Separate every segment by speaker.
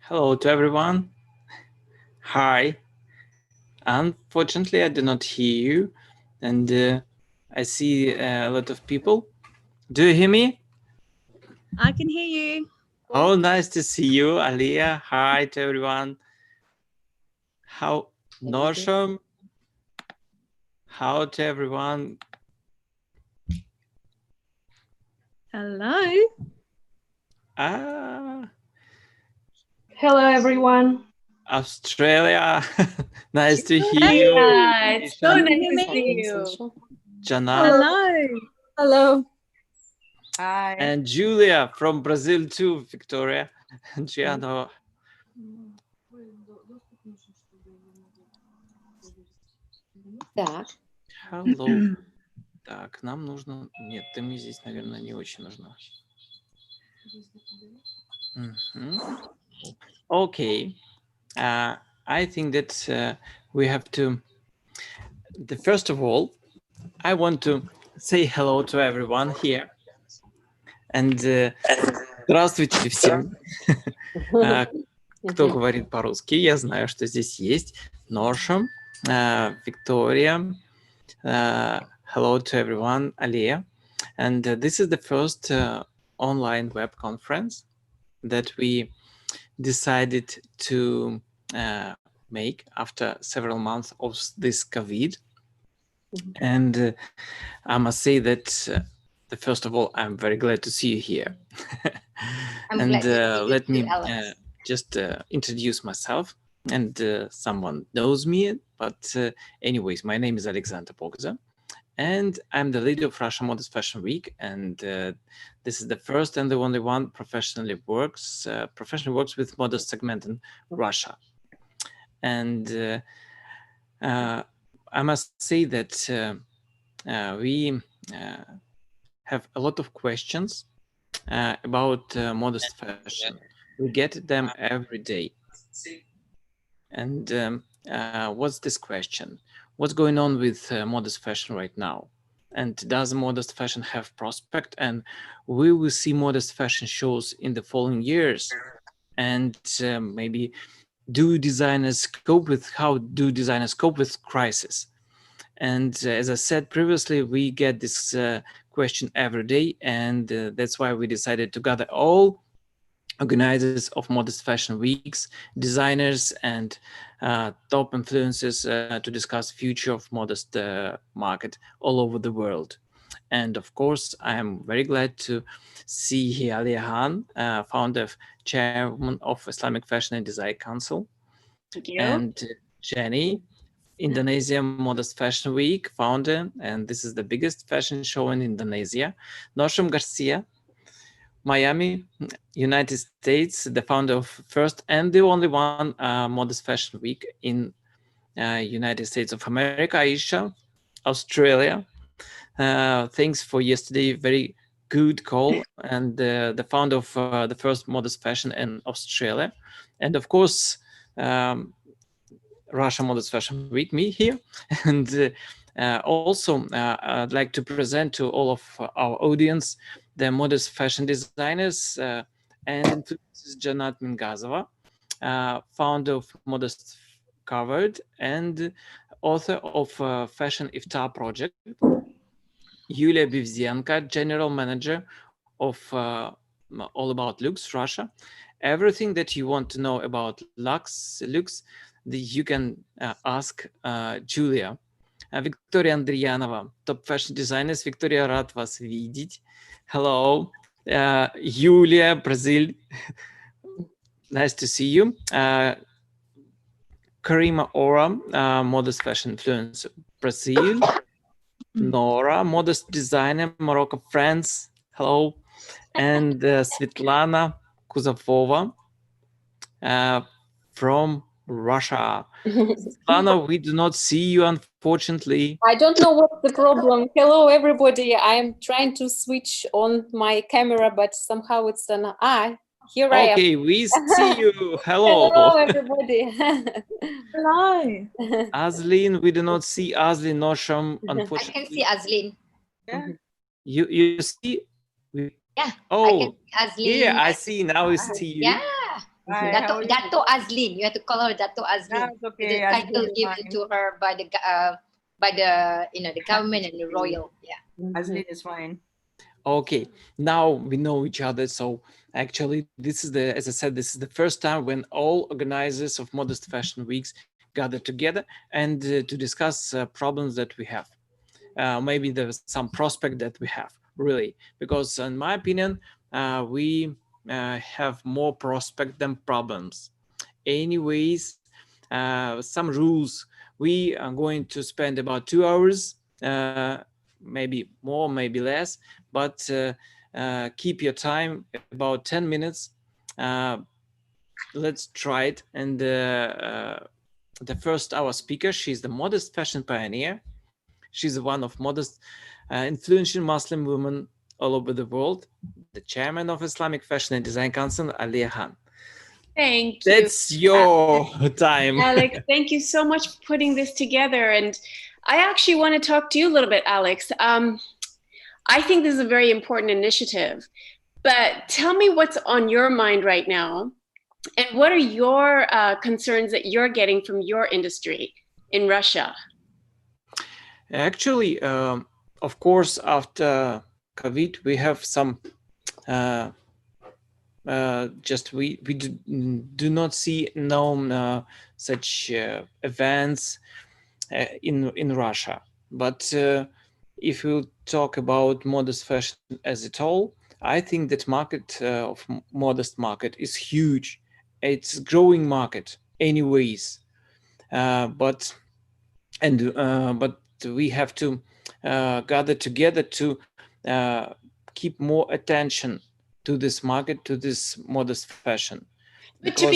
Speaker 1: Hello to everyone. Hi. Unfortunately, I do not hear you, and I see a lot of people. Do you hear me?
Speaker 2: I can hear you.
Speaker 1: Oh, nice to see you, Alia. Hi to everyone. How, Norsham? How to everyone?
Speaker 2: Hello.
Speaker 3: Hello, everyone.
Speaker 1: Australia. Nice to hear you.
Speaker 3: Yeah, it's so nice to see you.
Speaker 1: Jana.
Speaker 2: Hello.
Speaker 3: Hello. Hi.
Speaker 1: And Julia from Brazil too, Victoria. Giano.
Speaker 3: Так.
Speaker 1: Hello. Так, нам нужно... Нет, ты мне здесь, наверное, не очень нужна. Okay. I think that we have to... First of all, I want to say hello to everyone here. And здравствуйте всем. Кто говорит по-русски? Я знаю, что здесь есть Norsham, Victoria. Hello to everyone, Alia. And this is the first online web conference that we decided to make after several months of this COVID. And I must say that first of all, I'm very glad to see you here. And let me just introduce myself. And someone knows me, but anyways, my name is Alexander Bogza, and I'm the leader of Russia.Modest Fashion Week. And this is the first and the only one professionally works with modest segment in Russia. And I must say that we have a lot of questions about modest fashion. We get them every day. And what's this question? What's going on with modest fashion right now? And does modest fashion have prospect? And will we see modest fashion shows in the following years? And maybe how do designers cope with crisis? And as I said previously, we get this question every day, and that's why we decided to gather all organizers of modest fashion weeks, designers, and top influencers to discuss future of modest market all over the world. And of course, I am very glad to see here Alia, founder, chairwoman of Islamic Fashion and Design Council.
Speaker 2: Thank you.
Speaker 1: And Jenny, Indonesia Modest Fashion Week founder, and this is the biggest fashion show in Indonesia. Norsham Garcia, Miami, United States, the founder of first and the only one Modest Fashion Week in United States of America. Aisha, Australia. Thanks for yesterday, very good call, and the founder of the first Modest Fashion in Australia. And of course, Russia Modest Fashion Week, me here. And also, I'd like to present to all of our audience the modest fashion designers and influencers Janat Mingazova, founder of Modest Covered and author of Fashion Iftar Project. Yulia Bivzienko, general manager of All About Looks Russia. Everything that you want to know about looks, you can ask Julia. Виктория Андреянова, топ fashion designers. Виктория, рад вас видеть. Hello. Юлия, Brazil. Nice to see you. Karima Ora, modest fashion influencer, Brazil. Nora, modest designer, Morocco, France. Hello. And Svetlana Kuzavova from Russia. Svetlana, we do not see you, unfortunately.
Speaker 3: I don't know what's the problem. Hello, everybody. I'm trying to switch on my camera, but somehow it's not. Here I am.
Speaker 1: Okay, we see you. Hello.
Speaker 3: Hello, everybody.
Speaker 2: Hello.
Speaker 1: Aslin, we do not see Aslin Norsham, unfortunately.
Speaker 4: I can see Aslin.
Speaker 2: Yeah.
Speaker 1: You see?
Speaker 4: Yeah.
Speaker 1: Oh,
Speaker 4: Aslin.
Speaker 1: yeah, I see. Now I see you.
Speaker 4: Yeah.
Speaker 2: Hi, how are you?
Speaker 4: Dato Aslin. You have to call her Dato Aslin.
Speaker 2: That's okay.
Speaker 4: It's a title
Speaker 2: Aslin is
Speaker 4: given
Speaker 2: fine.
Speaker 4: to her by the the government and the royal. Yeah.
Speaker 2: Aslin is fine.
Speaker 1: Okay, now we know each other. So actually, this is as I said, this is the first time when all organizers of Modest Fashion Weeks gather together and to discuss problems that we have. Maybe there's some prospect that we have, really, because in my opinion, we have more prospect than problems. Anyways, some rules. We are going to spend about 2 hours, maybe more, maybe less, but keep your time about 10 minutes. Let's try it. And the first our speaker, she's the modest fashion pioneer. She's one of modest, influential Muslim women all over the world, the chairman of Islamic Fashion and Design Council, Alia.
Speaker 5: Thank you.
Speaker 1: That's your time.
Speaker 5: Alex, thank you so much for putting this together. And I actually want to talk to you a little bit, Alex. I think this is a very important initiative, but tell me what's on your mind right now. And what are your concerns that you're getting from your industry in Russia?
Speaker 1: Actually, of course, after COVID, we have some we do not see such events in Russia. But if we talk about modest fashion as a whole, I think that market of modest market is huge. It's growing market anyways, but we have to gather together to keep more attention to this market, to this modest fashion.
Speaker 5: But to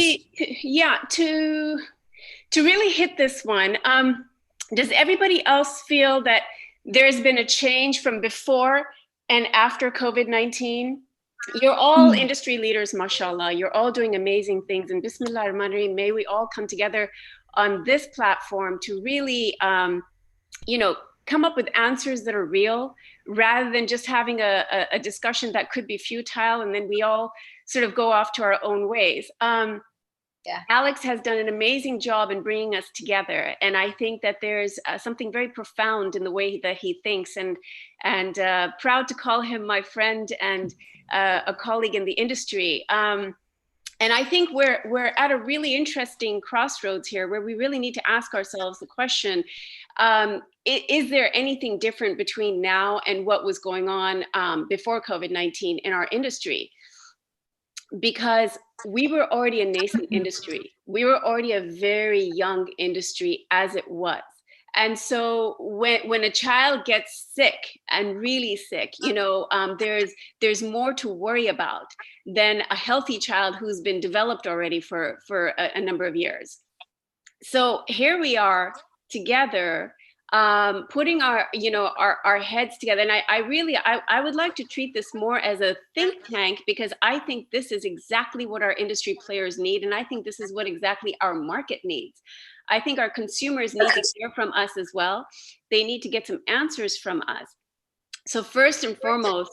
Speaker 5: really hit this one, does everybody else feel that there's been a change from before and after COVID-19? You're all industry leaders, mashallah. You're all doing amazing things. And Bismillah ar-Rahman ar-Rahim, may we all come together on this platform to really, come up with answers that are real, rather than just having a discussion that could be futile and then we all sort of go off to our own ways. Alex has done an amazing job in bringing us together, and I think that there's something very profound in the way that he thinks, and proud to call him my friend and a colleague in the industry. And I think we're at a really interesting crossroads here, where we really need to ask ourselves the question: is there anything different between now and what was going on before COVID-19 in our industry? Because we were already a nascent industry. We were already a very young industry as it was. And so when a child gets sick and really sick, there's more to worry about than a healthy child who's been developed already for a number of years. So here we are together, putting our heads together. And I would like to treat this more as a think tank, because I think this is exactly what our industry players need. And I think this is what exactly our market needs. I think our consumers need to hear from us as well. They need to get some answers from us. So first and foremost,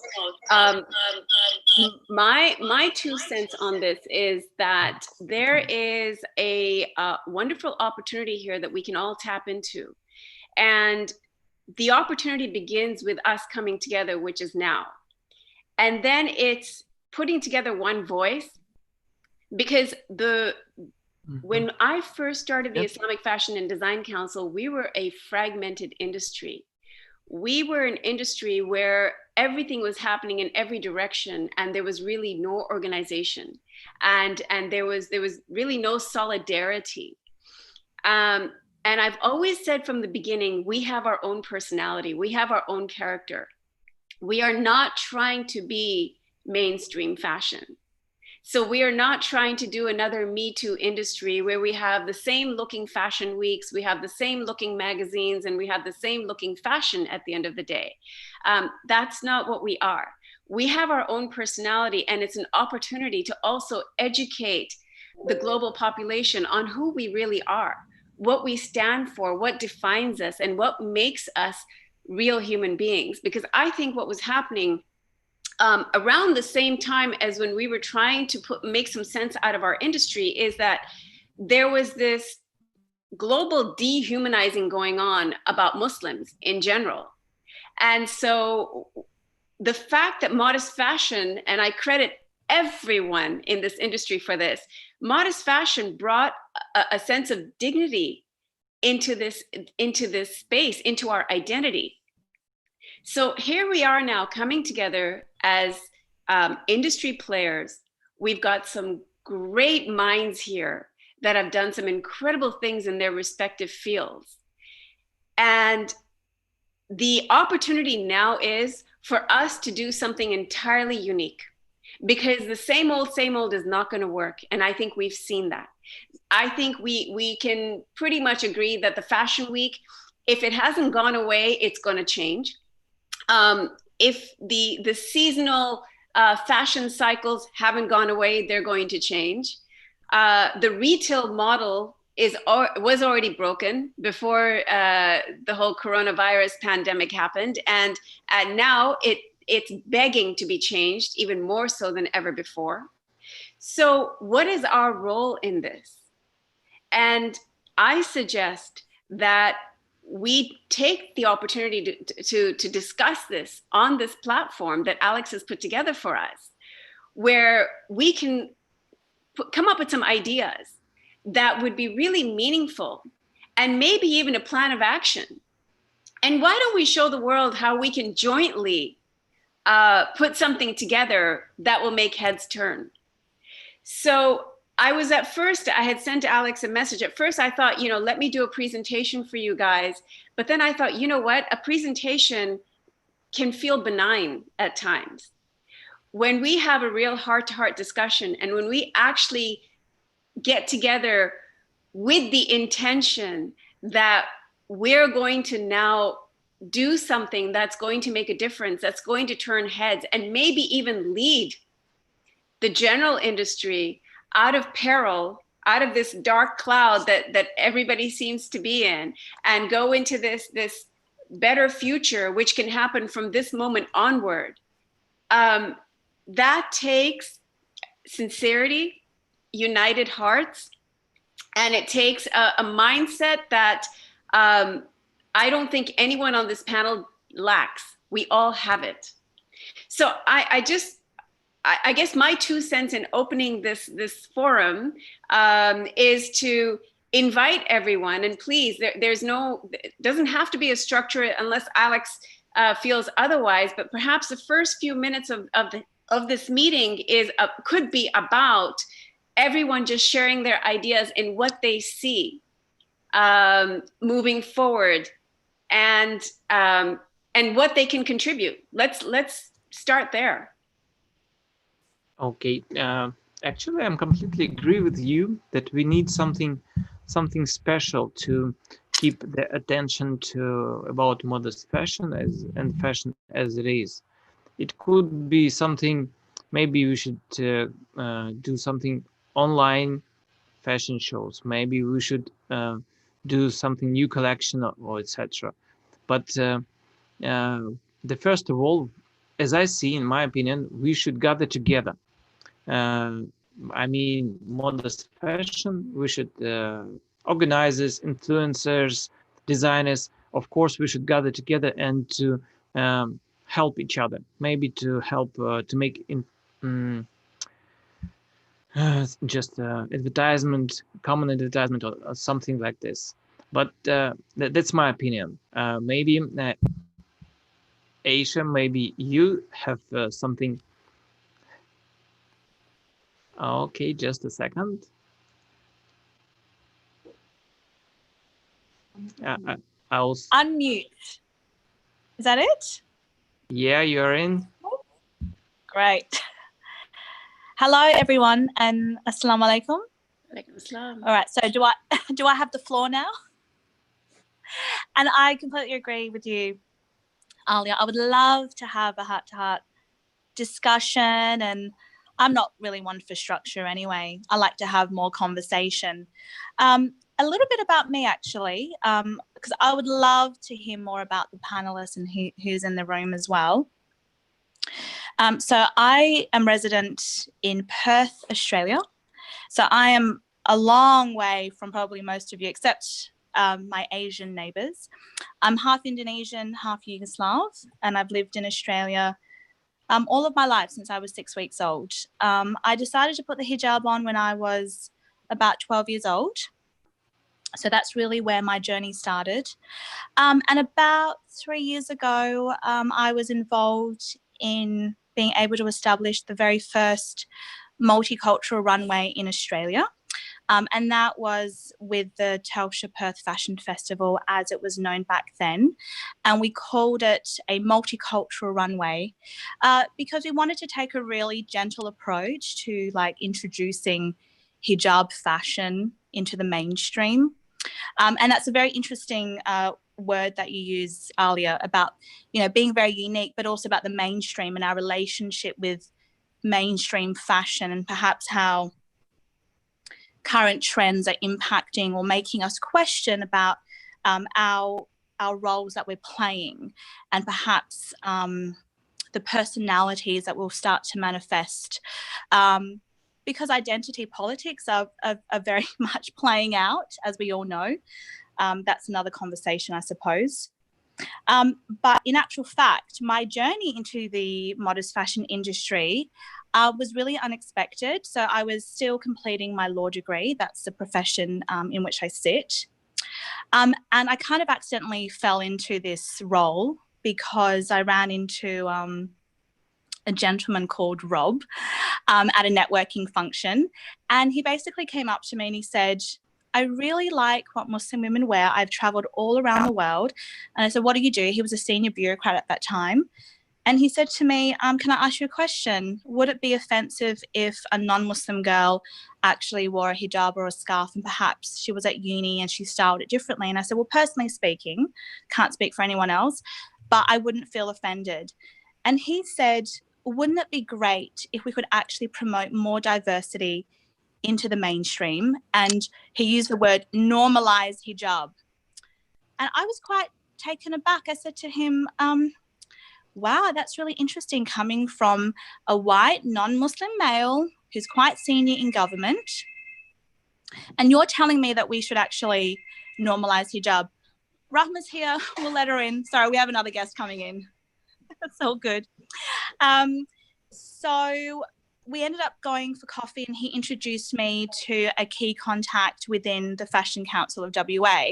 Speaker 5: my 2 cents on this is that there is a wonderful opportunity here that we can all tap into. And the opportunity begins with us coming together, which is now. And then it's putting together one voice, because when I first started the Islamic Fashion and Design Council, we were a fragmented industry. We were an industry where everything was happening in every direction, and there was really no organization, and there was really no solidarity. And I've always said from the beginning, we have our own personality, we have our own character. We are not trying to be mainstream fashion. So we are not trying to do another Me Too industry where we have the same looking fashion weeks, we have the same looking magazines, and we have the same looking fashion at the end of the day. That's not what we are. We have our own personality, and it's an opportunity to also educate the global population on who we really are, what we stand for, what defines us, and what makes us real human beings. Because I think what was happening around the same time as when we were trying to make some sense out of our industry is that there was this global dehumanizing going on about Muslims in general. And so the fact that modest fashion, and I credit everyone in this industry for this, modest fashion brought a sense of dignity into this space, into our identity. So here we are now coming together as industry players. We've got some great minds here that have done some incredible things in their respective fields. And the opportunity now is for us to do something entirely unique, because the same old is not going to work. And I think we've seen that. I think we can pretty much agree that the Fashion Week, if it hasn't gone away, it's going to change. If the seasonal fashion cycles haven't gone away, they're going to change. The retail model was already broken before the whole coronavirus pandemic happened, and now it's begging to be changed even more so than ever before. So what is our role in this? And I suggest that we take the opportunity to discuss this on this platform that Alex has put together for us, where we can come up with some ideas that would be really meaningful, and maybe even a plan of action. And why don't we show the world how we can jointly put something together that will make heads turn? So I had sent Alex a message. At first I thought, let me do a presentation for you guys. But then I thought, you know what? A presentation can feel benign at times. When we have a real heart-to-heart discussion, and when we actually get together with the intention that we're going to now do something that's going to make a difference, that's going to turn heads, and maybe even lead the general industry out of peril, out of this dark cloud that everybody seems to be in, and go into this better future, which can happen from this moment onward. That takes sincerity, united hearts, and it takes a mindset that I don't think anyone on this panel lacks. We all have it. So I guess my 2 cents in opening this forum is to invite everyone, and please, it doesn't have to be a structure unless Alex feels otherwise, but perhaps the first few minutes of this meeting could be about everyone just sharing their ideas in what they see moving forward, and what they can contribute. Let's start there.
Speaker 1: Okay, actually, I'm completely agree with you that we need something special to keep the attention to about modest fashion and fashion as it is. It could be something. Maybe we should do something online fashion shows. Maybe we should do something new collection or etc. But the first of all, as I see, in my opinion, we should gather together. I mean, modest fashion, we should organizers, influencers, designers, of course, we should gather together and to help each other, maybe to help to make just advertisement, common advertisement or something like this. But that's my opinion. Maybe Aisha, maybe you have something. Okay, just a second. I'll
Speaker 6: unmute. Is that it?
Speaker 1: Yeah, you're in.
Speaker 6: Great. Hello, everyone, and assalamu alaikum.
Speaker 5: Alaikum assalam.
Speaker 6: All right. So do I have the floor now? And I completely agree with you, Alia. I would love to have a heart-to-heart discussion, and I'm not really one for structure anyway. I like to have more conversation. a little bit about me, actually, because I would love to hear more about the panelists and who's in the room as well. So I am resident in Perth, Australia. So I am a long way from probably most of you, except my Asian neighbours. I'm half Indonesian, half Yugoslav, and I've lived in Australia all of my life since I was 6 weeks old. I decided to put the hijab on when I was about 12 years old. So that's really where my journey started. And about 3 years ago, I was involved in being able to establish the very first multicultural runway in Australia. And that was with the Telstra Perth Fashion Festival, as it was known back then. And we called it a multicultural runway because we wanted to take a really gentle approach to like introducing hijab fashion into the mainstream. And that's a very interesting word that you use, Alia, about, you know, being very unique, but also about the mainstream and our relationship with mainstream fashion, and perhaps how current trends are impacting or making us question about our roles that we're playing, and perhaps the personalities that will start to manifest, because identity politics are very much playing out, as we all know. That's another conversation, I suppose. But in actual fact, my journey into the modest fashion industry was really unexpected. So I was still completing my law degree. That's the profession in which I sit. And I kind of accidentally fell into this role because I ran into a gentleman called Rob at a networking function. And he basically came up to me and he said, I really like what Muslim women wear. I've traveled all around the world. And I said, what do you do? He was a senior bureaucrat at that time. And he said to me, can I ask you a question? Would it be offensive if a non-Muslim girl actually wore a hijab or a scarf and perhaps she was at uni and she styled it differently? And I said, well, personally speaking, can't speak for anyone else, but I wouldn't feel offended. And he said, wouldn't it be great if we could actually promote more diversity into the mainstream? And he used the word normalize hijab. And I was quite taken aback. I said to him, wow, that's really interesting coming from a white non-Muslim male who's quite senior in government. And you're telling me that we should actually normalize hijab. Rahma's here, we'll let her in. Sorry, we have another guest coming in. That's all good. So we ended up going for coffee and he introduced me to a key contact within the Fashion Council of WA.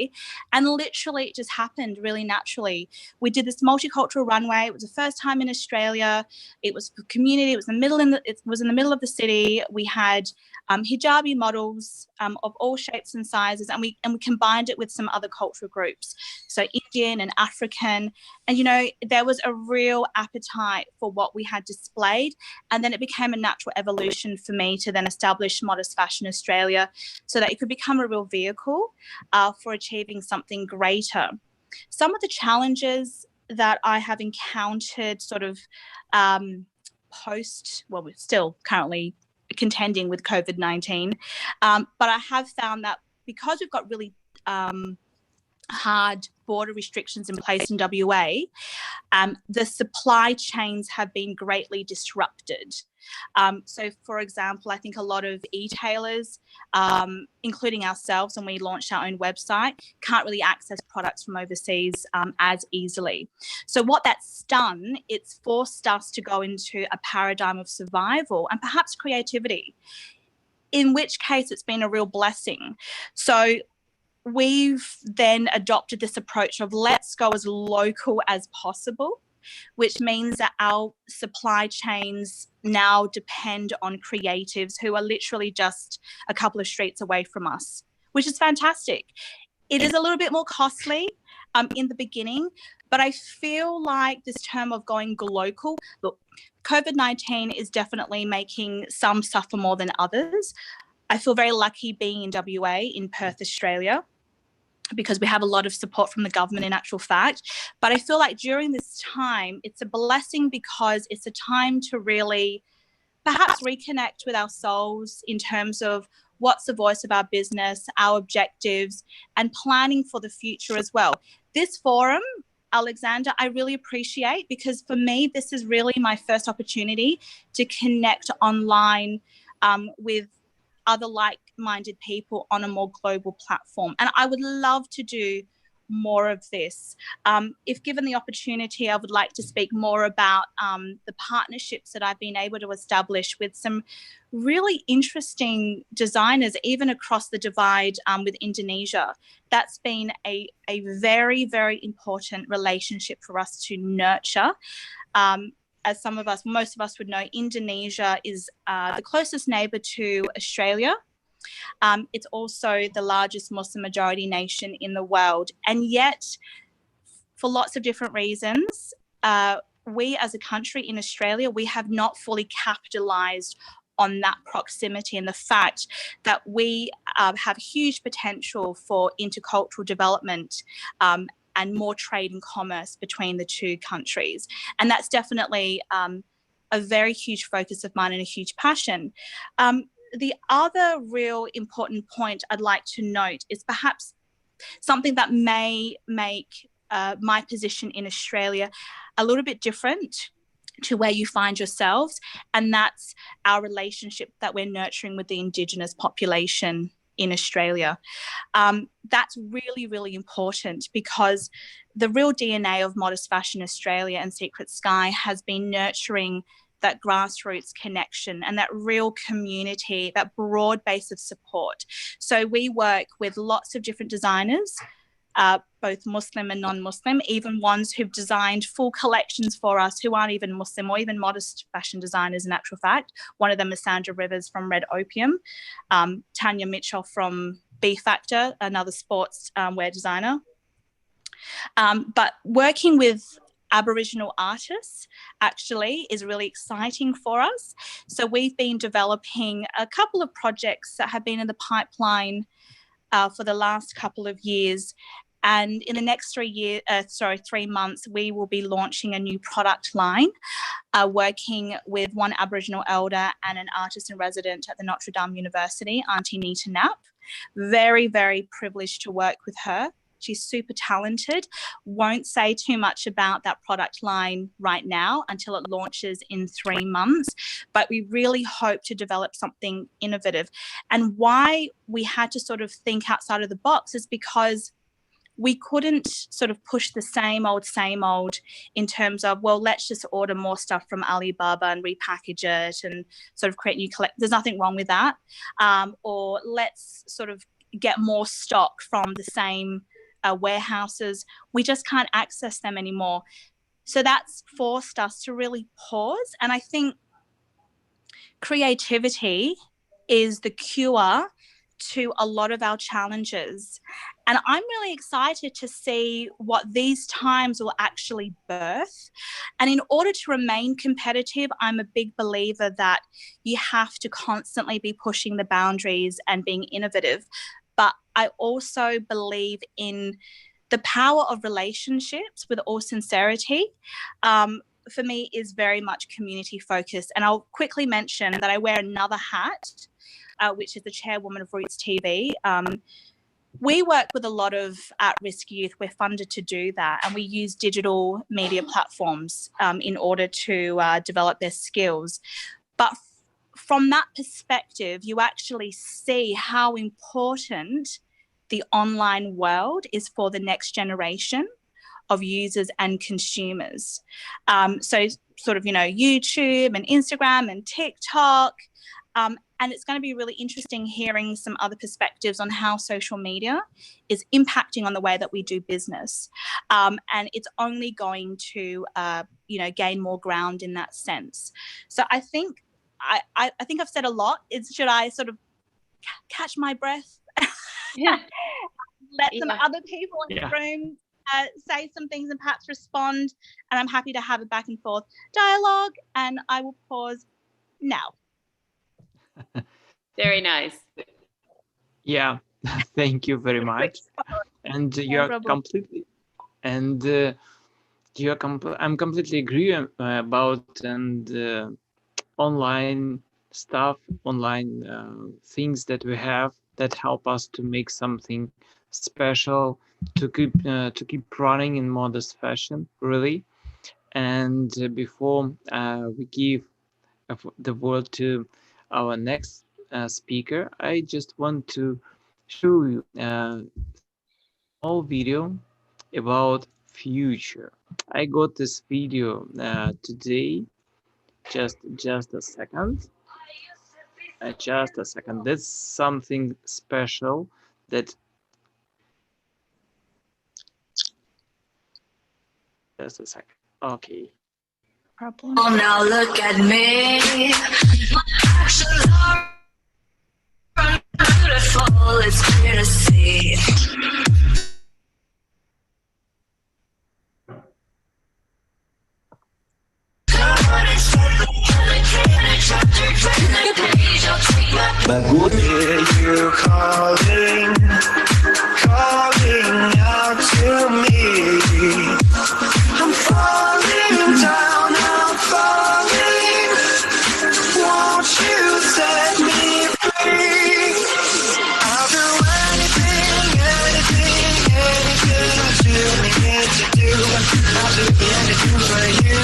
Speaker 6: And literally it just happened really naturally. We did this multicultural runway. It was the first time in Australia. It was for community. It was in the middle of the city. We had hijabi models of all shapes and sizes, and we combined it with some other cultural groups, so Indian and African. And you know, there was a real appetite for what we had displayed, and then it became a natural evolution for me to then establish Modest Fashion Australia so that it could become a real vehicle for achieving something greater. Some of the challenges that I have encountered sort of we're still currently contending with COVID-19, but I have found that because we've got really hard border restrictions in place in WA, the supply chains have been greatly disrupted. So, for example, I think a lot of e-tailers, including ourselves, when we launched our own website, can't really access products from overseas as easily. So what that's done, it's forced us to go into a paradigm of survival and perhaps creativity, in which case it's been a real blessing. So we've then adopted this approach of let's go as local as possible, which means that our supply chains now depend on creatives who are literally just a couple of streets away from us, which is fantastic. It is a little bit more costly in the beginning, but I feel like this term of going global, look, COVID-19 is definitely making some suffer more than others. I feel very lucky being in WA, in Perth, Australia, because we have a lot of support from the government in actual fact. But I feel like during this time, it's a blessing because it's a time to really perhaps reconnect with our souls in terms of what's the voice of our business, our objectives, and planning for the future as well. This forum, Alexander, I really appreciate, because for me, this is really my first opportunity to connect online with other like-minded people on a more global platform. And I would love to do more of this. If given the opportunity, I would like to speak more about the partnerships that I've been able to establish with some really interesting designers, even across the divide with Indonesia. That's been a very, very important relationship for us to nurture. As most of us would know, Indonesia is the closest neighbour to Australia. It's also the largest Muslim majority nation in the world. And yet, for lots of different reasons, we as a country in Australia, we have not fully capitalised on that proximity and the fact that we have huge potential for intercultural development and more trade and commerce between the two countries. And that's definitely a very huge focus of mine and a huge passion. The other real important point I'd like to note is perhaps something that may make my position in Australia a little bit different to where you find yourselves, and that's our relationship that we're nurturing with the Indigenous population in Australia. That's really, really important, because the real DNA of Modest Fashion Australia and Secret Sky has been nurturing that grassroots connection and that real community, that broad base of support. So we work with lots of different designers, both Muslim and non-Muslim, even ones who've designed full collections for us who aren't even Muslim or even modest fashion designers in actual fact. One of them is Sandra Rivers from Red Opium, Tanya Mitchell from B Factor, another sports wear designer. But working with Aboriginal artists actually is really exciting for us. So we've been developing a couple of projects that have been in the pipeline for the last couple of years. And in the next 3 months, we will be launching a new product line, working with one Aboriginal elder and an artist in resident at the Notre Dame University, Auntie Nita Knapp. Very, very privileged to work with her. She's super talented. Won't say too much about that product line right now until it launches in 3 months, but we really hope to develop something innovative. And why we had to sort of think outside of the box is because we couldn't sort of push the same old in terms of, well, let's just order more stuff from Alibaba and repackage it and sort of create new collections. There's nothing wrong with that. Or let's sort of get more stock from the same warehouses. We just can't access them anymore. So that's forced us to really pause. And I think creativity is the cure to a lot of our challenges. And I'm really excited to see what these times will actually birth. And in order to remain competitive, I'm a big believer that you have to constantly be pushing the boundaries and being innovative. But I also believe in the power of relationships with all sincerity. For me, is very much community focused. And I'll quickly mention that I wear another hat, which is the chairwoman of Roots TV. We work with a lot of at-risk youth. We're funded to do that. And we use digital media platforms in order to develop their skills. But from that perspective, you actually see how important the online world is for the next generation of users and consumers. So sort of, YouTube and Instagram and TikTok. And it's going to be really interesting hearing some other perspectives on how social media is impacting on the way that we do business. And it's only going to, gain more ground in that sense. So I think I've said a lot. Should I sort of catch my breath?
Speaker 5: Yeah.
Speaker 6: Let some other people in the room say some things and perhaps respond. And I'm happy to have a back and forth dialogue. And I will pause now.
Speaker 5: Very nice.
Speaker 1: Yeah, thank you very much. And you are completely, and I'm completely agree about and online stuff, online things that we have that help us to make something special, to keep running in modest fashion, really. And before we give the word to our next speaker, I just want to show you a small video about future. I got this video today. Just a second. Just a second. That's something special that. Just a second. Okay.
Speaker 6: Problem.
Speaker 7: Oh, now look at me. My actions are beautiful. It's clear to see. Hear you calling out to me. I'm falling down, I'm falling. Won't you set me free? I'll do anything you need to do. I'll do anything for you.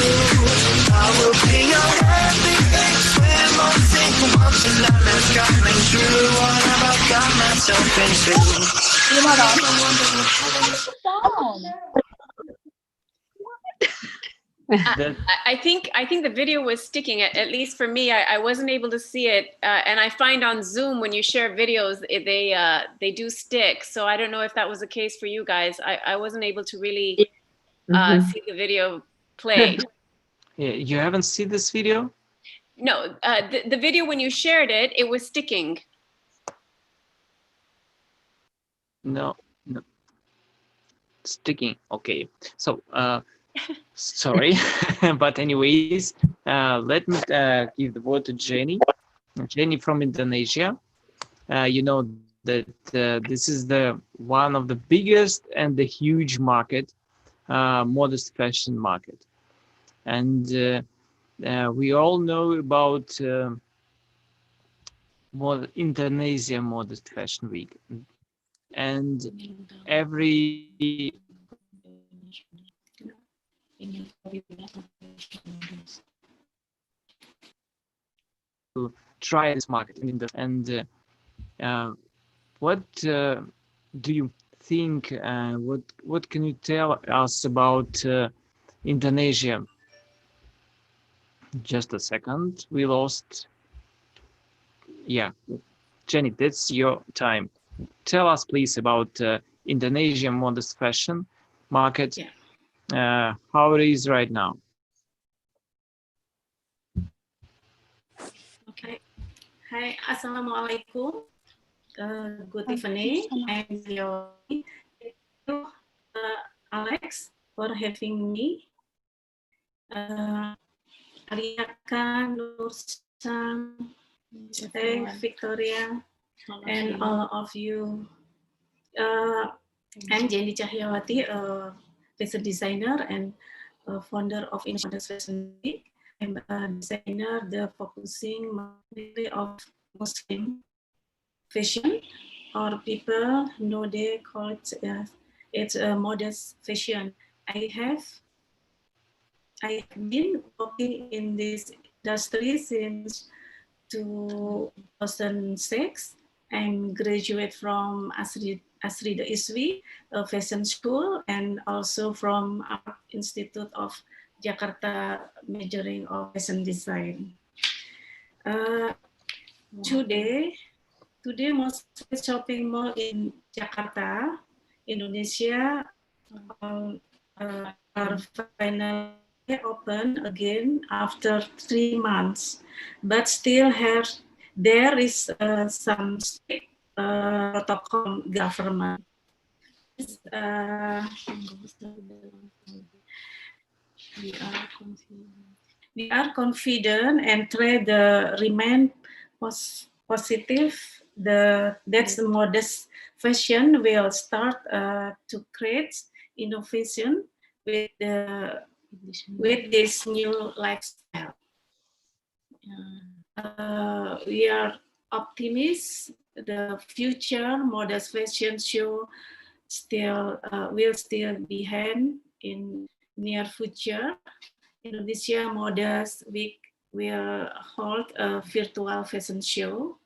Speaker 7: I will be your everything. Swim or sink once and now that's coming true. What have I got myself into?
Speaker 5: I think the video was sticking. At least for me, I wasn't able to see it, and I find on Zoom when you share videos, they do stick. So I don't know if that was the case for you guys. I wasn't able to really see the video played.
Speaker 1: Yeah, you haven't seen this video?
Speaker 5: No, the video when you shared it, it was sticking.
Speaker 1: No. Sticking. Okay. So sorry, but anyways, let me give the word to Jenny. Jenny from Indonesia. You know that this is the one of the biggest and the huge market, modest fashion market, and we all know about Indonesia Modest Fashion Week, and every to try this market. And what do you think? What can you tell us about Indonesia? Just a second, we lost. Yeah, Jenny, that's your time. Tell us, please, about Indonesian modest fashion market. Yeah. How it is right now.
Speaker 2: Okay. Hi, Assalamualaikum. Good evening. I'm your Alex for having me. Alia, Norsham, Victoria, and all of you. I'm Jenny Chahyawati, fashion designer and founder of Norsham Fashion Week. I'm a designer, the focusing mainly of Muslim fashion, or people know they call it it's a modest fashion. I have been working in this industry since 2006. I'm graduate from Asrida Iswi Fashion School, and also from Art Institute of Jakarta, majoring of fashion design. Today most shopping mall in Jakarta, Indonesia, are finally open again after 3 months, but still there is some strict protocol government. We are confident and try to remain positive. That's the modest fashion will start to create innovation with this new lifestyle. we are optimistic the future modest fashion show will still be held in near future. Indonesia Modest Week will hold a virtual fashion show.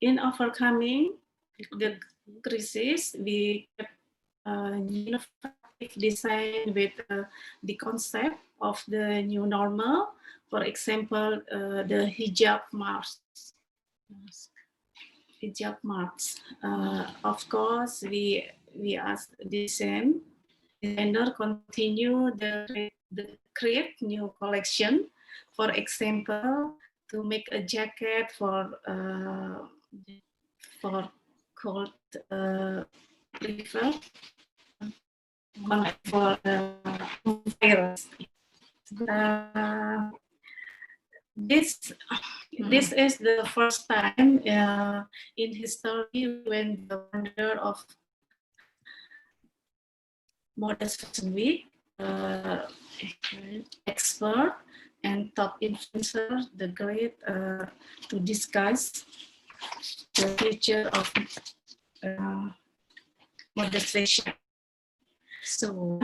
Speaker 2: In overcoming the crisis, we innovative design with the concept of the new normal. For example, the hijab march. Hijab march. Of course, we as designer continue the create new collection. For example, to make a jacket for cold river for virus. This is the first time in history when the founder of Modest Fashion Week, expert and top influencer, the great to discuss the future of modest fashion. So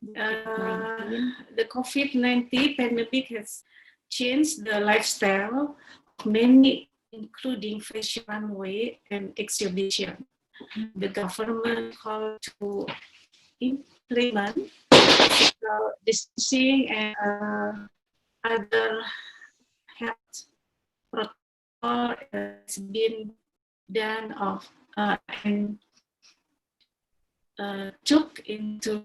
Speaker 2: the COVID-19 pandemic has changed the lifestyle of many, including fashion runway and exhibition. The government called to implement physical distancing and other health protocol has been done and took into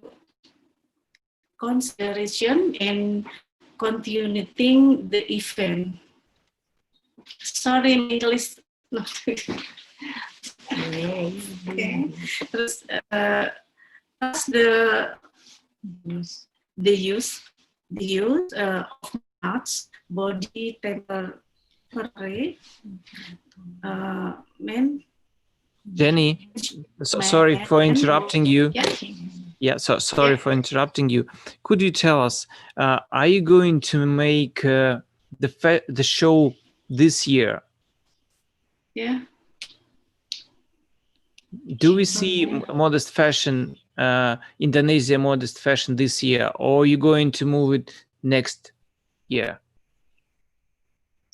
Speaker 2: consideration and continuing the event. Sorry, English. Okay. Terus the use of masks, body temperature,
Speaker 1: Jenny, sorry for interrupting you.
Speaker 2: Yeah,
Speaker 1: sorry for interrupting you. Could you tell us, are you going to make the show this year?
Speaker 2: Yeah.
Speaker 1: Do we see modest fashion, Indonesia modest fashion this year, or are you going to move it next year?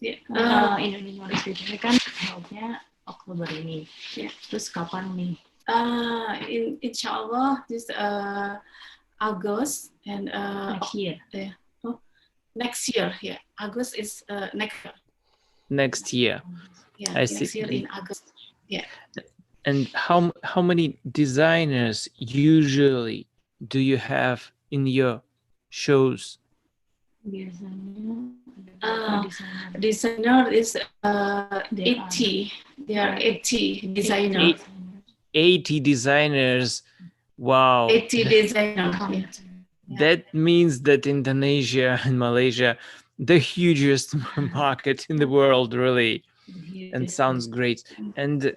Speaker 8: Indonesia Modest Fashion kan held-nya Oktober ini.
Speaker 2: Yeah.
Speaker 8: Terus kapan nih?
Speaker 2: Inshallah this August and
Speaker 8: Next year.
Speaker 2: Next year. Yeah, August is next year.
Speaker 1: Next year.
Speaker 2: Yeah,
Speaker 1: I
Speaker 2: next
Speaker 1: see.
Speaker 2: year in August. Yeah.
Speaker 1: And how many designers usually do you have in your shows?
Speaker 8: Biasanya
Speaker 2: designer is 80. There are 80 designers.
Speaker 1: 80 designers. Wow.
Speaker 2: 80 designers. Yeah.
Speaker 1: That means that Indonesia and Malaysia, the hugest market in the world, really. And sounds great. And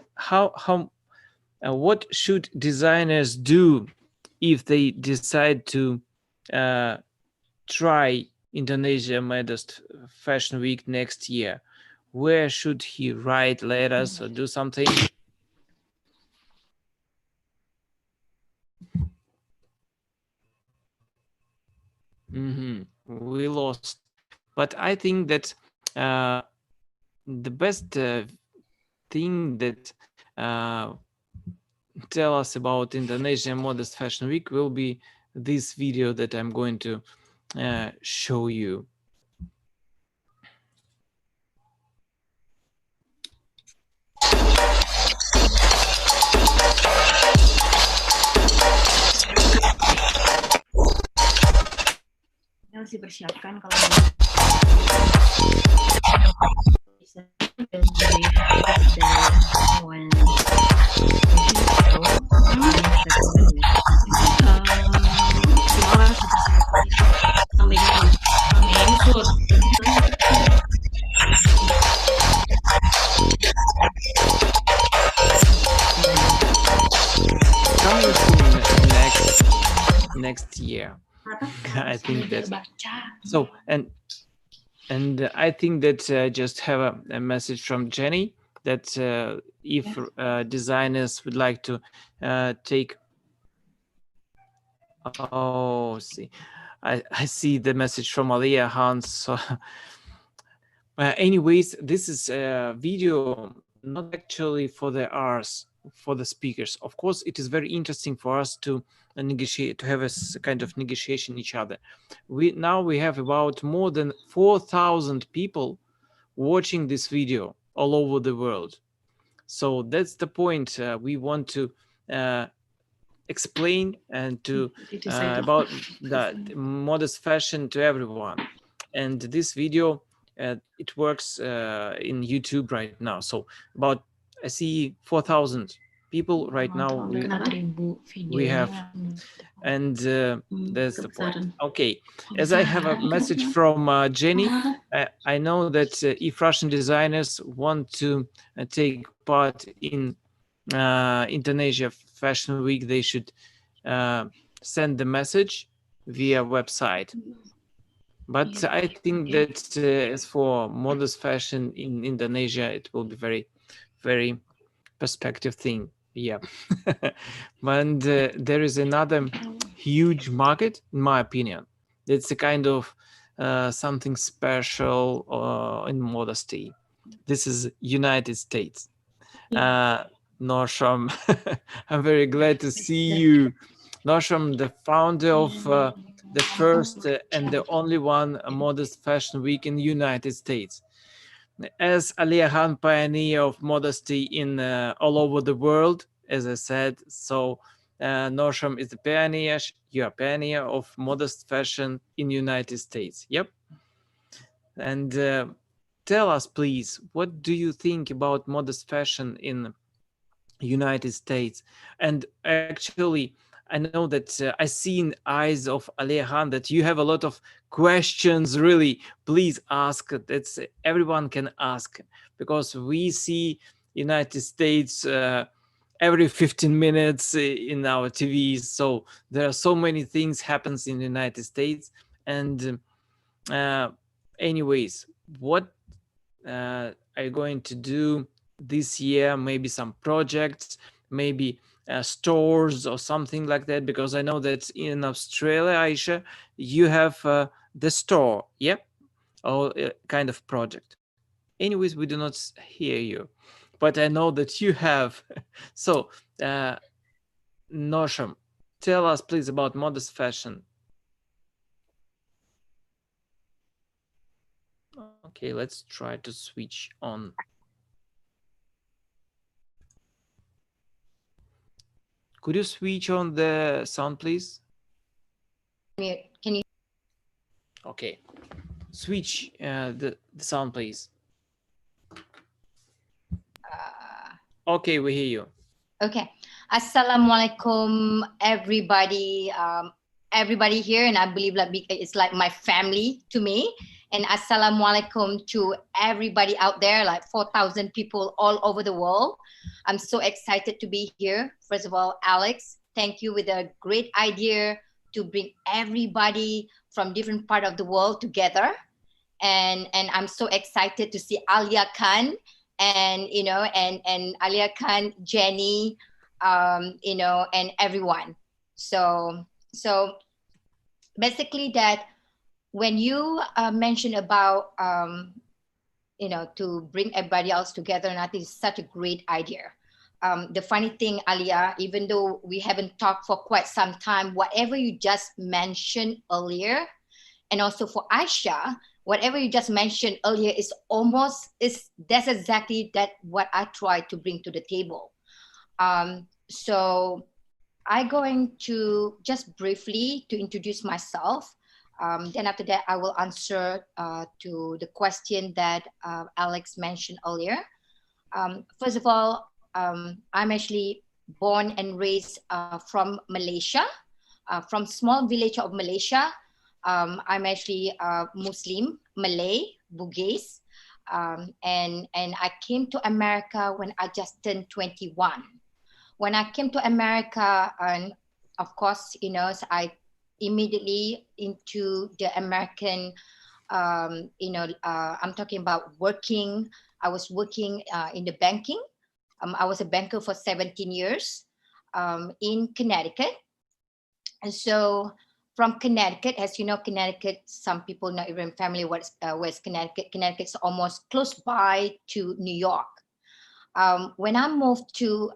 Speaker 1: what should designers do if they decide to try Indonesia Modest Fashion Week next year? Where should he write letters or do something? We lost, but I think that the best thing that tell us about Indonesia Modest Fashion Week will be this video that I'm going to show you.
Speaker 8: Harus dipersiapkan kalau bisa
Speaker 1: Coming soon next year. I think that. So and I think that just have a message from Jenny that if designers would like to take. Oh, see, I see the message from Alia Hans. So, anyways, this is a video not actually for the R's, for the speakers. Of course, it is very interesting for us to negotiate, to have a kind of negotiation each other. We have about more than 4,000 people watching this video all over the world. So that's the point. We want to explain and to about the modest fashion to everyone. And this video, it works in YouTube right now. So about, I see 4,000 people right now we have, and that's the point. Okay, as I have a message from Jenny, I know that if Russian designers want to take part in Indonesia Fashion Week, they should send the message via website. But I think that as for modest fashion in Indonesia, it will be very, very perspective thing. Yeah. And there is another huge market, in my opinion. It's a kind of something special in modesty. This is United States. Norsham, I'm very glad to see you. Norsham, the founder of the first and the only one modest fashion week in the United States. As Alia Han, pioneer of modesty in all over the world, as I said, so Norsham is the pioneer, you are pioneer of modest fashion in the United States. Yep. And tell us, please, what do you think about modest fashion in United States? And actually, I know that I see in eyes of Alia Han that you have a lot of questions. Really, please ask. That's everyone can ask, because we see United States every 15 minutes in our TVs. So there are so many things happens in the United States. And anyways, what are you going to do this year? Maybe some projects, maybe stores or something like that, because I know that in Australia, Aisha, you have the store, yeah, or kind of project. Anyways, we do not hear you, but I know that you have. So, Norsham, tell us please about modest fashion. Okay, let's try to switch on. Could you switch on the sound, please?
Speaker 4: Can you?
Speaker 1: Okay, switch the sound, please. Okay, we hear you.
Speaker 4: Okay. Assalamualaikum, everybody. Everybody here, and I believe like it's like my family to me. And assalamualaikum to everybody out there, like 4,000 people all over the world. I'm so excited to be here. First of all, Alex, thank you with a great idea to bring everybody from different part of the world together. And I'm so excited to see Alia Khan and, you know, and Alia Khan, Jenny, you know, and everyone. So basically that when you mentioned about, you know, to bring everybody else together, and I think it's such a great idea. The funny thing, Alia, even though we haven't talked for quite some time, whatever you just mentioned earlier, and also for Aisha, whatever you just mentioned earlier is that's exactly what I try to bring to the table. So I'm going to just briefly to introduce myself. Then after that, I will answer to the question that Alex mentioned earlier. First of all, I'm actually born and raised from Malaysia, from small village of Malaysia. I'm actually Muslim, Malay, Bugis, and I came to America when I just turned 21. When I came to America, and of course, you know, so I immediately into the American, I'm talking about working. I was working in the banking. I was a banker for 17 years in Connecticut. And so from Connecticut, as you know, Connecticut, some people not even familiar with where's Connecticut. Connecticut's almost close by to New York. When I moved to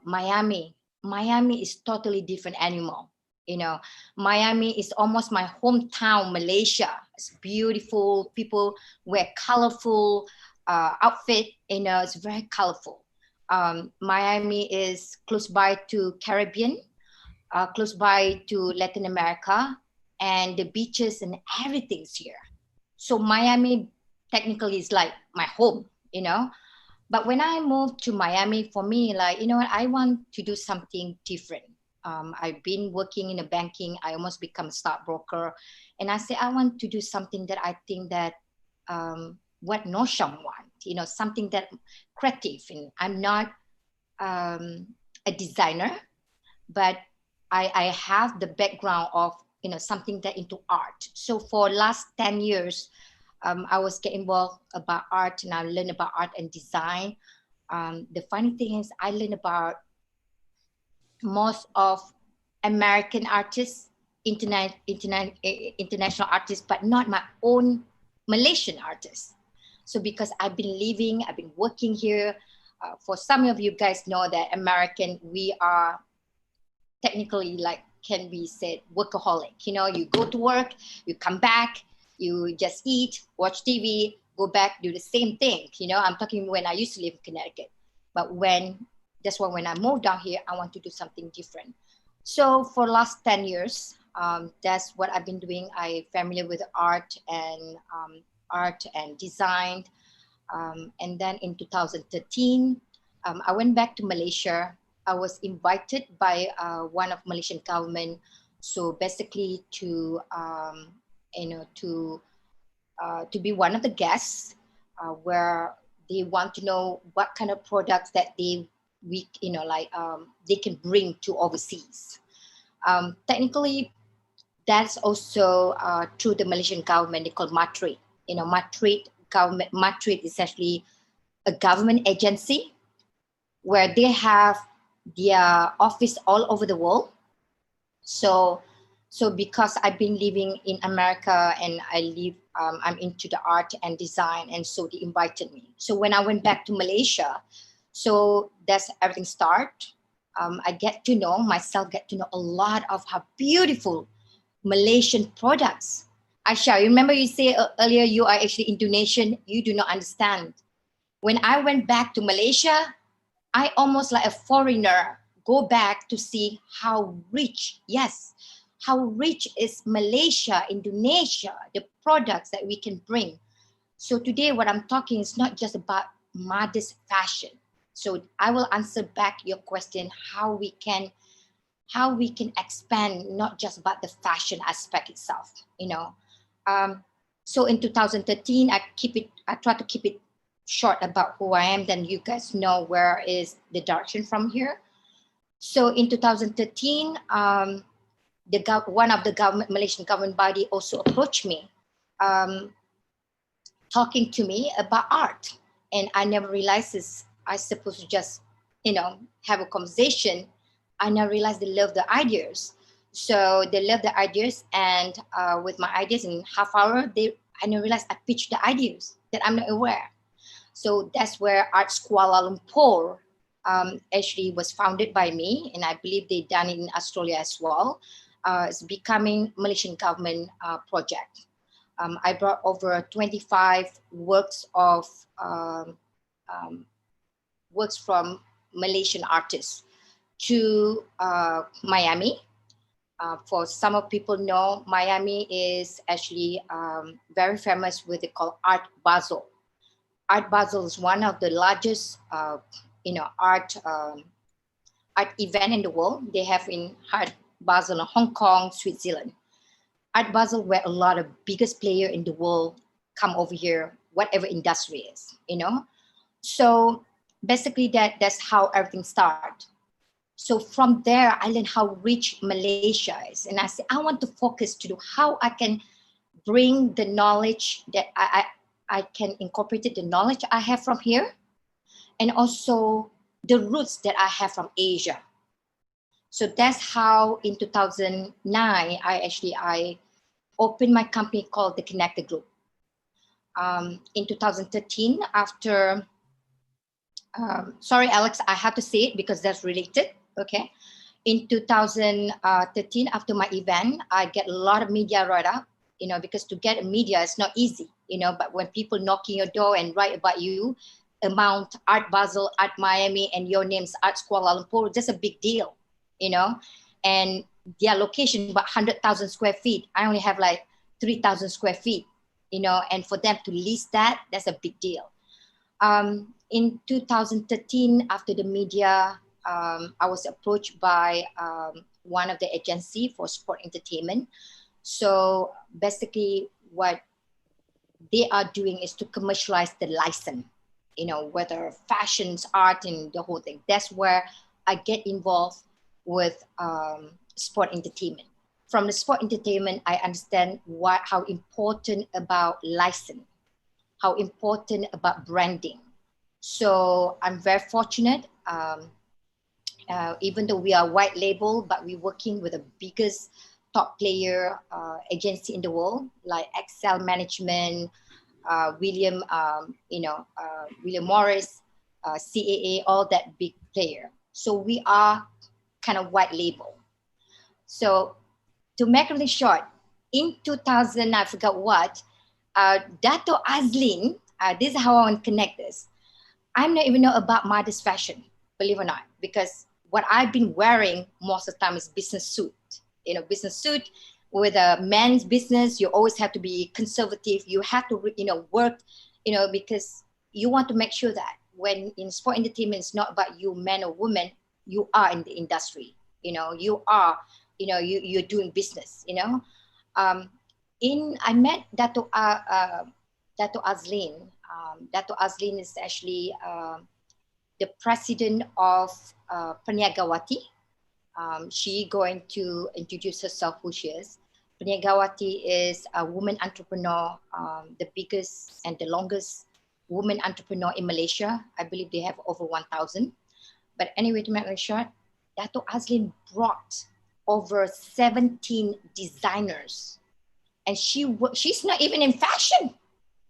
Speaker 4: Miami, Miami is totally different animal. You know, Miami is almost my hometown, Malaysia. It's beautiful. People wear colorful outfit. You know, it's very colorful. Miami is close by to Caribbean, close by to Latin America, and the beaches and everything's here. So Miami technically is like my home, you know. But when I moved to Miami, for me, like, you know what, I want to do something different. I've been working in the banking. I almost become a stockbroker. And I say, I want to do something that I think that what Norsham want, you know, something that creative. And I'm not a designer, but I have the background of, you know, something that into art. So for last 10 years, I was getting involved about art, and I learned about art and design. The funny thing is I learned about most of American artists, international artists, but not my own Malaysian artists. So because I've been working here, for some of you guys know that American, we are technically, like, can be said workaholic. You know, you go to work, you come back, you just eat, watch TV, go back, do the same thing. You know, I'm talking when I used to live in Connecticut, but when I moved down here, I want to do something different. So for last 10 years, that's what I've been doing. I'm familiar with art and design. And then in 2013, I went back to Malaysia. I was invited by one of Malaysian government. So basically to be one of the guests where they want to know what kind of products that they can bring to overseas. Technically, that's also through the Malaysian government. They call MATRID. You know, MATRID is actually a government agency where they have their office all over the world. So because I've been living in America and I'm into the art and design, and so they invited me. So when I went back to Malaysia, so that's everything start. I get to know a lot of how beautiful Malaysian products. Aisha, you remember you say earlier you are actually Indonesian, you do not understand. When I went back to Malaysia, I almost like a foreigner go back to see how rich is Malaysia, Indonesia, the products that we can bring. So today what I'm talking is not just about modest fashion. So I will answer back your question, how we can expand, not just about the fashion aspect itself, you know. So in 2013, I try to keep it short about who I am, then you guys know where is the direction from here. So in 2013, one of the Malaysian government body also approached me, talking to me about art. And I never realized this. I supposed to just, you know, have a conversation. I never realized they love the ideas. So they love the ideas, and with my ideas in half hour, I never realized I pitched the ideas that I'm not aware. So that's where Arts Kuala Lumpur actually was founded by me, and I believe they've done it in Australia as well. It's becoming Malaysian government project. I brought over 25 works from Malaysian artists to Miami. For some of people know, Miami is actually very famous with it called Art Basel. Art Basel is one of the largest, art event in the world. They have in Art Basel in Hong Kong, Switzerland. Art Basel, where a lot of biggest player in the world come over here, whatever industry is, you know. So basically, that's how everything started. So from there, I learned how rich Malaysia is. And I said, I want to focus to do how I can bring the knowledge that I can incorporate the knowledge I have from here, and also the roots that I have from Asia. So that's how in 2009, I opened my company called the Connector Group. In 2013, after, sorry, Alex, I have to say it because that's related, okay? In 2013, after my event, I get a lot of media write-up, you know, because to get a media is not easy, you know, but when people knock on your door and write about you, amount Art Basel, Art Miami, and your name's Art Kuala Lumpur, that's a big deal, you know, and their location about 100,000 square feet. I only have like 3,000 square feet, you know, and for them to list that, that's a big deal. In 2013, after the media, I was approached by one of the agency for sport entertainment. So basically what they are doing is to commercialize the license, you know, whether fashions, art, and the whole thing. That's where I get involved with sport entertainment. From the sport entertainment, I understand how important about license, how important about branding. So I'm very fortunate, even though we are white label, but we're working with the biggest top player agency in the world, like Excel Management, William Morris, CAA, all that big player. So we are kind of white label. So to make everything short, in 2000, I forgot what, Dato Azlin, this is how I want to connect this. I don't even know about modest fashion, believe it or not, because what I've been wearing most of the time is business suit. You know, business suit with a man's business, you always have to be conservative. You have to, you know, work, you know, because you want to make sure that when in sport entertainment, it's not about you, man or woman, you are in the industry, you know, you are, you know, you're doing business, you know. I met Dato Azlin. Dato Azlin is actually the president of Perniagawati. She going to introduce herself who she is. Perniagawati is a woman entrepreneur, the biggest and the longest woman entrepreneur in Malaysia. I believe they have over 1,000. But anyway, to make it short, Dato Azlin brought over 17 designers. And she's not even in fashion.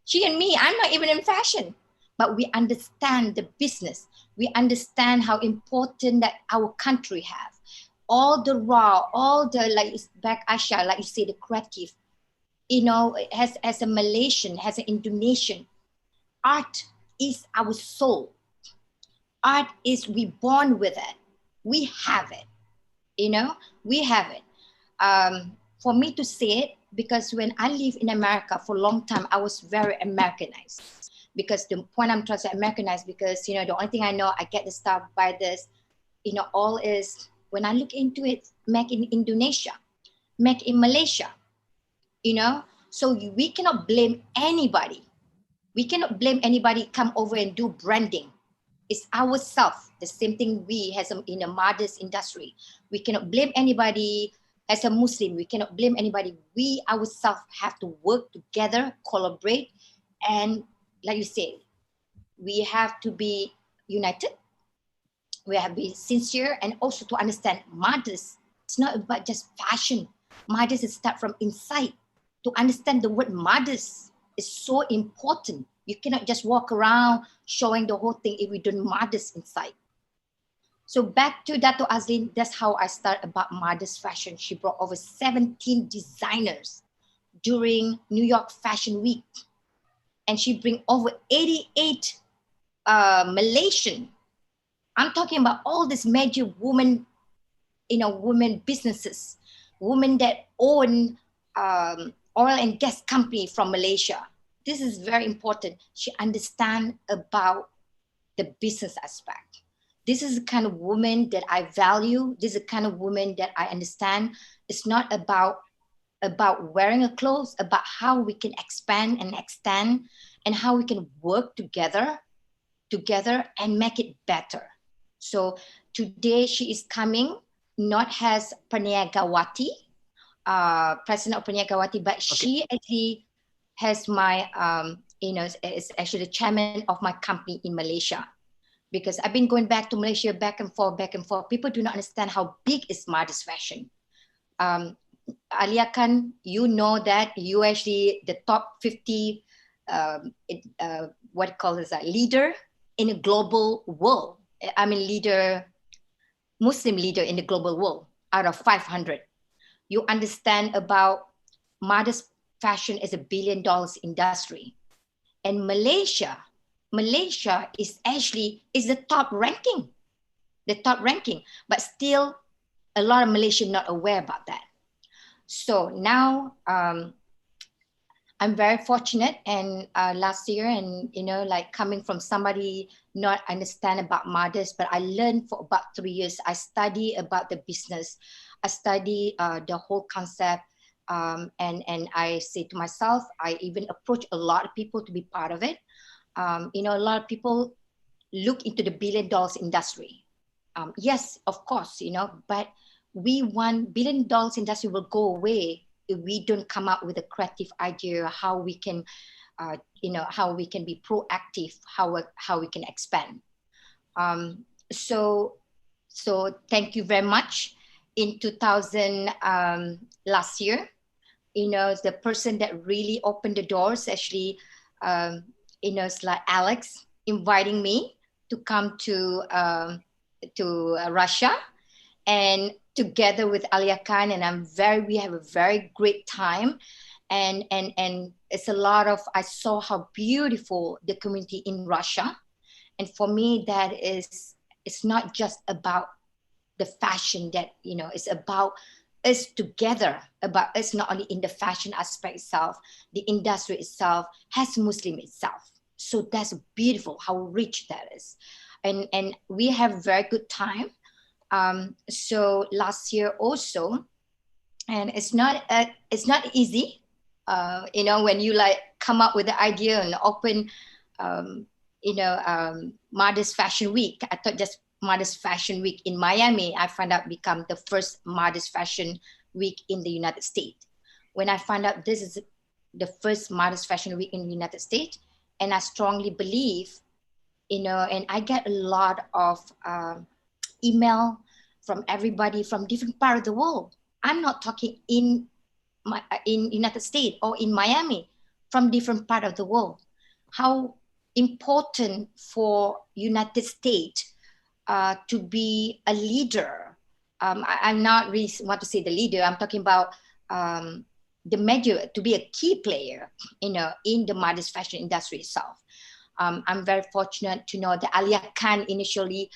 Speaker 4: She and me, I'm not even in fashion. But we understand the business. We understand how important that our country have. All the raw, all the, like back Asia, like you say, the creative, you know, as a Malaysian, as an Indonesian, art is our soul. Art is, we born with it. We have it, you know, we have it. For me to say it, because when I lived in America for a long time, I was very Americanized. Because the point I'm trying to say Americanized, because, you know, the only thing I know, I get the stuff, buy this, you know, all is, when I look into it, make in Indonesia, make in Malaysia, you know, so we cannot blame anybody. We cannot blame anybody come over and do branding. It's ourselves. The same thing we as in a modest industry. We cannot blame anybody. As a Muslim, we cannot blame anybody. We ourselves have to work together, collaborate, and like you say, we have to be united. We have to be sincere, and also to understand modest. It's not about just fashion. Modest is start from inside. To understand the word modest is so important. You cannot just walk around showing the whole thing if we don't modest inside. So back to Dato Azlin, that's how I started about modest fashion. She brought over 17 designers during New York Fashion Week. And she bring over 88 Malaysian. I'm talking about all these major women, you know, women businesses, women that own oil and gas company from Malaysia. This is very important. She understands about the business aspect. This is the kind of woman that I value. This is the kind of woman that I understand. It's not about wearing a clothes, about how we can expand and extend, and how we can work together and make it better. So today she is coming not as Perniagawati, president of Perniagawati, but she actually has my, is actually the chairman of my company in Malaysia. Because I've been going back to Malaysia, back and forth. People do not understand how big is Modest Fashion. Alia Khan, you know that you actually the top 50, leader in a global world. I mean, Muslim leader in the global world out of 500. You understand about Modest Fashion is $1 billion industry. And Malaysia is actually the top ranking, but still a lot of Malaysians not aware about that. So now I'm very fortunate, and last year, and like coming from somebody not understand about Modest, but I learned for about 3 years. I study about the business, I study the whole concept, and I say to myself, I even approach a lot of people to be part of it. A lot of people look into the $1 billion industry. Yes, of course, but we want $1 billion industry will go away if we don't come up with a creative idea how we can, how we can be proactive, how we can expand. So thank you very much. In 2000 last year, the person that really opened the doors actually, it's like Alex inviting me to come to Russia, and together with Alia Khan, and we have a very great time, and it's a lot of, I saw how beautiful the community in Russia, and for me that is, it's not just about the fashion that it's about us together, about us not only in the fashion aspect itself, the industry itself has Muslim itself. So that's beautiful how rich that is, and we have very good time. So last year also, and it's not easy, when you like come up with the idea and open, Modest Fashion Week. I thought just Modest Fashion Week in Miami, I found out become the first Modest Fashion Week in the United States. When I found out this is the first Modest Fashion Week in the United States, and I strongly believe, and I get a lot of email from everybody from different part of the world. I'm not talking in United States or in Miami, from different part of the world. How important for United States to be a leader. I'm not really want to say the leader. I'm talking about the major, to be a key player, in the modest fashion industry itself. I'm very fortunate to know that Alia Khan initially,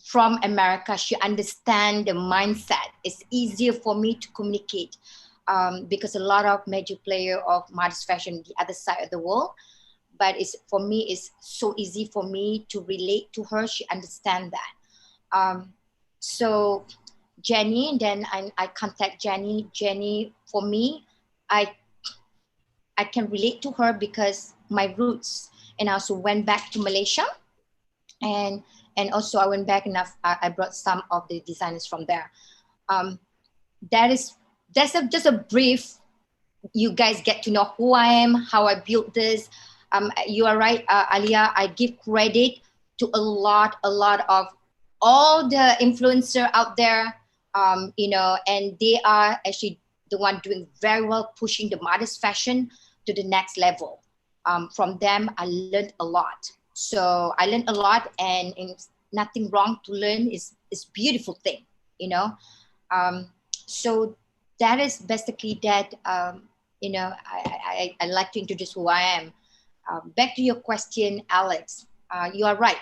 Speaker 4: from America, she understands the mindset. It's easier for me to communicate because a lot of major player of modest fashion the other side of the world. But for me, it's so easy for me to relate to her. She understands that. So Jenny, then I contact Jenny. Jenny, for me, I can relate to her because my roots, and I also went back to Malaysia, and also I went back and I brought some of the designers from there. That's just a brief. You guys get to know who I am, how I built this. You are right, Alia. I give credit to a lot of all the influencers out there, and they are actually the one doing very well, pushing the modest fashion to the next level. From them, I learned a lot. So I learned a lot, and nothing wrong to learn. Is beautiful thing, So that is basically that. I like to introduce who I am. Back to your question, Alex. You are right.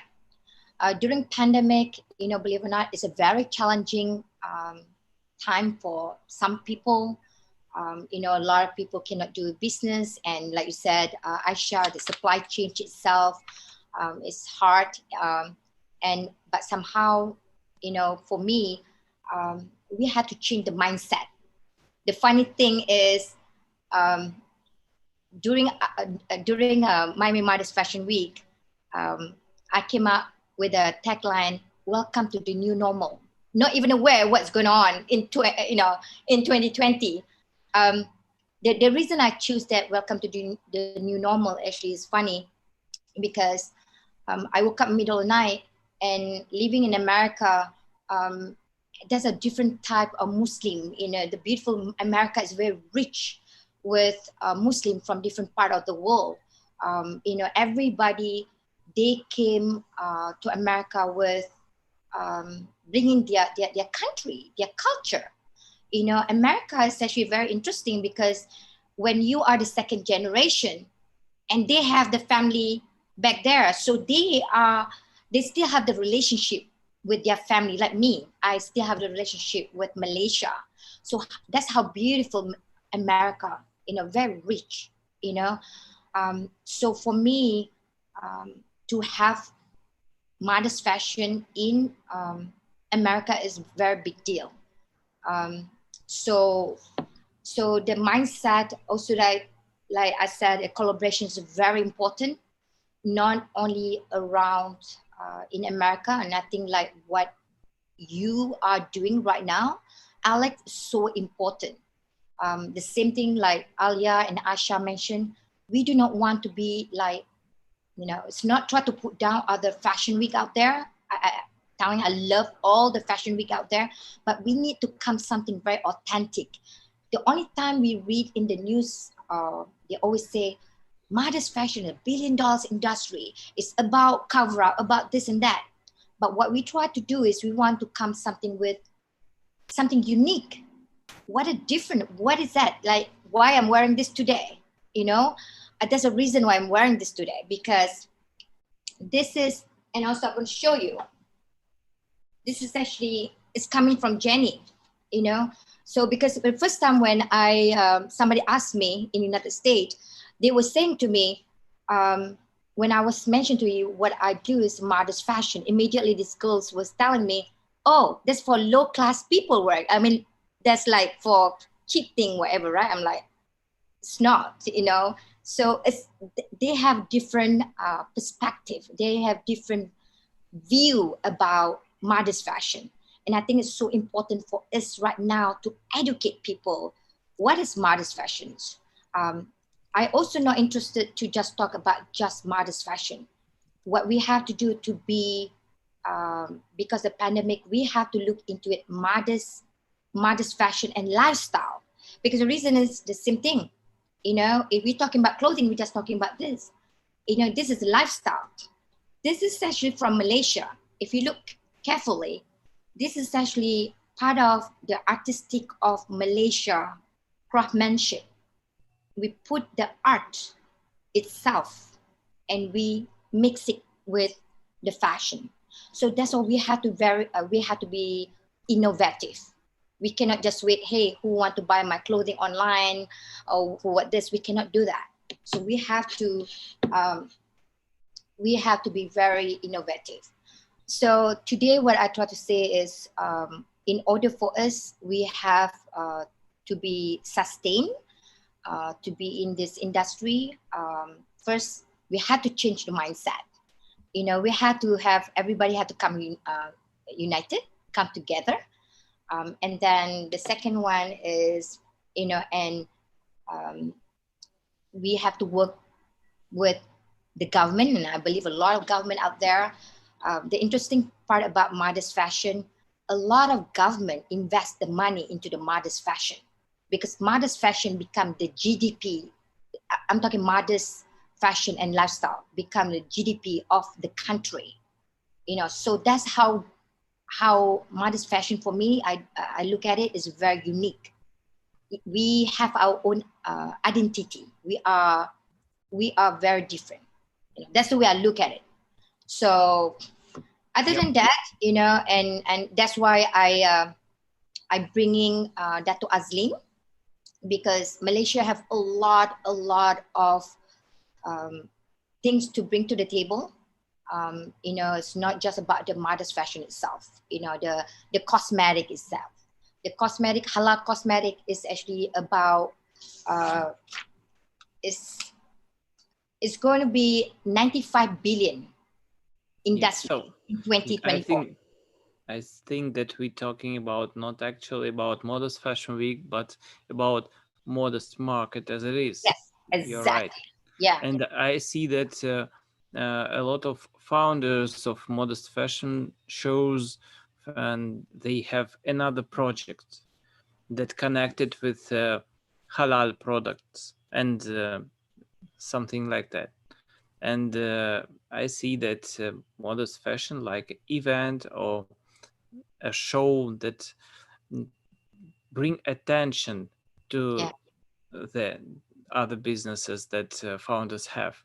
Speaker 4: During pandemic, believe it or not, it's a very challenging time for some people. A lot of people cannot do business, and like you said, Aisha, the supply chain itself is hard. But somehow, for me, we had to change the mindset. The funny thing is, during Miami Modest Fashion Week, I came up with a tagline, welcome to the new normal, not even aware what's going on in 2020. The reason I choose that welcome to the new normal actually is funny, because I woke up middle of the night, and living in America, there's a different type of Muslim. The beautiful America is very rich with Muslim from different part of the world. Everybody, they came to America with bringing their country, their culture. America is actually very interesting, because when you are the second generation and they have the family back there, so they still have the relationship with their family. Like me, I still have the relationship with Malaysia. So that's how beautiful America, very rich, so for me, to have modest fashion in America is a very big deal. So the mindset also, like I said, a collaboration is very important, not only around in America, and I think like what you are doing right now, Alex, is so important. The same thing like Alia and Asha mentioned, we do not want to be like, it's not try to put down other fashion week out there. I love all the fashion week out there, but we need to come something very authentic. The only time we read in the news, they always say, modest fashion, $1 billion industry. It's about cover up, about this and that. But what we try to do is we want to come something with something unique. What is that? Like why I'm wearing this today, There's a reason why I'm wearing this today, because this is, and also I'm going to show you, this is actually, it's coming from Jenny, So because the first time when somebody asked me in the United States, they were saying to me, when I was mentioned to you, what I do is modest fashion. Immediately this girl was telling me, oh, that's for low class people wear. I mean, that's like for cheap thing, whatever, right? I'm like, it's not, So they have different perspective. They have different view about modest fashion. And I think it's so important for us right now to educate people. What is modest fashion? I also not interested to just talk about just modest fashion. What we have to do to be, because the pandemic, we have to look into it, modest fashion and lifestyle. Because the reason is the same thing. If we're talking about clothing, we're just talking about this. This is lifestyle. This is actually from Malaysia. If you look carefully, this is actually part of the artistic of Malaysia craftsmanship. We put the art itself and we mix it with the fashion. So that's why we have to be innovative. We cannot just wait, hey, who want to buy my clothing online or who what this? We cannot do that. So we have to be very innovative. So today what I try to say is, in order for us, we have to be sustained, to be in this industry. First, we had to change the mindset. We had to have, everybody had to come united, come together. And then the second one is, we have to work with the government, and I believe a lot of government out there. The interesting part about modest fashion, a lot of government invest the money into the modest fashion, because modest fashion become the GDP. I'm talking modest fashion and lifestyle become the GDP of the country. So that's how modest fashion for me, I look at it, is very unique. We have our own identity. We are very different. That's the way I look at it. So other than that, and that's why I bringing that to Azlin, because Malaysia have a lot of things to bring to the table. It's not just about the modest fashion itself, the cosmetic itself. The cosmetic, halal cosmetic, is actually about, it's going to be 95 billion industry in 2024.
Speaker 1: I think that we're talking about not actually about Modest Fashion Week, but about modest market as it is.
Speaker 4: Yes,
Speaker 1: You're right.
Speaker 4: exactly. Yeah.
Speaker 1: And I see that a lot of founders of modest fashion shows, and they have another project that connected with halal products and something like that. And I see that modest fashion, like event or a show that bring attention to
Speaker 4: Yeah.
Speaker 1: the other businesses that founders have.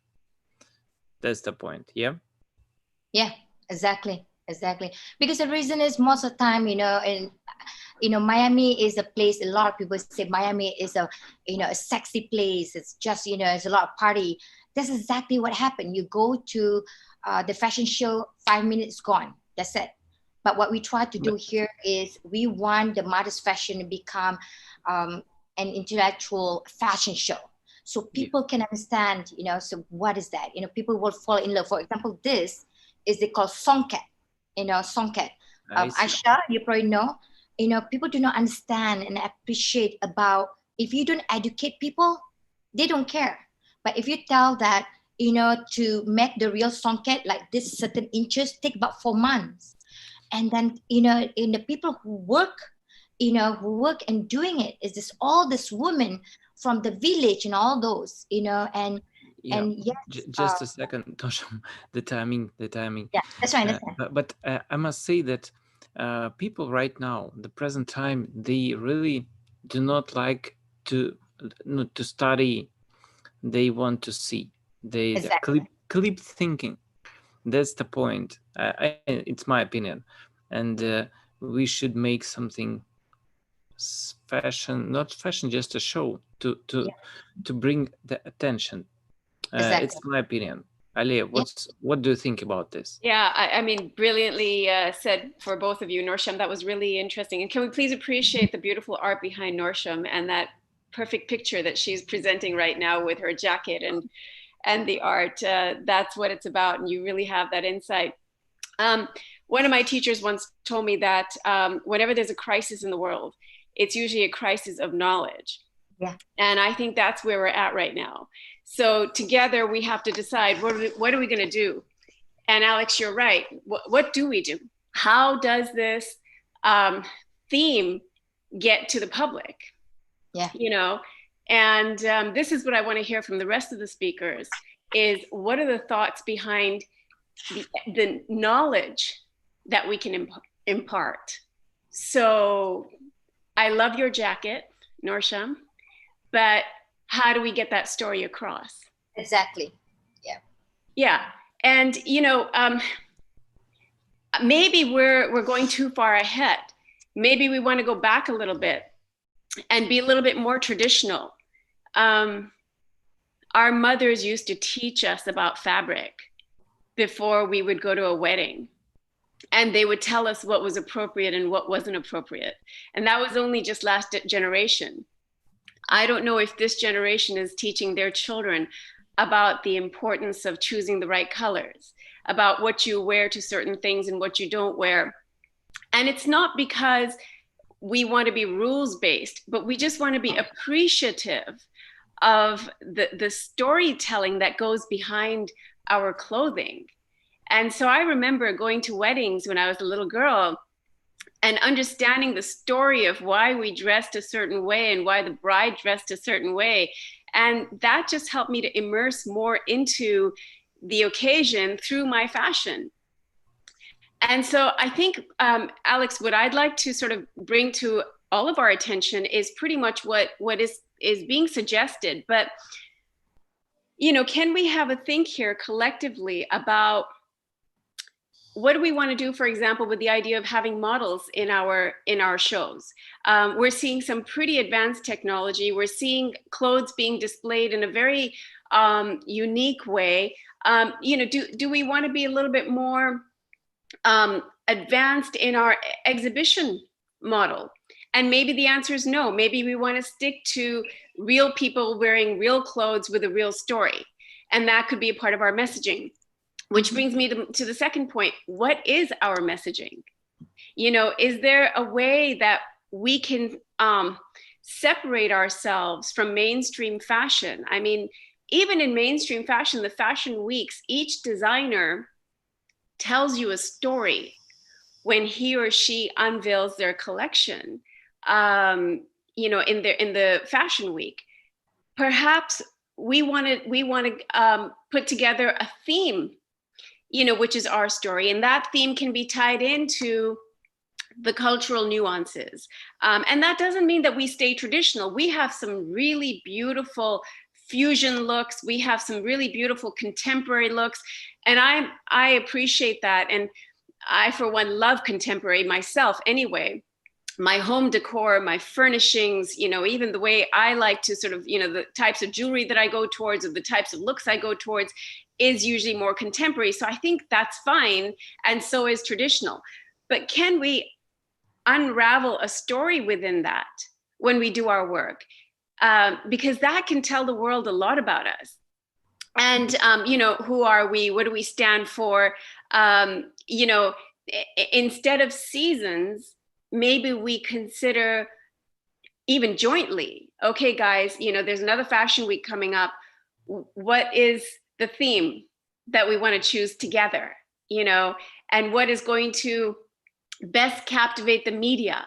Speaker 1: That's the point. Yeah.
Speaker 4: Yeah, exactly. Because the reason is most of the time, Miami is a place, a lot of people say Miami is a sexy place. It's just, it's a lot of party. That's exactly what happened. You go to the fashion show, 5 minutes gone. That's it. But what we try to do here is we want the modest fashion to become an intellectual fashion show. So people can understand, so what is that? People will fall in love. For example, this is they call songket, songket. Aisha, you probably know, people do not understand and appreciate about, if you don't educate people, they don't care. But if you tell that, to make the real songket like this certain inches take about 4 months. And then, in the people who work and doing it is this, all this women from the village and all those, and yes.
Speaker 1: Just a second, Norsham, the timing.
Speaker 4: Yeah, that's right.
Speaker 1: But I must say that people right now, the present time, they really do not like to study. They want to see. They clip thinking. That's the point. It's my opinion, and we should make something fashion, not fashion, just a show to bring the attention. It's my opinion. Alia, what do you think about this?
Speaker 5: Yeah, I mean, brilliantly said for both of you, Norsham. That was really interesting. And can we please appreciate the beautiful art behind Norsham and that perfect picture that she's presenting right now with her jacket and the art. That's what it's about. And you really have that insight. One of my teachers once told me that whenever there's a crisis in the world, it's usually a crisis of knowledge.
Speaker 4: Yeah.
Speaker 5: And I think that's where we're at right now. So together we have to decide, what are we going to do? And Alex, you're right. What do we do? How does this theme get to the public?
Speaker 4: Yeah.
Speaker 5: And this is what I want to hear from the rest of the speakers is, what are the thoughts behind the knowledge that we can impart? So I love your jacket, Norsham, but how do we get that story across?
Speaker 4: Exactly. Yeah.
Speaker 5: Yeah. And, maybe we're going too far ahead. Maybe we want to go back a little bit and be a little bit more traditional. Our mothers used to teach us about fabric before we would go to a wedding. And they would tell us what was appropriate and what wasn't appropriate. And that was only just last generation. I don't know if this generation is teaching their children about the importance of choosing the right colors, about what you wear to certain things and what you don't wear. And it's not because we want to be rules-based, but we just want to be appreciative of the storytelling that goes behind our clothing. And so I remember going to weddings when I was a little girl and understanding the story of why we dressed a certain way and why the bride dressed a certain way. And that just helped me to immerse more into the occasion through my fashion. And so I think, Alex, what I'd like to sort of bring to all of our attention is pretty much what is being suggested. But, can we have a think here collectively about what do we want to do, for example, with the idea of having models in our shows? We're seeing some pretty advanced technology. We're seeing clothes being displayed in a very unique way. Do we want to be a little bit more advanced in our exhibition model? And maybe the answer is no. Maybe we want to stick to real people wearing real clothes with a real story. And that could be a part of our messaging. Which brings me to the second point. What is our messaging? You know, is there a way that we can separate ourselves from mainstream fashion? I mean, even in mainstream fashion, the fashion weeks, each designer tells you a story when he or she unveils their collection, you know, in the fashion week. Perhaps we want to put together a theme, you know, which is our story, and that theme can be tied into the cultural nuances. And that doesn't mean that we stay traditional. We have some really beautiful fusion looks. We have some really beautiful contemporary looks. And I appreciate that. And I, for one, love contemporary myself anyway. My home decor, my furnishings, you know, even the way I like to sort of, you know, the types of jewelry that I go towards, or the types of looks I go towards, is usually more contemporary. So I think that's fine. And so is traditional. But can we unravel a story within that when we do our work? Because that can tell the world a lot about us. And, you know, who are we? What do we stand for? You know, instead of seasons, maybe we consider even jointly, okay, guys, you know, there's another fashion week coming up. What is the theme that we want to choose together, you know, and what is going to best captivate the media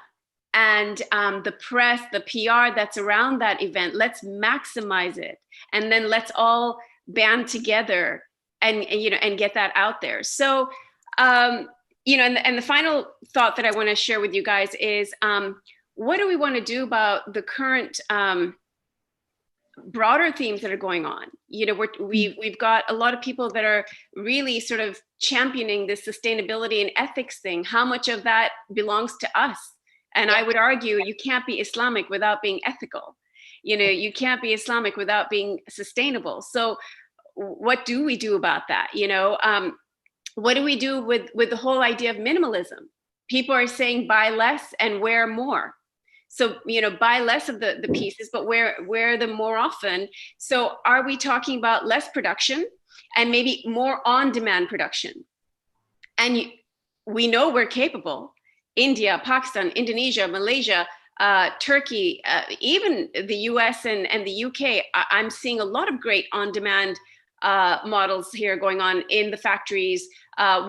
Speaker 5: and the press, the PR that's around that event? Let's maximize it. And then let's all band together and you know, and get that out there. So, you know, and the final thought that I want to share with you guys is, what do we want to do about the current broader themes that are going on? You know, we've got a lot of people that are really sort of championing this sustainability and ethics thing. How much of that belongs to us? And I would argue you can't be Islamic without being ethical. You know, you can't be Islamic without being sustainable. So what do we do about that? You know, what do we do with the whole idea of minimalism? People are saying buy less and wear more. So, you know, buy less of the pieces, but wear them more often. So are we talking about less production and maybe more on-demand production? And we know we're capable. India, Pakistan, Indonesia, Malaysia, Turkey, even the US and the UK, I'm seeing a lot of great on-demand models here going on in the factories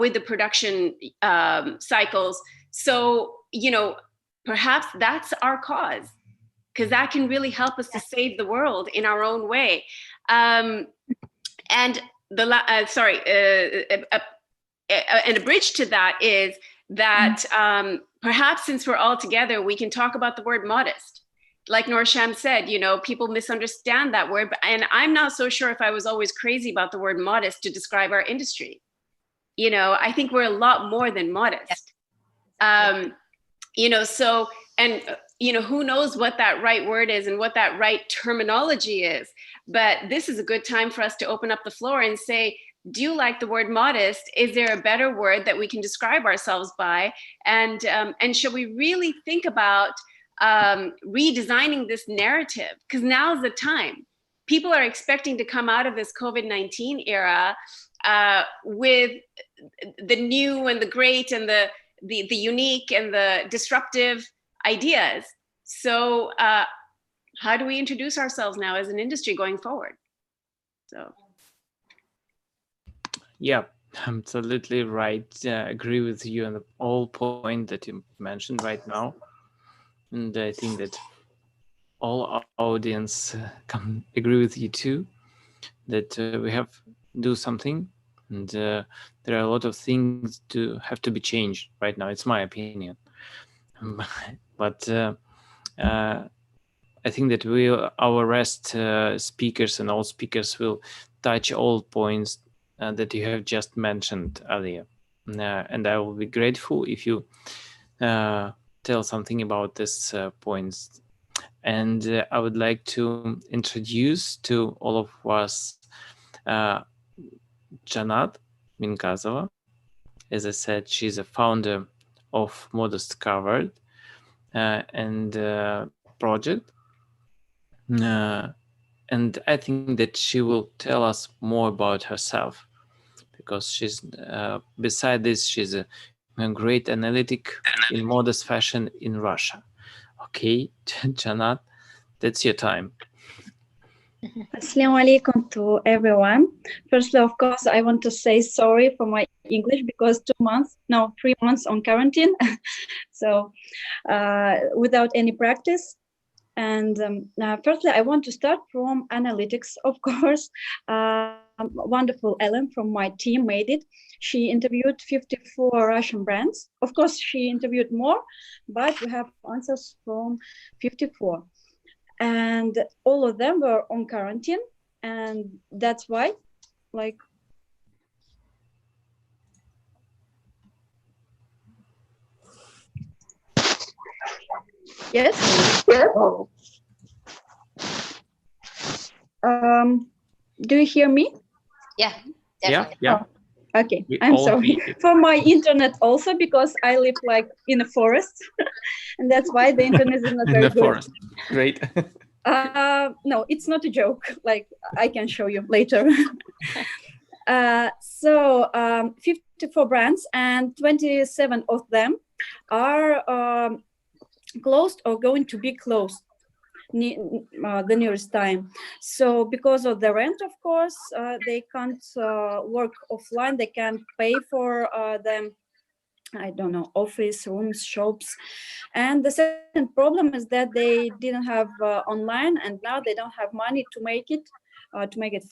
Speaker 5: with the production cycles. So, you know, perhaps that's our cause, because that can really help us to save the world in our own way. And and a bridge to that is that perhaps since we're all together, we can talk about the word modest. Like Norsham said, you know, people misunderstand that word, and I'm not so sure if I was always crazy about the word modest to describe our industry. You know, I think we're a lot more than modest. You know, so, and, you know, who knows what that right word is and what that right terminology is. But this is a good time for us to open up the floor and say, do you like the word modest? Is there a better word that we can describe ourselves by? And should we really think about redesigning this narrative? Because now's the time. People are expecting to come out of this COVID-19 era with the new and the great and the unique and the disruptive ideas. So how do we introduce ourselves now as an industry going forward? So.
Speaker 1: Yeah, absolutely right. Agree with you on the all point that you mentioned right now. And I think that all our audience can agree with you too, that we have to do something. And there are a lot of things to have to be changed right now. It's my opinion. But I think that our rest speakers and all speakers will touch all points that you have just mentioned earlier. And I will be grateful if you tell something about these points. And I would like to introduce to all of us Janat Minkazova. As I said, she's a founder of Modest Covered and project. And I think that she will tell us more about herself, because she's beside this, she's a a great analytic in modest fashion in Russia. Okay, Janat, that's your time.
Speaker 9: Assalamu alaikum to everyone. Firstly, of course, I want to say sorry for my English because 3 months on quarantine. So without any practice. And firstly, I want to start from analytics, of course. Wonderful Ellen from my team made it. She interviewed 54 Russian brands. Of course, she interviewed more, but we have answers from 54. And all of them were on quarantine. And that's why, like, yes? Oh. Do you hear me?
Speaker 4: Yeah,
Speaker 1: Yeah,
Speaker 4: definitely.
Speaker 1: yeah.
Speaker 9: Oh, okay,
Speaker 1: We
Speaker 9: I'm
Speaker 1: all
Speaker 9: sorry
Speaker 1: hear you.
Speaker 9: for my internet also because I live like in a forest, and that's why the internet is not
Speaker 1: In
Speaker 9: very
Speaker 1: the
Speaker 9: good.
Speaker 1: forest. Great.
Speaker 9: No, it's not a joke. Like I can show you later. 54 brands and 27 of them are closed or going to be closed the nearest time. So because of the rent, of course, they can't work offline. They can't pay for them. I don't know, office, rooms, shops. And the second problem is that they didn't have online, and now they don't have money to make it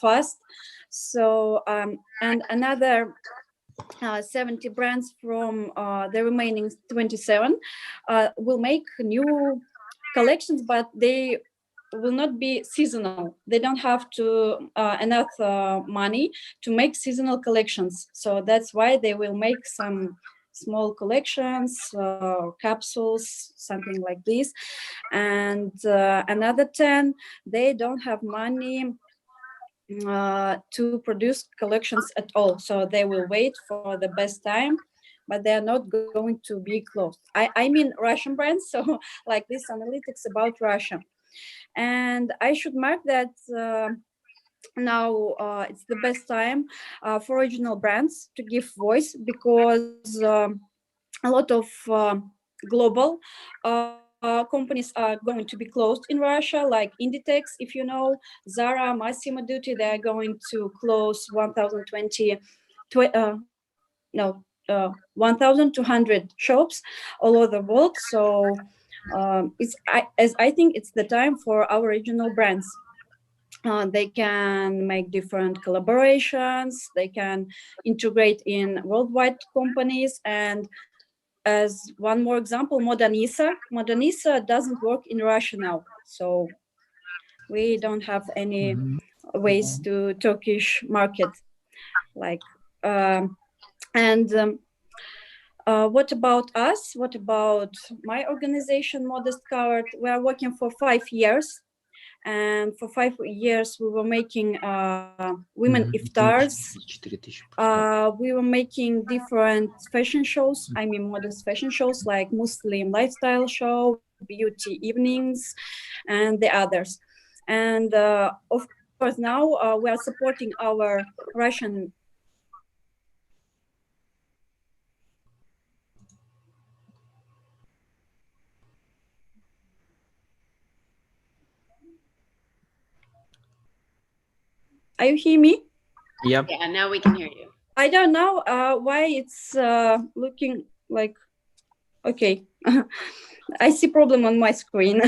Speaker 9: fast. So, and another 70 brands from the remaining 27 will make new collections, but they will not be seasonal. They don't have to enough money to make seasonal collections. So that's why they will make some small collections, capsules, something like this. And another 10, they don't have money to produce collections at all. So they will wait for the best time, but they are not going to be closed. I mean Russian brands, so like this analytics about Russia. And I should mark that now it's the best time for regional brands to give voice, because a lot of global companies are going to be closed in Russia, like Inditex, if you know, Zara, Massimo Dutti, they are going to close 1,200 shops all over the world. So I think it's the time for our regional brands. They can make different collaborations, they can integrate in worldwide companies. And as one more example, Modernisa doesn't work in Russia now. So we don't have any ways to Turkish market. Like, what about us? What about my organization, Modest Covered? We are working for 5 years. And for 5 years, we were making women iftars. We were making different fashion shows. I mean, modest fashion shows like Muslim lifestyle show, beauty evenings, and the others. And of course, now we are supporting our Russian. Are you hear me?
Speaker 1: Yep.
Speaker 5: Yeah, now we can hear you.
Speaker 9: I don't know why it's looking like, okay. I see problem on my screen.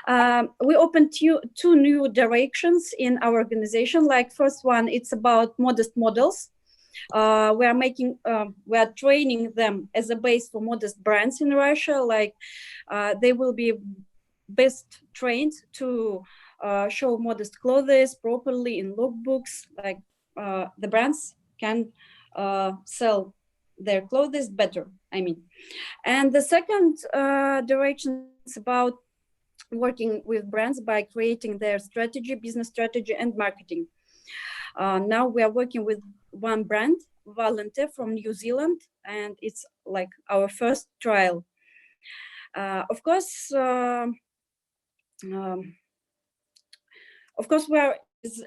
Speaker 9: We opened two new directions in our organization. Like first one, it's about modest models. We are training them as a base for modest brands in Russia. Like they will be best trained to show modest clothes properly in lookbooks. Like the brands can sell their clothes better, I mean. And the second direction is about working with brands by creating their strategy, business strategy, and marketing. Now we are working with one brand, Volunteer from New Zealand, and it's like our first trial. Of course, we are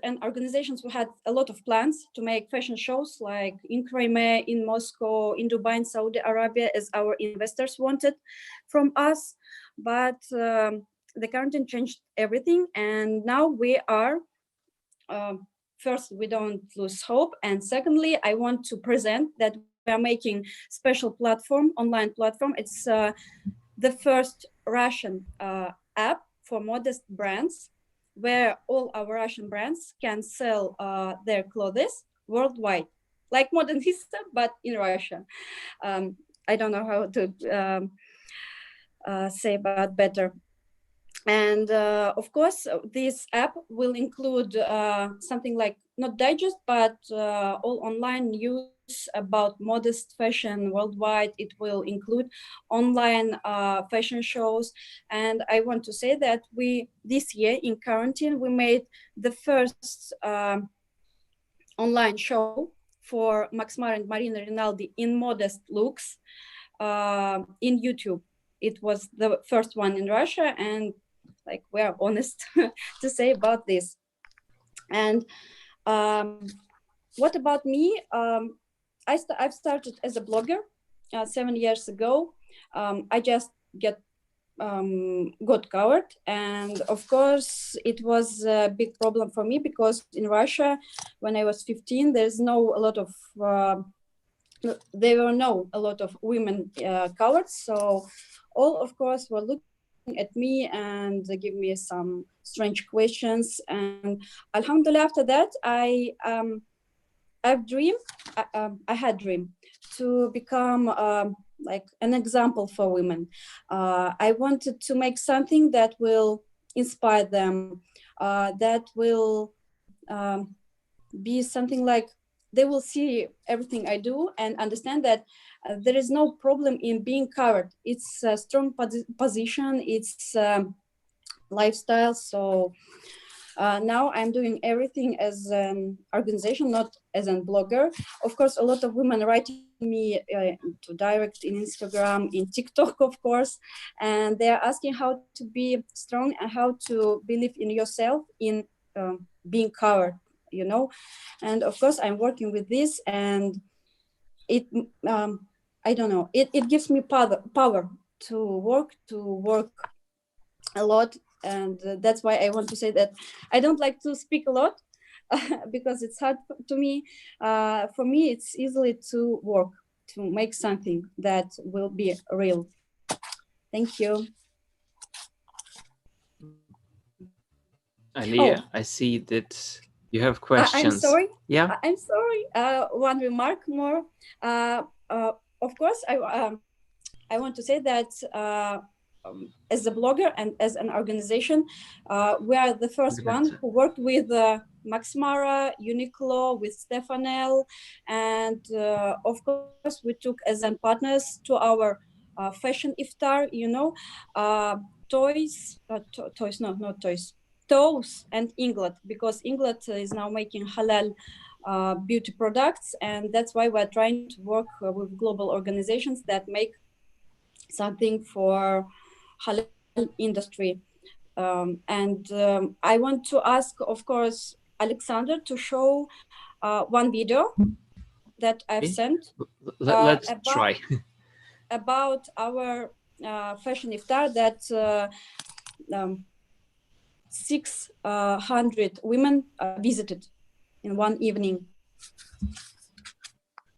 Speaker 9: an organizations who had a lot of plans to make fashion shows like in Crimea, in Moscow, in Dubai, in Saudi Arabia, as our investors wanted from us. But the quarantine changed everything. And now we are, first, we don't lose hope. And secondly, I want to present that we are making special platform, online platform. It's the first Russian app for modest brands, where all our Russian brands can sell their clothes worldwide, like Modern Vista, but in Russia. I don't know how to say about better. And of course, this app will include something like not digest, but all online news about modest fashion worldwide. It will include online fashion shows. And I want to say that this year in quarantine, we made the first online show for Max Mara and Marina Rinaldi in modest looks in YouTube. It was the first one in Russia, and like we're honest to say about this. And what about me? I've started as a blogger 7 years ago. I just got covered, and of course it was a big problem for me because in Russia, when I was 15, there were no a lot of women covered. So all, of course, were looking at me and give me some strange questions. And alhamdulillah, after that, I had dream to become like an example for women. I wanted to make something that will inspire them, that will be something like they will see everything I do and understand that there is no problem in being covered. It's a strong position, it's lifestyle. So now I'm doing everything as an organization, not as a blogger. Of course, a lot of women writing me to direct in Instagram, in TikTok, of course, and they're asking how to be strong and how to believe in yourself in being covered, you know. And of course, I'm working with this, and it I don't know, it gives me power to work a lot. And that's why I want to say that I don't like to speak a lot because it's hard to me. For me, it's easily to work, to make something that will be real. Thank you.
Speaker 1: Alia, I see that you have questions.
Speaker 9: I'm sorry.
Speaker 1: Yeah.
Speaker 9: I'm sorry. One remark more. Of course, I want to say that as a blogger and as an organization, we are the first one who worked with Max Mara, Uniqlo, with Stefanel, and of course we took as partners to our fashion iftar, you know, toes and Inglet, because Inglet is now making halal beauty products, and that's why we're trying to work with global organizations that make something for halal industry. I want to ask, of course, Alexander to show one video that I've sent.
Speaker 1: Let's try.
Speaker 9: About our fashion iftar that 600 women visited in one evening.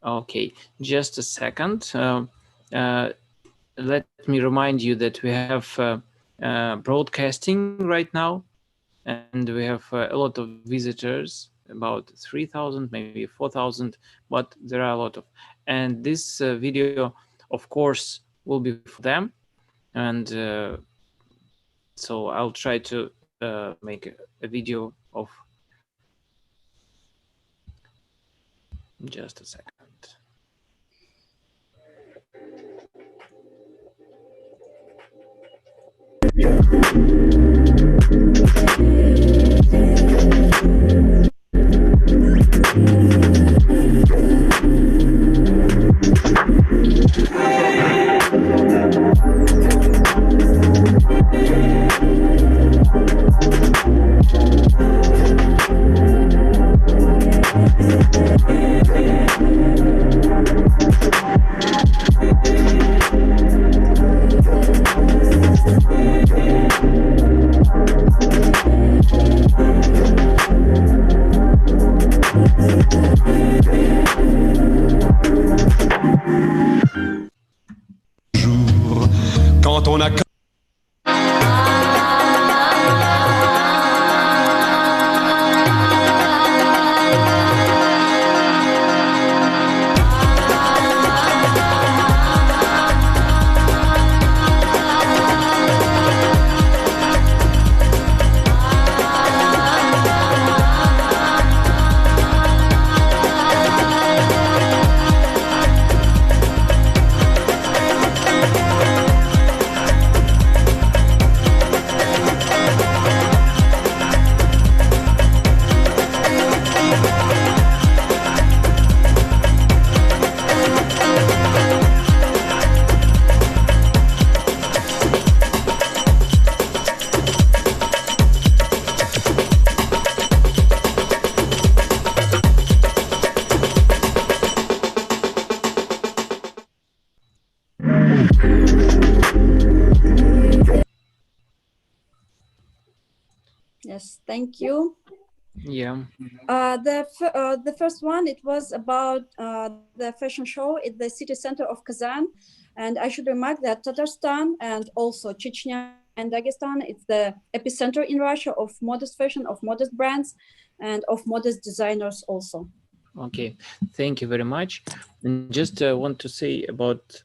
Speaker 1: Okay, just a second. Let me remind you that we have broadcasting right now, and we have a lot of visitors, about 3,000, maybe 4,000, but there are a lot of. And this video, of course, will be for them. And so I'll try to make a video of just a second.
Speaker 9: Yes, thank you.
Speaker 1: Yeah.
Speaker 9: The first one, it was about the fashion show at the city center of Kazan. And I should remark that Tatarstan and also Chechnya and Dagestan, it's the epicenter in Russia of modest fashion, of modest brands, and of modest designers also.
Speaker 1: Okay, thank you very much. And just want to say about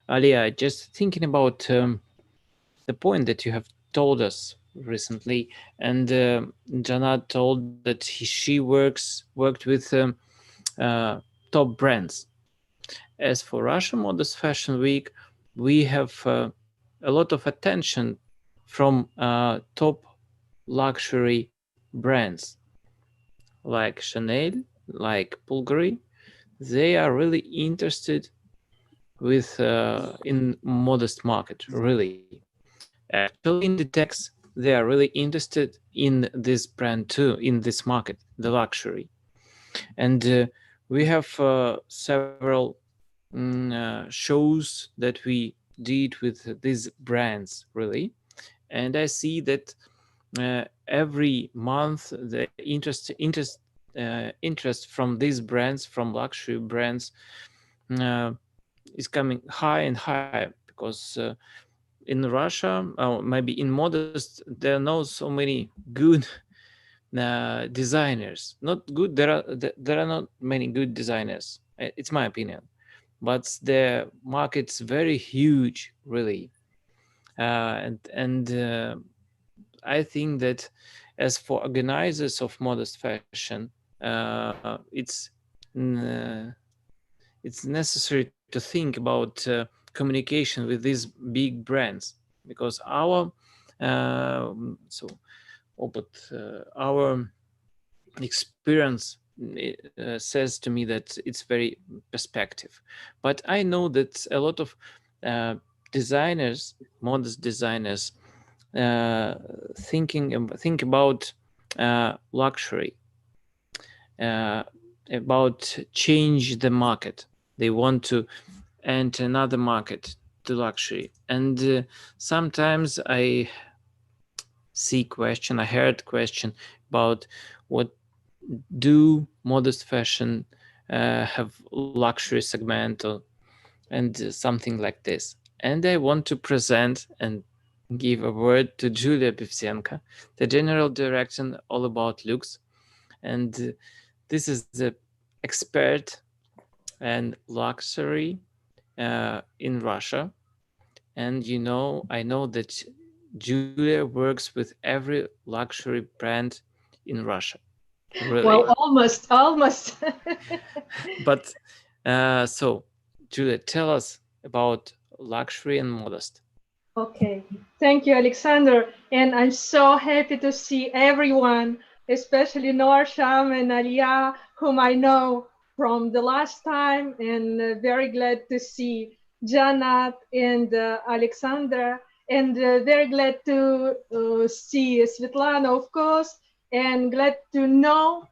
Speaker 1: Alia, just thinking about the point that you have told us recently, and Janat told that she worked with top brands. As for Russia.Modest Fashion Week, we have a lot of attention from top luxury brands like Chanel, like Bulgari. They are really interested with in modest market, really. Actually, in the text, they are really interested in this brand too, in this market, the luxury. And we have several shows that we did with these brands, really. And I see that every month the interest from these brands, from luxury brands, is coming higher and higher, because in Russia, or maybe in Modest, there are not so many good designers. Not good. There are not many good designers. It's my opinion, but the market's very huge, really, and I think that as for organizers of modest fashion, it's necessary to think about communication with these big brands, because our experience says to me that it's very perspective. But I know that a lot of designers, modest designers, think about luxury, about change the market. They want to enter another market, to luxury. And sometimes I heard question about what do modest fashion have luxury segment, and something like this. And I want to present and give a word to Julia Pivsenko, the General Director all about looks. And this is the expert and luxury in Russia. And I know that Julia works with every luxury brand in Russia. Really.
Speaker 10: Well, almost.
Speaker 1: But so, Julia, tell us about luxury and modest.
Speaker 10: Okay, thank you, Alexander. And I'm so happy to see everyone, especially Norsham and Alia, whom I know from the last time, and very glad to see Janat and Alexander, and very glad to see Svetlana, of course, and glad to know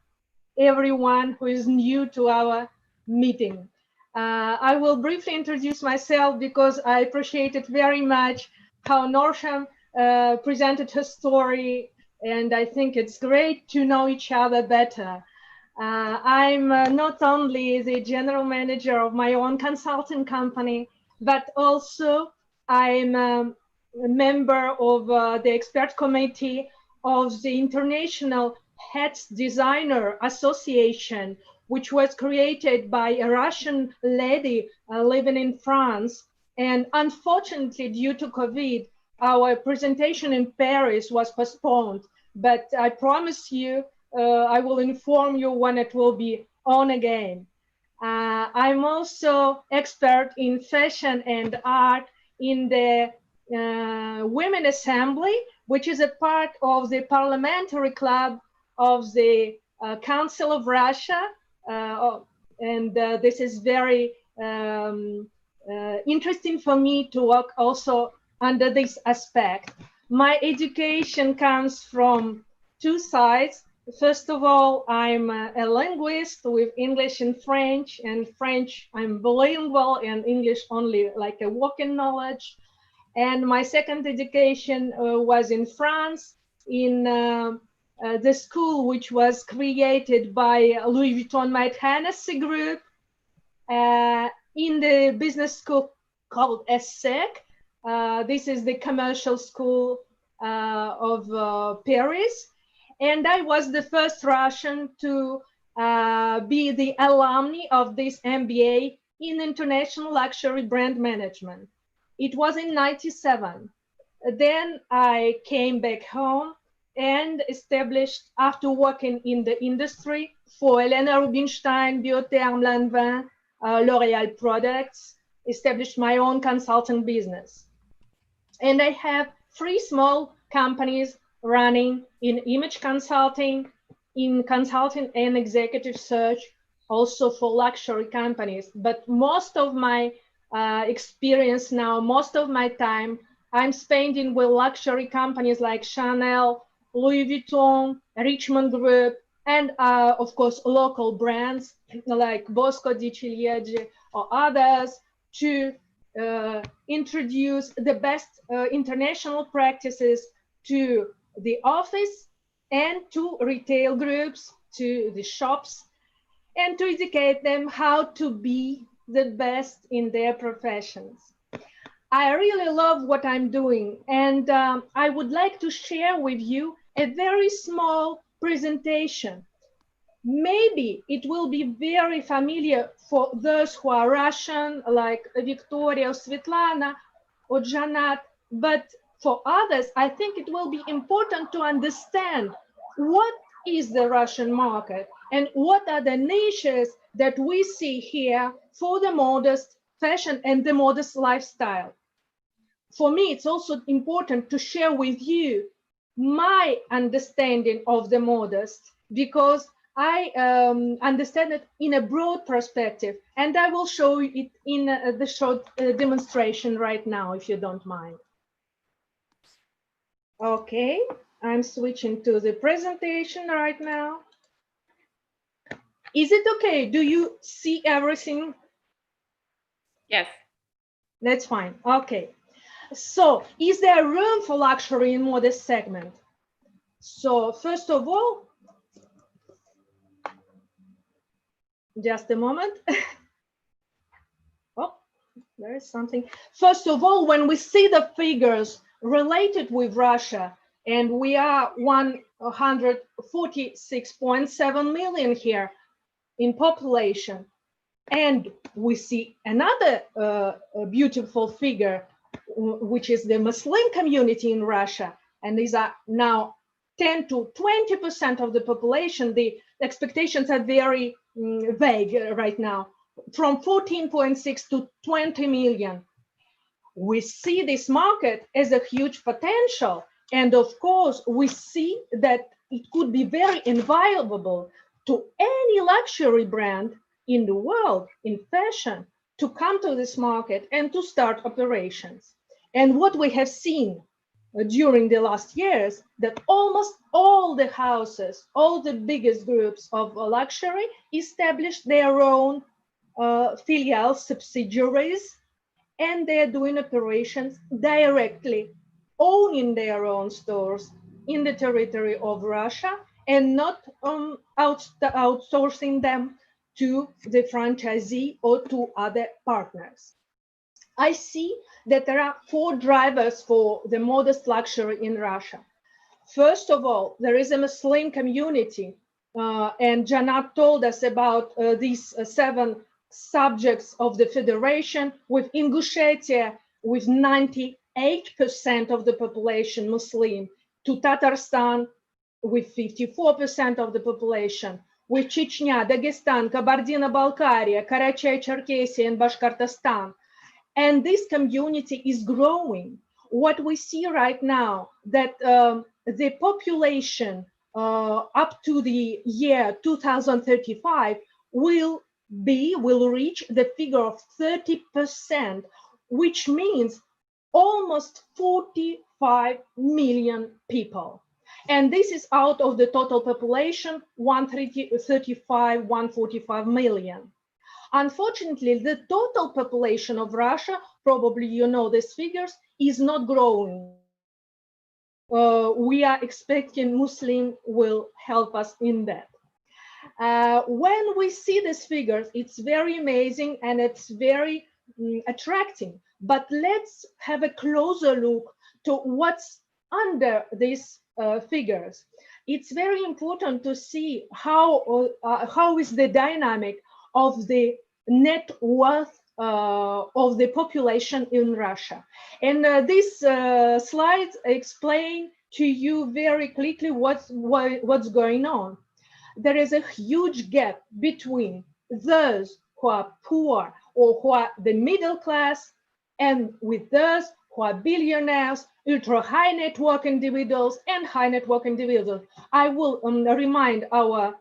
Speaker 10: everyone who is new to our meeting. I will briefly introduce myself because I appreciate it very much how Norsham presented her story, and I think it's great to know each other better. I'm not only the general manager of my own consulting company, but also I'm a member of the expert committee of the International Heads Designer Association, which was created by a Russian lady living in France. And unfortunately, due to COVID, our presentation in Paris was postponed. But I promise you, I will inform you when it will be on again. I'm also expert in fashion and art in the Women Assembly, which is a part of the parliamentary club of the Council of Russia. And this is very interesting for me to work also under this aspect. My education comes from two sides. First of all, I'm a linguist with English and French I'm bilingual, and English only like a working knowledge. And my second education was in France, in the school which was created by Louis Vuitton Maid Hennessy Group, in the business school called ESSEC. This is the commercial school of Paris. And I was the first Russian to be the alumni of this MBA in international luxury brand management. It was in '97. Then I came back home and established, after working in the industry for Helena Rubinstein, Biotherm, Lanvin, L'Oréal products, established my own consulting business. And I have 3 small companies running in image consulting, in consulting and executive search, also for luxury companies. But most of my experience now, most of my time, I'm spending with luxury companies like Chanel, Louis Vuitton, Richemont Group, and of course, local brands like Bosco di Ciliegie or others to introduce the best international practices to the office and to retail groups, to the shops, and to educate them how to be the best in their professions. I really love what I'm doing, and I would like to share with you a very small presentation. Maybe it will be very familiar for those who are Russian, like Victoria or Svetlana or Janat, but for others, I think it will be important to understand what is the Russian market and what are the niches that we see here for the modest fashion and the modest lifestyle. For me, it's also important to share with you my understanding of the modest, because I understand it in a broad perspective, and I will show it in the short demonstration right now, if you don't mind. Okay, I'm switching to the presentation right now. Is it okay? Do you see everything?
Speaker 5: Yes.
Speaker 10: That's fine. Okay. So, is there room for luxury in modest segment? So, first of all, just a moment. Oh, there is something. First of all, when we see the figures related with Russia, and we are 146.7 million here in population, and we see another beautiful figure, which is the Muslim community in Russia, and these are now 10 to 20% of the population. The expectations are very vague right now, from 14.6 to 20 million. We see this market as a huge potential, and of course, we see that it could be very invaluable to any luxury brand in the world, in fashion, to come to this market and to start operations. And what we have seen during the last years, that almost all the houses, all the biggest groups of luxury established their own filial subsidiaries, and they're doing operations directly, owning their own stores in the territory of Russia and not outsourcing them to the franchisee or to other partners. I see that there are 4 drivers for the modest luxury in Russia. First of all, there is a Muslim community, and Janat told us about these 7 subjects of the federation, with Ingushetia with 98% of the population Muslim, to Tatarstan with 54% of the population, with Chechnya, Dagestan, Kabardino-Balkaria, Karachay-Cherkessia, and Bashkortostan. And this community is growing. What we see right now, that the population up to the year 2035 will reach the figure of 30%, which means almost 45 million people. And this is out of the total population, 145 million. Unfortunately, the total population of Russia, probably you know these figures, is not growing. we are expecting Muslim will help us in that. When we see these figures, it's very amazing and it's very attracting. But let's have a closer look to what's under these figures. It's very important to see how is the dynamic of the net worth of the population in Russia. And these slides explain to you very quickly what's going on. There is a huge gap between those who are poor or who are the middle class and with those who are billionaires, ultra high network individuals and high network individuals. I will remind our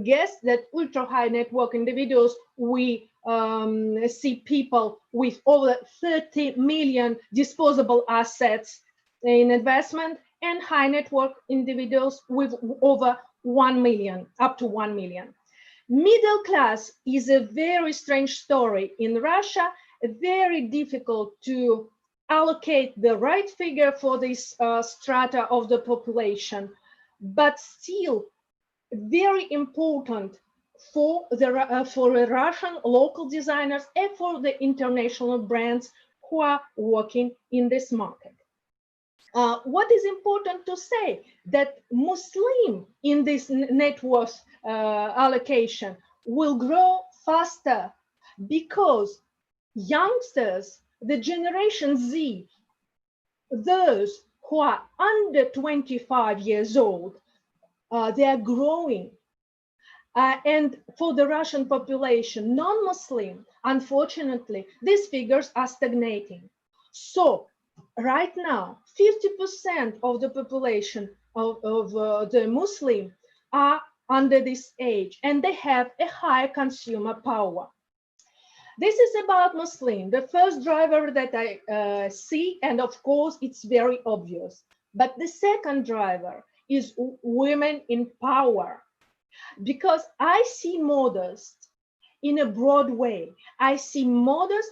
Speaker 10: guests that ultra high network individuals, we see people with over 30 million disposable assets in investment, and high network individuals with over 1 million, up to 1 million. Middle class is a very strange story in Russia, very difficult to allocate the right figure for this strata of the population, but still very important for the Russian local designers and for the international brands who are working in this market. What is important to say that Muslim in this net worth allocation will grow faster because youngsters, the Generation Z, those who are under 25 years old, they are growing. And for the Russian population, non-Muslim, unfortunately, these figures are stagnating. So right now, 50% of the population of the Muslim are under this age, and they have a high consumer power. This is about Muslim, the first driver that I see, and of course, it's very obvious. But the second driver is women in power, because I see Modest in a broad way. I see Modest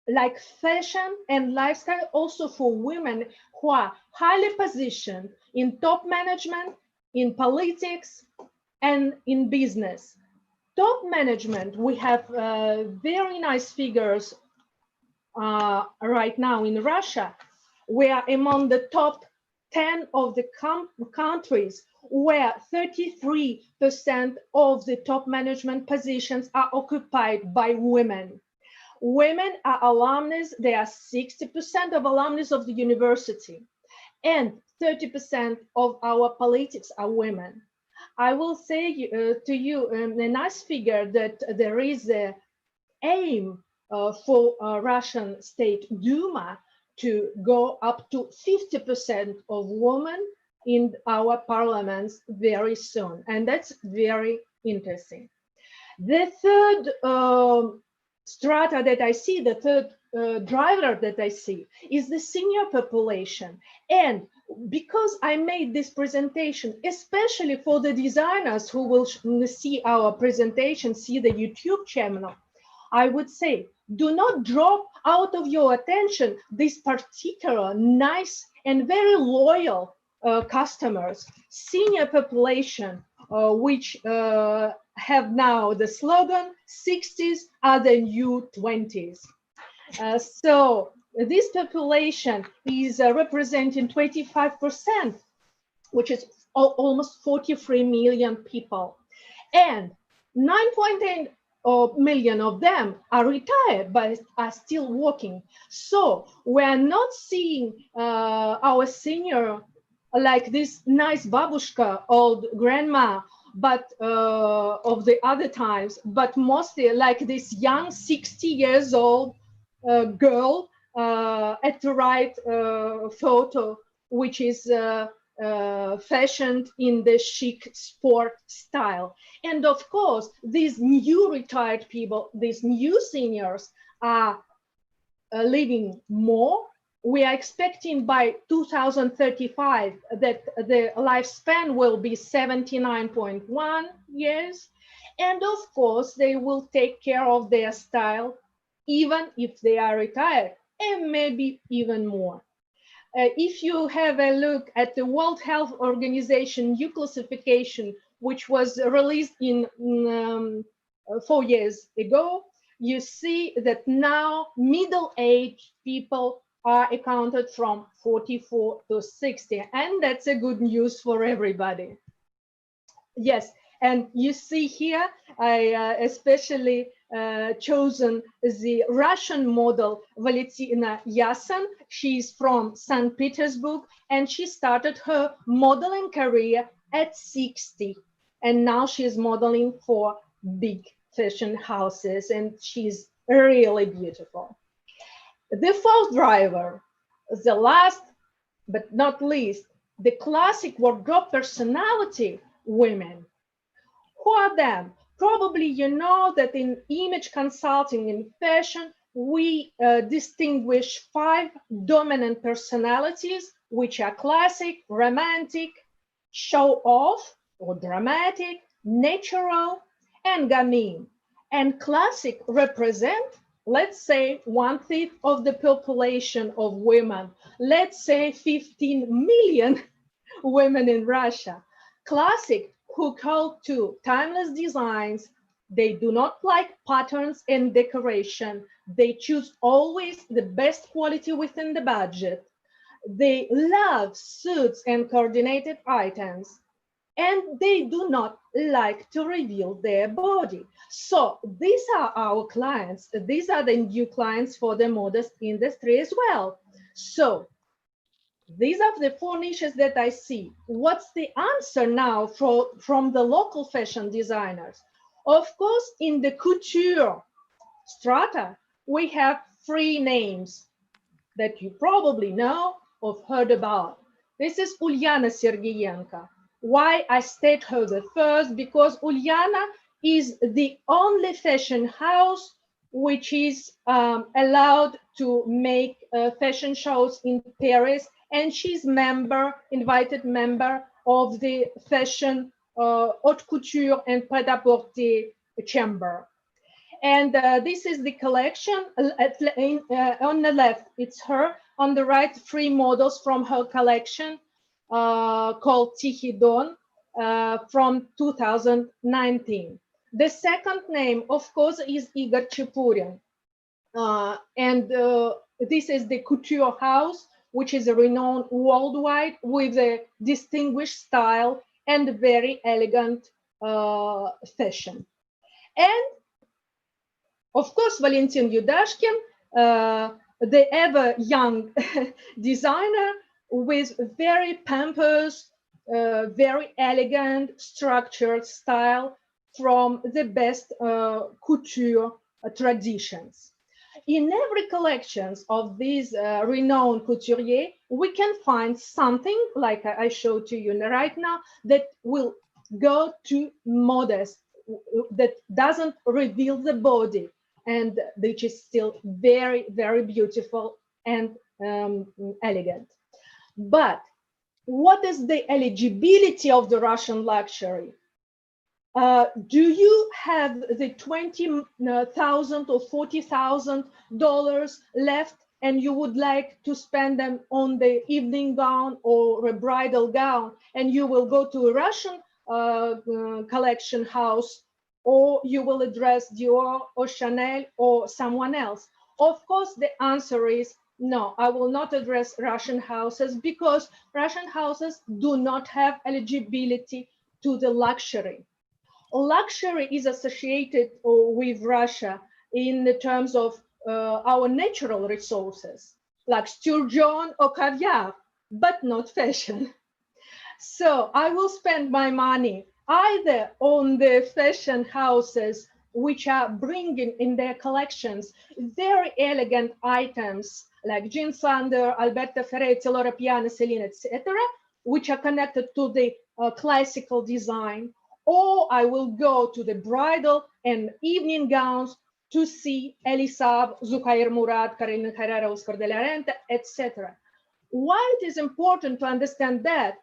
Speaker 10: like fashion and lifestyle also for women who are highly positioned in top management, in politics, and in business. Top management, we have very nice figures right now in Russia. We are among the top 10 of the countries where 33% of the top management positions are occupied by women. Women are alumnus, they are 60% of alumnus of the university, and 30% of our politics are women. I will say to you a nice figure that there is an aim for Russian State Duma to go up to 50% of women in our parliaments very soon. And that's very interesting. The third strata that I see, the third driver that I see is the senior population. And because I made this presentation, especially for the designers who will see our presentation, see the YouTube channel, I would say, do not drop out of your attention this particular nice and very loyal customers, senior population, which have now the slogan, 60s are the new 20s. So this population is representing 25%, which is almost 43 million people. And 9.8 million of them are retired, but are still working. So we're not seeing our senior like this nice babushka, old grandma, but of the other times, but mostly like this young 60 years old girl at the right photo, which is fashioned in the chic sport style. And of course, these new retired people, these new seniors are living more. We are expecting by 2035 that the lifespan will be 79.1 years. And of course, they will take care of their style, even if they are retired, and maybe even more. if you have a look at the World Health Organization new classification, which was released in 4 years ago, you see that now middle-aged people are accounted from 44 to 60, and that's a good news for everybody. Yes, and you see here, I especially chosen the Russian model, Valentina Yasin. She's from St. Petersburg, and she started her modeling career at 60. And now she's modeling for big fashion houses, and she's really beautiful. The fourth driver, the last but not least, the classic wardrobe personality women. Who are them? Probably you know that in image consulting in fashion, we distinguish 5 dominant personalities, which are classic, romantic, show off or dramatic, natural, and gamine. And classic represent, let's say, 1/5 of the population of women, let's say 15 million women in Russia. Classic who call to timeless designs. They do not like patterns and decoration. They choose always the best quality within the budget. They love suits and coordinated items. And they do not like to reveal their body. So these are our clients. These are the new clients for the modest industry as well. So these are the 4 niches that I see. What's the answer now from the local fashion designers? Of course, in the couture strata, we have 3 names that you probably know or heard about. This is Ulyana Sergeyenko. Why I state her the first? Because Ulyana is the only fashion house which is allowed to make fashion shows in Paris, and she's invited member of the fashion haute couture and pret-à-porter chamber. And this is the collection. On the left, it's her. On the right, 3 models from her collection called Tikhy Don from 2019. The second name, of course, is Igor Chepurin. And this is the couture house, which is renowned worldwide with a distinguished style and very elegant fashion. And of course, Valentin Yudashkin, the ever young designer with very pompous, very elegant, structured style from the best couture traditions. In every collection of these renowned couturiers, we can find something like I showed to you right now that will go to modest, that doesn't reveal the body, and which is still very, very beautiful and elegant. But what is the eligibility of the Russian luxury? Do you have the $20,000 or $40,000 left and you would like to spend them on the evening gown or a bridal gown, and you will go to a Russian collection house, or you will address Dior or Chanel or someone else? Of course, the answer is no, I will not address Russian houses, because Russian houses do not have eligibility to the luxury. Luxury is associated with Russia in the terms of our natural resources, like sturgeon or caviar, but not fashion. So I will spend my money either on the fashion houses which are bringing in their collections very elegant items like Jean Sander, Alberto Ferretti, Laura Piana, Celine, etc., which are connected to the classical design, or I will go to the bridal and evening gowns to see Elisab, Zuhair Murad, Karolina Herrera, Oscar de la Renta, etc. Why it is important to understand that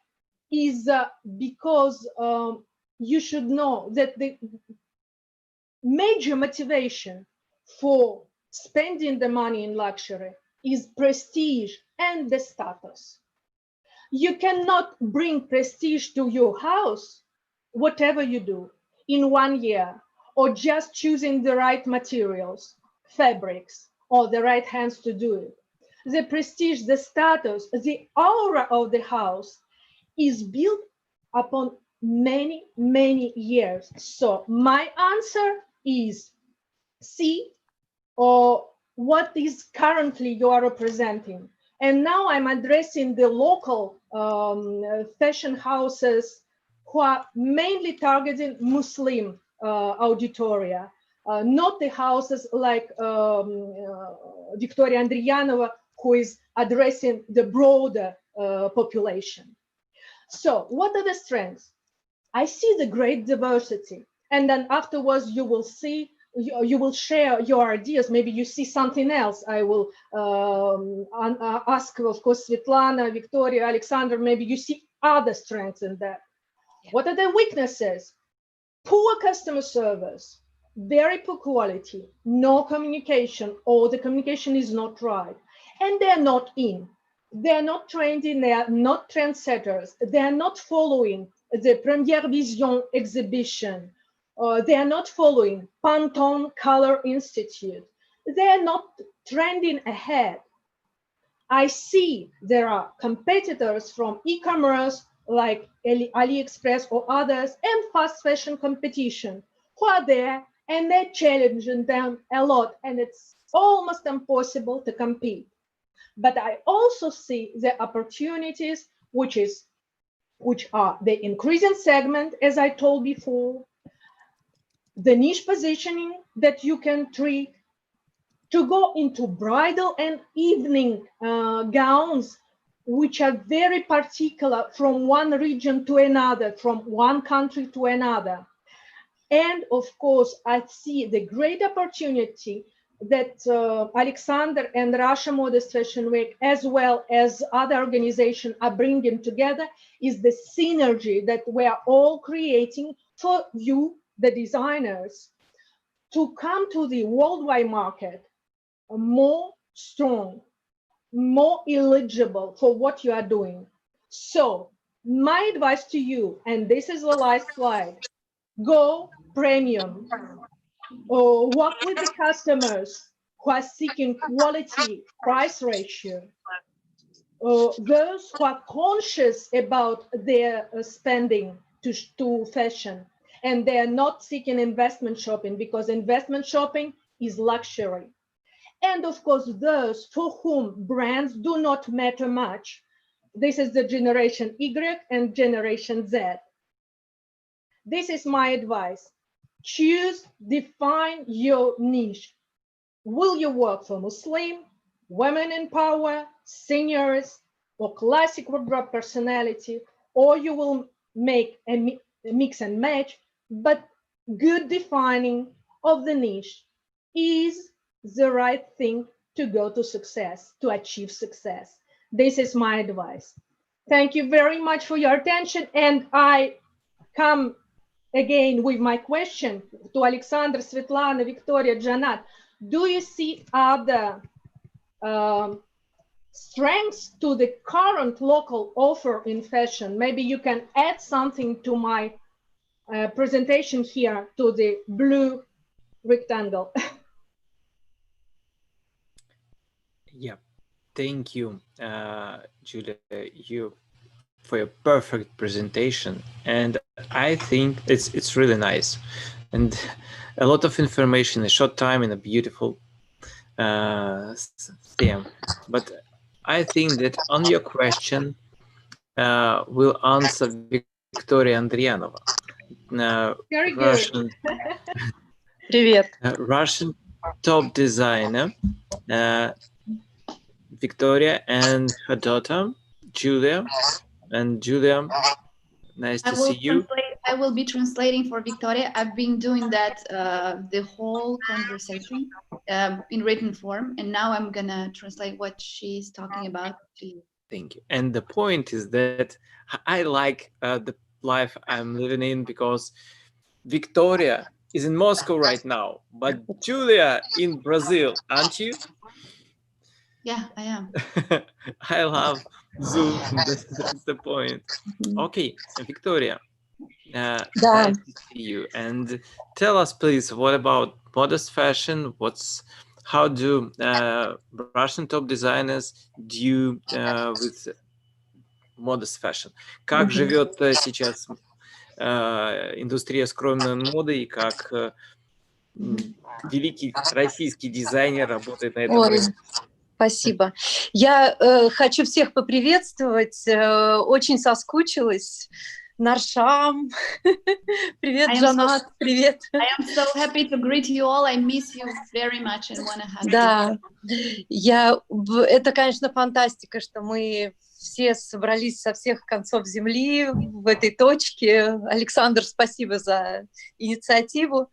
Speaker 10: is because you should know that the major motivation for spending the money in luxury is prestige and the status. You cannot bring prestige to your house, whatever you do, in 1 year, or just choosing the right materials, fabrics, or the right hands to do it. The prestige, the status, the aura of the house is built upon many, many years. So my answer is C, or what is currently you are representing. And now I'm addressing the local fashion houses who are mainly targeting Muslim auditoria, not the houses like Victoria Andriyanova, who is addressing the broader population. So what are the strengths? I see the great diversity. And then afterwards you will see, you will share your ideas. Maybe you see something else. I will ask, of course, Svetlana, Victoria, Alexander, maybe you see other strengths in that. Yeah. What are the weaknesses? Poor customer service, very poor quality, no communication, or the communication is not right. And they're not in. They're not trained in, they are not trendsetters. They're not following the Première Vision exhibition. They are not following Pantone Color Institute. They're not trending ahead. I see there are competitors from e-commerce like AliExpress or others and fast fashion competition who are there and they're challenging them a lot and it's almost impossible to compete. But I also see the opportunities, which are the increasing segment, as I told before, the niche positioning that you can treat, to go into bridal and evening gowns, which are very particular from one region to another, from one country to another. And of course, I see the great opportunity that Alexander and Russia.Modest Fashion Week, as well as other organizations, are bringing together, is the synergy that we are all creating for you, the designers, to come to the worldwide market more strong, more eligible for what you are doing. So my advice to you, and this is the last slide, go premium, or work with the customers who are seeking quality price ratio, those who are conscious about their spending to fashion, and they are not seeking investment shopping, because investment shopping is luxury. And of course, those for whom brands do not matter much. This is the generation Y and generation Z. This is my advice. Choose, define your niche. Will you work for Muslim, women in power, seniors, or classic wardrobe personality, or you will make a mix and match, but good defining of the niche is the right thing to go to success, to achieve success. This is my advice. Thank you very much for your attention. And I come again with my question to Alexander, Svetlana, Victoria, Janat. Do you see other strengths to the current local offer in fashion? Maybe you can add something to my presentation here, to the blue rectangle.
Speaker 1: Yeah, thank you, Julia, for your perfect presentation. And I think it's really nice, and a lot of information in a short time in a beautiful theme. But I think that on your question will answer Victoria Andriyanova.
Speaker 10: Very good.
Speaker 1: Russian top designer, Victoria, and her daughter, Julia. And Julia, nice to see you.
Speaker 11: I will be translating for Victoria. I've been doing that the whole conversation in written form, and now I'm gonna translate what she's talking about to you.
Speaker 1: Thank you. And the point is that I like the life I'm living in, because Victoria is in Moscow right now, but Julia in Brazil, aren't you?
Speaker 11: Yeah, I am.
Speaker 1: I love Zoom. That's the point. Okay, Victoria.
Speaker 3: Да.
Speaker 1: Nice to see you. And tell us, please, what about modest fashion? How do Russian top designers do with modest fashion? Как живет сейчас индустрия скромной моды и как великий российский дизайнер работает на этом
Speaker 12: Ой,
Speaker 1: рынке?
Speaker 12: спасибо. Я хочу всех поприветствовать. Очень соскучилась. Наршам. Привет, Жанат. Привет.
Speaker 11: I am so happy to greet you all. I miss you very much and want to hug you.
Speaker 12: Да, это, конечно, фантастика, что мы все собрались со всех концов земли в этой точке. Александр, спасибо за инициативу.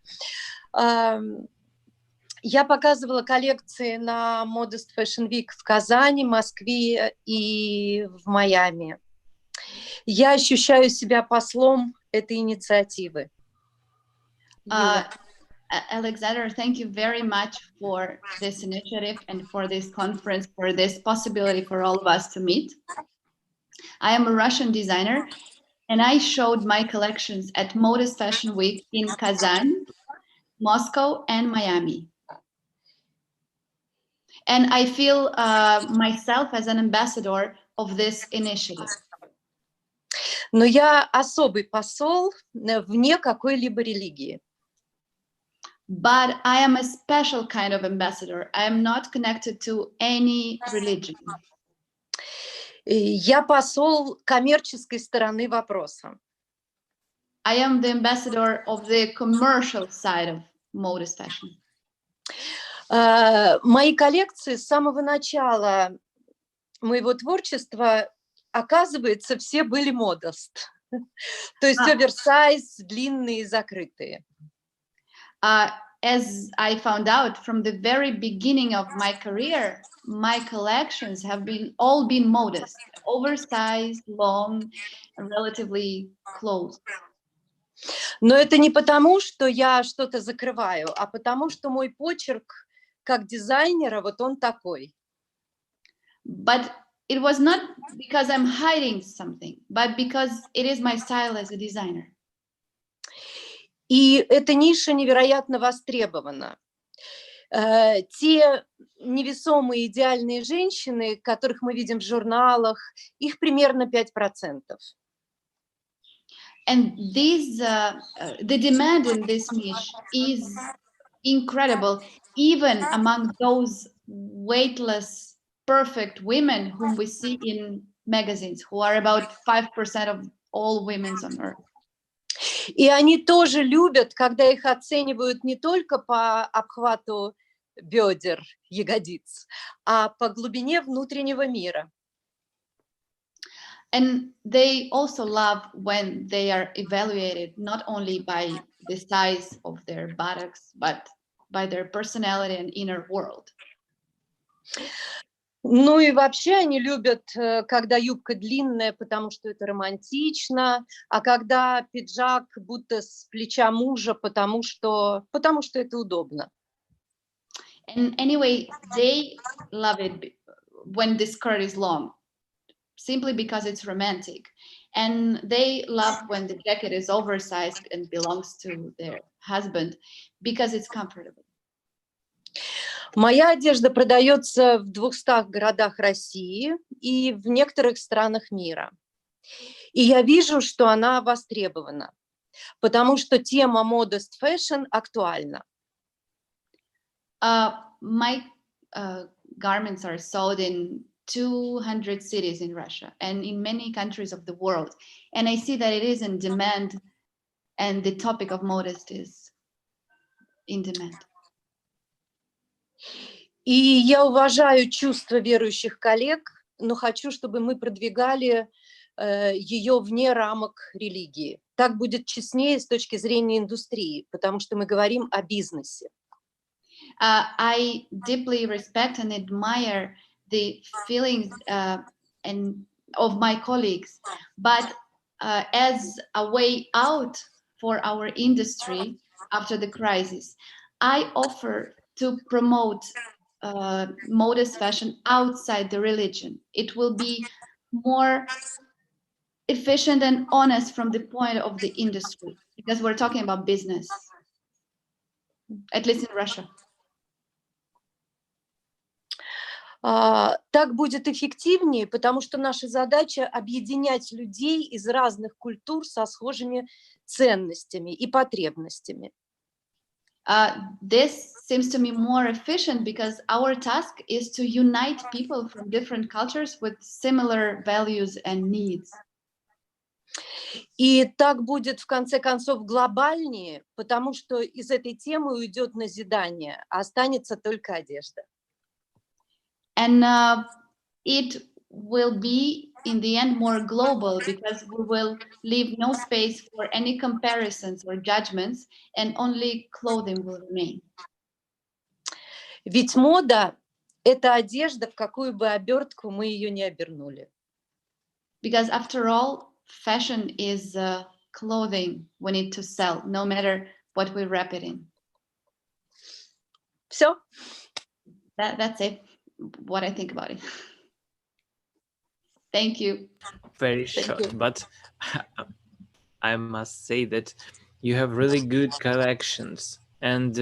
Speaker 12: Я показывала коллекции на Modest Fashion Week в Казани, Москве и в Майами. Я ощущаю себя послом этой инициативы.
Speaker 11: Alexander, thank you very much for this initiative and for this conference, for this possibility for all of us to meet. I am a Russian designer, and I showed my collections at Modest Fashion Week in Kazan, Moscow, and Miami. And I feel myself as an ambassador of this initiative.
Speaker 12: Но я особый посол вне какой-либо религии.
Speaker 11: But I am a special kind of ambassador. I am not connected to any religion.
Speaker 12: Я посол коммерческой стороны вопроса.
Speaker 11: I am the ambassador of the commercial side of modest fashion.
Speaker 12: Мои коллекции с самого начала моего творчества, оказывается, все были modest. То есть оверсайз, длинные, закрытые.
Speaker 11: As I found out from the very beginning of my career, my collections have all been modest, oversized, long, and relatively closed.
Speaker 12: Но это не потому, что я что-то закрываю, а потому, что мой почерк как дизайнера, вот он такой.
Speaker 11: But it was not because I'm hiding something, but because it is my style as a designer.
Speaker 12: И эта ниша невероятно востребована. Те невесомые идеальные женщины, которых мы видим в журналах, их примерно 5%.
Speaker 11: And the demand in this niche is incredible, even among those weightless, perfect women whom we see in magazines, who are about 5% of all women on earth.
Speaker 12: И они тоже любят, когда их оценивают не только по обхвату бедер, ягодиц, а по глубине внутреннего мира.
Speaker 11: And they also love when they are evaluated not only by the size of their buttocks, but by their personality and inner world.
Speaker 12: Ну и вообще они любят, когда юбка длинная, потому что это романтично, а когда пиджак будто с плеча мужа, потому что это удобно.
Speaker 11: And anyway, they love it when the skirt is long, simply because it's romantic. And they love when the jacket is oversized and belongs to their husband because it's comfortable.
Speaker 12: Моя одежда продается в 200 городах России и в некоторых странах мира. И я вижу, что она востребована, потому что тема modest fashion актуальна.
Speaker 11: My garments are sold in 200 cities in Russia and in many countries of the world. And I see that it is in demand, and the topic of modest is in demand.
Speaker 12: И я уважаю чувства верующих коллег, но хочу, чтобы мы продвигали ее вне рамок религии. Так будет честнее с точки зрения индустрии, потому что мы говорим о бизнесе.
Speaker 11: I deeply respect and admire the feelings and of my colleagues, but as a way out for our industry after the crisis, I offer to promote modest fashion outside the religion. It will be more efficient and honest from the point of the industry, because we're talking about business, at least in Russia.
Speaker 12: Так будет эффективнее, потому что наша задача объединять людей из разных культур со схожими ценностями и потребностями.
Speaker 11: This seems to me more efficient because our task is to unite people from different cultures with similar values and needs.
Speaker 12: И так будет, в конце концов, глобальнее, потому что из этой темы уйдет назидание, а останется только одежда.
Speaker 11: And it will be, in the end, more global because we will leave no space for any comparisons or judgments, and only clothing will remain.
Speaker 12: Ведь мода – это одежда, в какую бы обертку мы ее не обернули.
Speaker 11: Because after all, fashion is clothing we need to sell, no matter what we wrap it in.
Speaker 12: Все.
Speaker 11: That's it. What I think about it. Thank you.
Speaker 1: Very short, but I must say that you have really good collections, and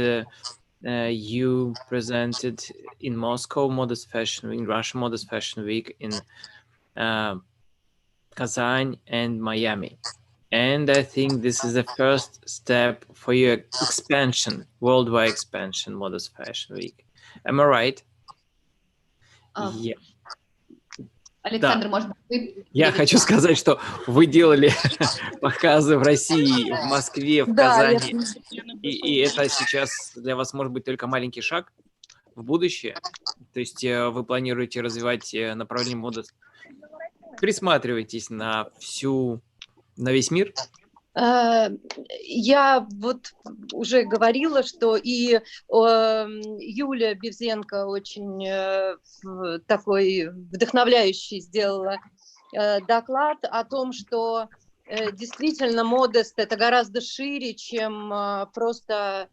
Speaker 1: you presented in Moscow Modest Fashion Week, in Russia.Modest Fashion Week, in Kazan and Miami. And I think this is the first step for your expansion, worldwide expansion, Modest Fashion Week. Am I right? Yeah.
Speaker 11: Александр,
Speaker 1: Да.
Speaker 11: может быть,
Speaker 1: Я хочу сказать, что вы делали показы в России, в Москве, в Казани, и это сейчас для вас может быть только маленький шаг в будущее. То есть вы планируете развивать направление моды. Присматривайтесь на весь мир.
Speaker 12: Я вот уже говорила, что и Юля Бевзенко очень такой вдохновляющий сделала доклад о том, что действительно Modest – это гораздо шире, чем просто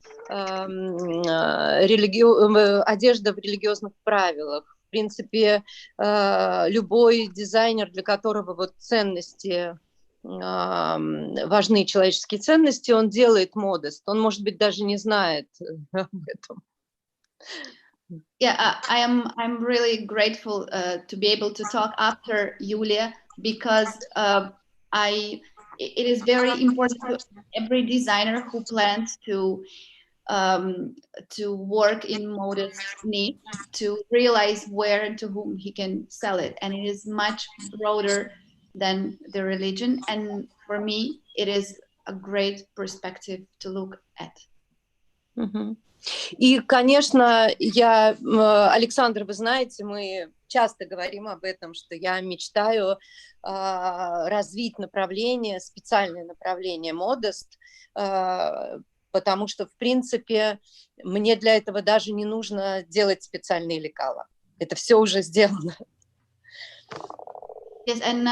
Speaker 12: одежда в религиозных правилах. В принципе, любой дизайнер, для которого вот ценности важны, человеческие ценности, он делает Modest. Он, может быть, даже не знает об этом.
Speaker 11: Yeah, I'm really grateful to be able to talk after Yulia, because it is very important to every designer who plans to work in Modest need to realize where and to whom he can sell it, and it is much broader than the religion, and for me it is a great perspective to look at.
Speaker 12: И, конечно, Александр, вы знаете, мы часто говорим об этом, что я мечтаю развить специальное направление Modest, потому что, в принципе, мне для этого даже не нужно делать специальные лекала. Это все уже сделано.
Speaker 11: Yes, and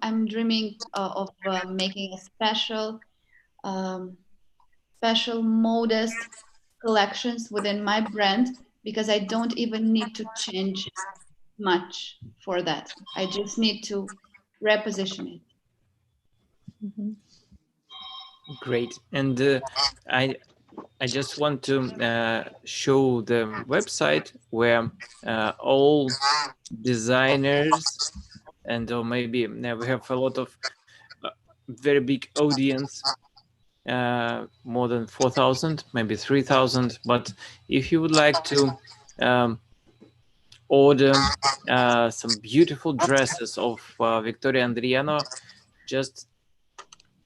Speaker 11: I'm dreaming of making a special Modest collections within my brand, because I don't even need to change much for that. I just need to reposition it.
Speaker 1: Great. And I just want to show the website where all designers, and maybe we have a lot of very big audience, more than 4,000, maybe 3,000. But if you would like to order some beautiful dresses of Victoria Andrianova, just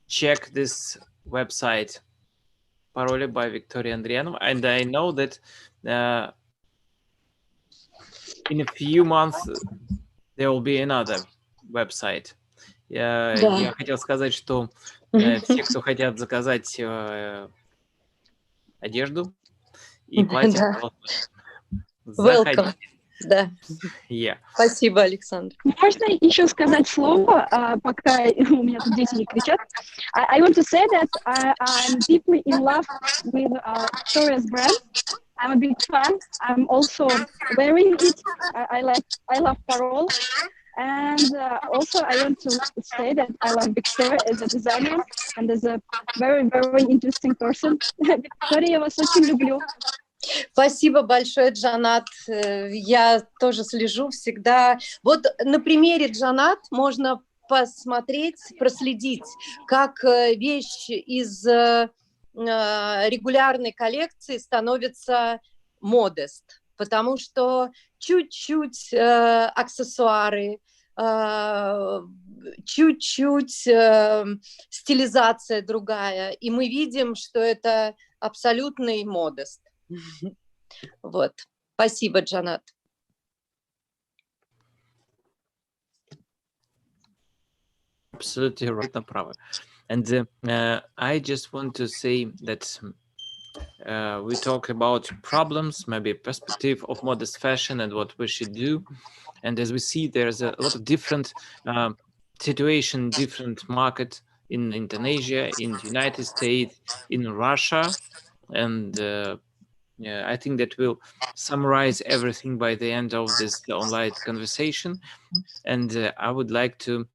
Speaker 1: check this website, Parole by Victoria Andrianova. And I know that in a few months there will be another website. Я хотел сказать, что все, кто хотят заказать одежду и платье,
Speaker 12: Welcome. Да.
Speaker 1: Yeah.
Speaker 12: Спасибо, Александр.
Speaker 13: Можно еще сказать слово, пока у меня тут дети не кричат? I want to say that I'm deeply in love with Victoria's brand. I'm a big fan. I'm also wearing it. I love Carol. And also I want to say that I love Victoria as a designer and as a very, very interesting person. Victoria, я вас очень люблю.
Speaker 12: Спасибо большое, Джанат. Я тоже слежу всегда. Вот на примере Джанат можно посмотреть, проследить, как вещь из регулярной коллекции становится Modest, потому что чуть-чуть аксессуары, чуть-чуть стилизация другая, и мы видим, что это абсолютный Modest. Вот. Спасибо, Джанат.
Speaker 1: Absolutely right, направо. And I just want to say that we talk about problems, maybe perspective of modest fashion and what we should do. And as we see, there's a lot of different situation, different market in Indonesia, in the United States, in Russia. And yeah, I think that will summarize everything by the end of this online conversation. And I would like to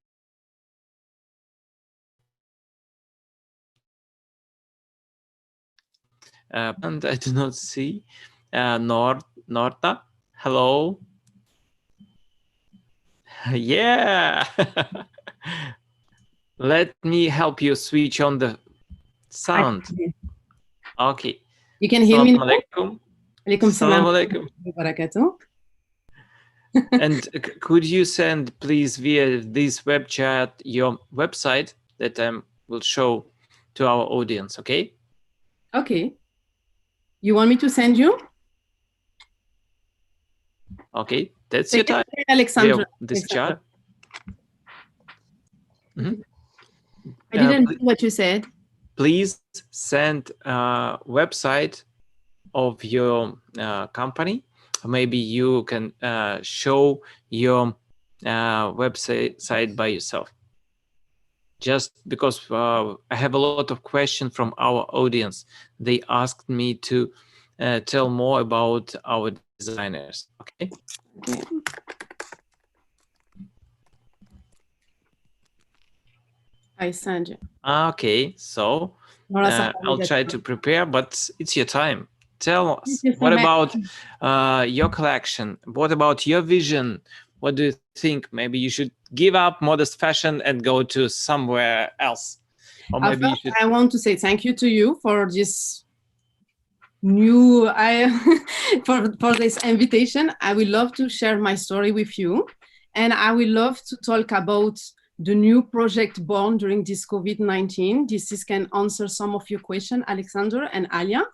Speaker 1: and I do not see Norta. Hello. Yeah. Let me help you switch on the sound. Okay.
Speaker 14: You can hear me now?
Speaker 1: Alaikum.
Speaker 14: Alaikum salam.
Speaker 1: Alaikum. And could you send, please, via this web chat, your website that I will show to our audience, okay?
Speaker 14: Okay. You want me to send you?
Speaker 1: Okay, that's your time.
Speaker 14: Alexandra.
Speaker 1: This chat.
Speaker 14: I didn't know what you said.
Speaker 1: Please send a website of your company. Maybe you can show your website by yourself. Just because I have a lot of questions from our audience. They asked me to tell more about our designers. Okay.
Speaker 14: I send you.
Speaker 1: Okay, so I'll try to prepare, but it's your time. Tell us, what about your collection? What about your vision? What do you think? Maybe you should give up modest fashion and go to somewhere else. Or maybe you should...
Speaker 14: I want to say thank you to you for this new for this invitation. I would love to share my story with you, and I would love to talk about the new project born during this COVID-19. This can answer some of your questions, Alexander and Alia.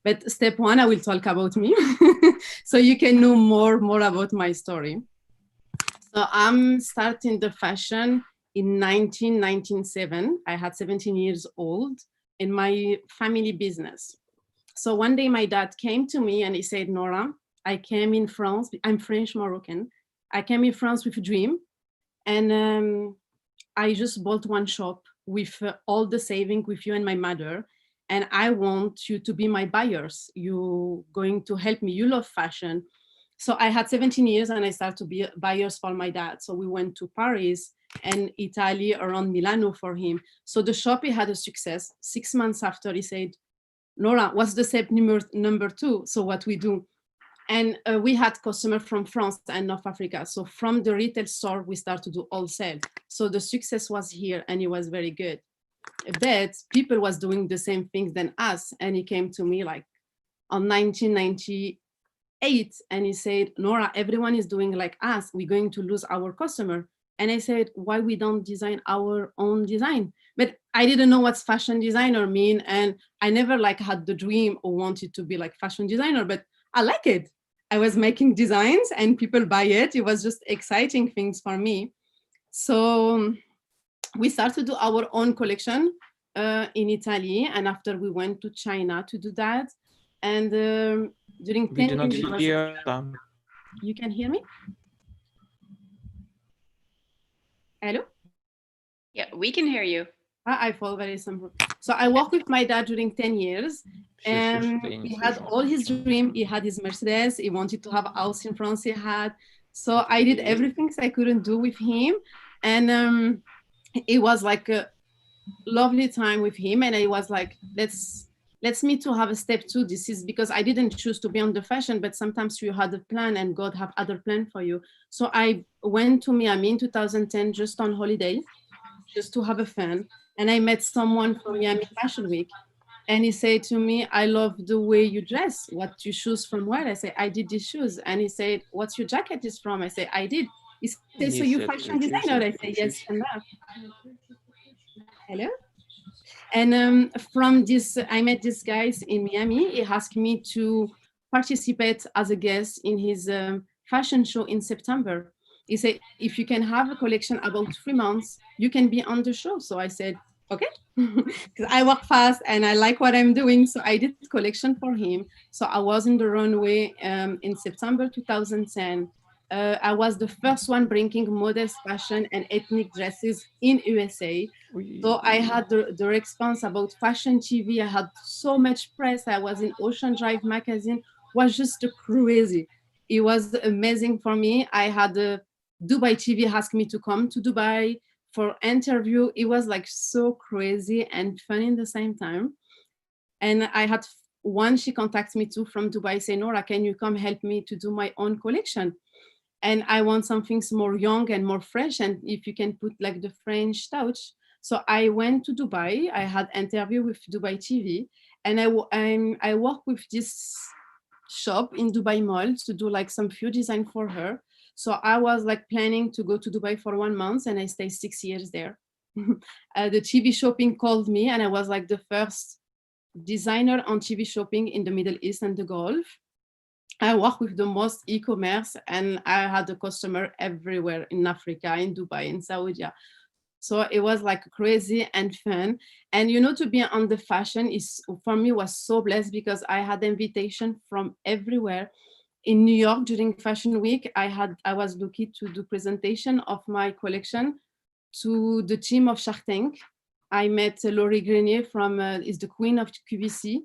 Speaker 14: But step one, I will talk about me, so you can know more about my story. So I'm starting the fashion in 1997. I had 17 years old in my family business. So one day my dad came to me and he said, Nora, I came in France. I'm French Moroccan. I came in France with a dream. And I just bought one shop with all the saving with you and my mother. And I want you to be my buyers. You're going to help me. You love fashion. So I had 17 years and I started to be buyers for my dad. So we went to Paris and Italy, around Milano for him. So the shop, he had a success. 6 months after, he said, Nora, what's the step number 2? So what we do? And we had customers from France and North Africa. So from the retail store, we started to do wholesale. So the success was here and it was very good. But people was doing the same things than us. And he came to me like on 1998 and he said, Nora, everyone is doing like us. We're going to lose our customer. And I said, why we don't design our own design? But I didn't know what fashion designer mean. And I never like had the dream or wanted to be like fashion designer, but I like it. I was making designs and people buy it. It was just exciting things for me. So we started to do our own collection in Italy. And after we went to China to do that. And during 10 years, you can hear me? Hello?
Speaker 5: Yeah, we can hear you.
Speaker 14: I fall very simple. So I worked with my dad during 10 years. And he had all his dream. He had his Mercedes. He wanted to have a house in France. He had. So I did everything I couldn't do with him. And it was like a lovely time with him. And I was like, let's meet to have a step two. This is because I didn't choose to be on the fashion, but sometimes you had a plan and God have other plan for you. So I went to Miami in 2010, just on holiday, just to have a fun. And I met someone from Miami Fashion Week. And he said to me, I love the way you dress. What you shoes from where? I say, I did these shoes. And he said, what's your jacket is from? I say, I did. He said, so you fashion designer? I say, yes. And hello. And from this, I met these guys in Miami. He asked me to participate as a guest in his fashion show in September. He said, if you can have a collection about 3 months, you can be on the show. So I said, okay, because I work fast and I like what I'm doing. So I did collection for him. So I was in the runway in September 2010. I was the first one bringing modest fashion and ethnic dresses in USA. So I had the response about fashion TV. I had so much press. I was in Ocean Drive magazine. It was just crazy. It was amazing for me. I had Dubai TV asked me to come to Dubai for interview. It was like so crazy and fun in the same time. And I had one, she contacted me too from Dubai, say, Nora, can you come help me to do my own collection? And I want something more young and more fresh. And if you can put like the French touch. So I went to Dubai. I had interview with Dubai TV, and I worked with this shop in Dubai Mall to do like some few design for her. So I was like planning to go to Dubai for 1 month, and I stayed 6 years there. The TV shopping called me, and I was like the first designer on TV shopping in the Middle East and the Gulf. I work with the most e-commerce, and I had a customer everywhere in Africa, in Dubai, in Saudi. So it was like crazy and fun. And you know, to be on the fashion is for me was so blessed because I had invitation from everywhere. In New York during Fashion Week, I was lucky to do presentation of my collection to the team of Shark Tank. I met Laurie Grenier from is the queen of QVC.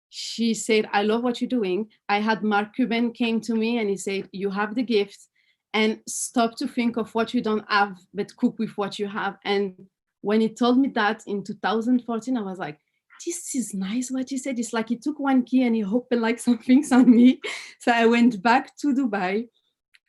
Speaker 14: She said, I love what you're doing. I had Mark Cuban came to me and he said, you have the gift, and stop to think of what you don't have, but cook with what you have. And when he told me that in 2014, I was like, this is nice what he said. It's like he took one key and he opened like some things on me. So I went back to Dubai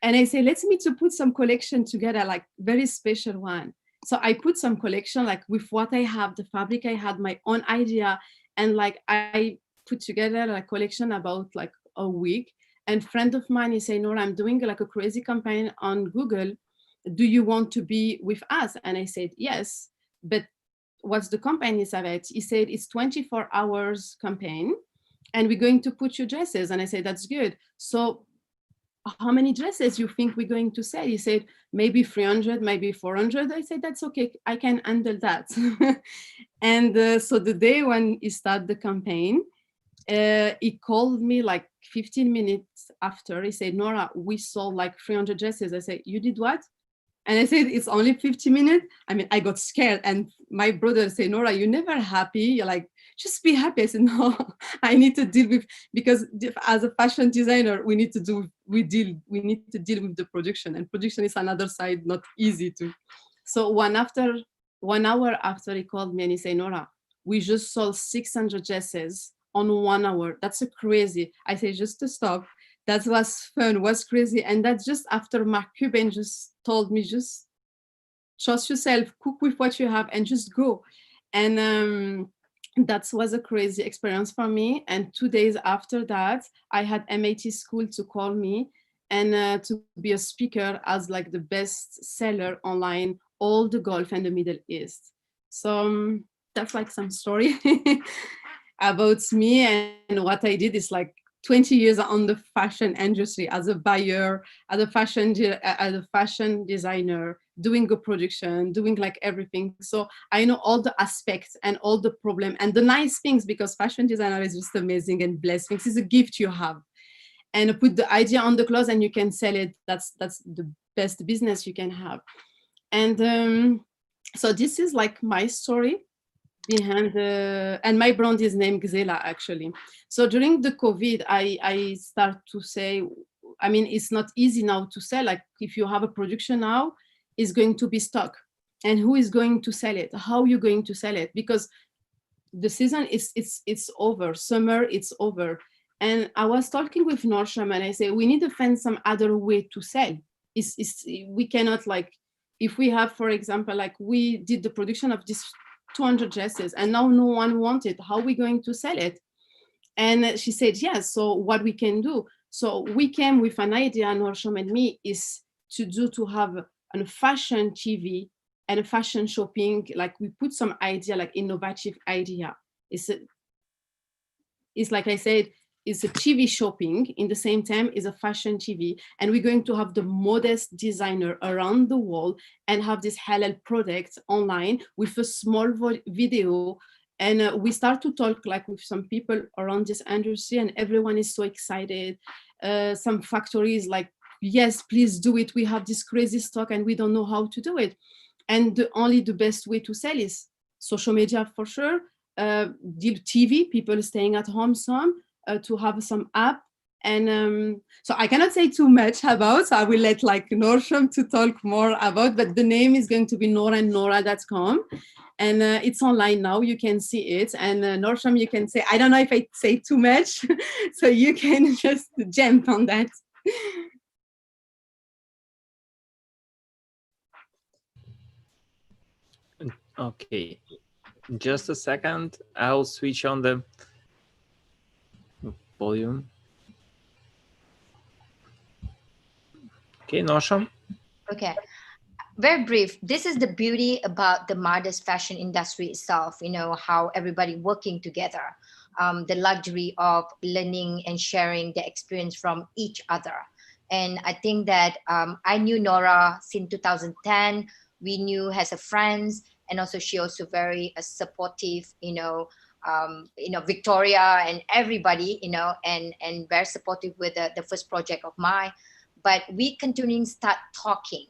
Speaker 14: and I said, let's meet to put some collection together, like very special one. So I put some collection like with what I have, the fabric I had, my own idea. And like I put together a collection about like a week. And friend of mine, he said, Nora, I'm doing like a crazy campaign on Google. Do you want to be with us? And I said, yes, but what's the campaign is about? He said, it's 24 hours campaign and we're going to put your dresses. And I said, that's good. So how many dresses you think we're going to sell? He said, maybe 300, maybe 400. I said, that's okay. I can handle that. And so the day when he started the campaign, he called me like 15 minutes after. He said, Nora, we sold like 300 dresses. I said, you did what? And I said, it's only 50 minutes. I mean, I got scared. And my brother said, Nora, you're never happy. You're like, just be happy. I said, no, I need to deal with, because as a fashion designer, we need to deal with the production, and production is another side, not easy to. So 1 hour after he called me and he said, Nora, we just sold 600 dresses on 1 hour. That's a crazy. I said, just to stop. That was fun, was crazy. And that's just after Mark Cuban just told me, just trust yourself, cook with what you have and just go. And that was a crazy experience for me. And 2 days after that, I had MAT school to call me and to be a speaker as like the best seller online, all the Gulf and the Middle East. So that's like some story about me. And what I did is like 20 years on the fashion industry as a buyer, as a fashion designer, doing a production, doing like everything. So I know all the aspects and all the problem and the nice things, because fashion designer is just amazing and blessed things. It's a gift you have. And put the idea on the clothes and you can sell it. That's the best business you can have. And so this is like my story. behind the, and my brand is named Gzela actually. So during the COVID, I start to say, I mean, it's not easy now to sell. Like if you have a production now, it's going to be stuck. And who is going to sell it? How are you going to sell it? Because the season it's over, summer, it's over. And I was talking with Norsham and I say, we need to find some other way to sell. We cannot, like, if we have, for example, like we did the production of this 200 dresses and now no one wanted, how are we going to sell it? And she said, yes, so what we can do. So we came with an idea, Norsham and me, is to have a fashion TV and a fashion shopping. Like we put some idea, like innovative idea. It's like I said, it's a TV shopping in the same time is a fashion TV. And we're going to have the modest designer around the world and have this halal product online with a small video. And we start to talk like with some people around this industry and everyone is so excited. Some factories like, yes, please do it. We have this crazy stock and we don't know how to do it. And only the best way to sell is social media for sure. TV, people staying at home some, to have some app. And so I cannot say too much about, so I will let like Norsham to talk more about, but the name is going to be norandnora.com. And it's online now, you can see it. And Norsham, you can say, I don't know if I say too much, so you can just jump on that.
Speaker 1: Okay, just a second. I'll switch on the volume. Okay, Norsham.
Speaker 4: Okay. Very brief. This is the beauty about the modest fashion industry itself, you know, how everybody working together, the luxury of learning and sharing the experience from each other. And I think that I knew Nora since 2010. We knew as a friends, and also she also very supportive, Victoria and everybody, and very supportive with the first project of mine. But we continuing start talking.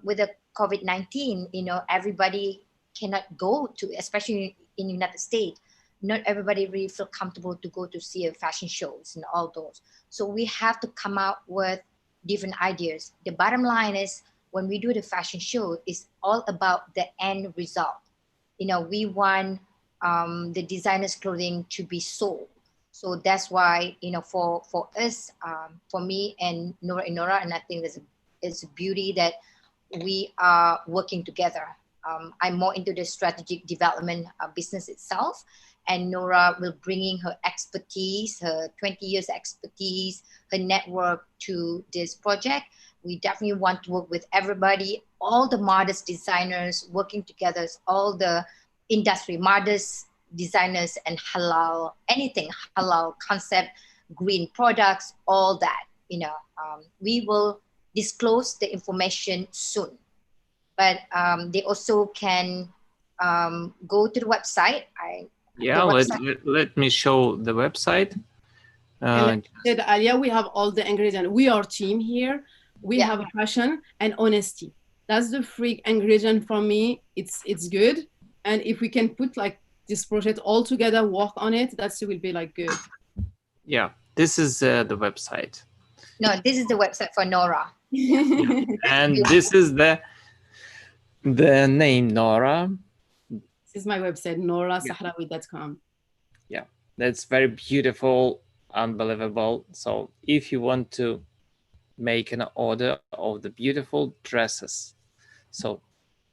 Speaker 4: With the COVID-19, everybody cannot go to, especially in the United States, not everybody really feel comfortable to go to see a fashion shows and all those. So we have to come out with different ideas. The bottom line is when we do the fashion show, it's all about the end result. We want the designer's clothing to be sold. So that's why, for us, for me and Nora, and I think it's a beauty that we are working together. I'm more into the strategic development business itself, and Nora will bringing her expertise, her 20 years expertise, her network to this project. We definitely want to work with everybody, all the modest designers working together, all the industry, modest designers and halal, anything halal concept, green products, all that, we will disclose the information soon, but they also can go to the website.
Speaker 1: Let me show the website.
Speaker 14: Like said Alia, we have all the ingredients. We are team here. We have a passion and honesty. That's the free ingredient for me. It's good. And if we can put like this project all together, work on it, that will be like good.
Speaker 1: Yeah, this is the website.
Speaker 4: No, this is the website for Nora.
Speaker 1: Yeah. And this is the name Nora.
Speaker 14: This is my website, norasahrawi.com.
Speaker 1: Yeah, that's very beautiful, unbelievable. So if you want to make an order of the beautiful dresses, so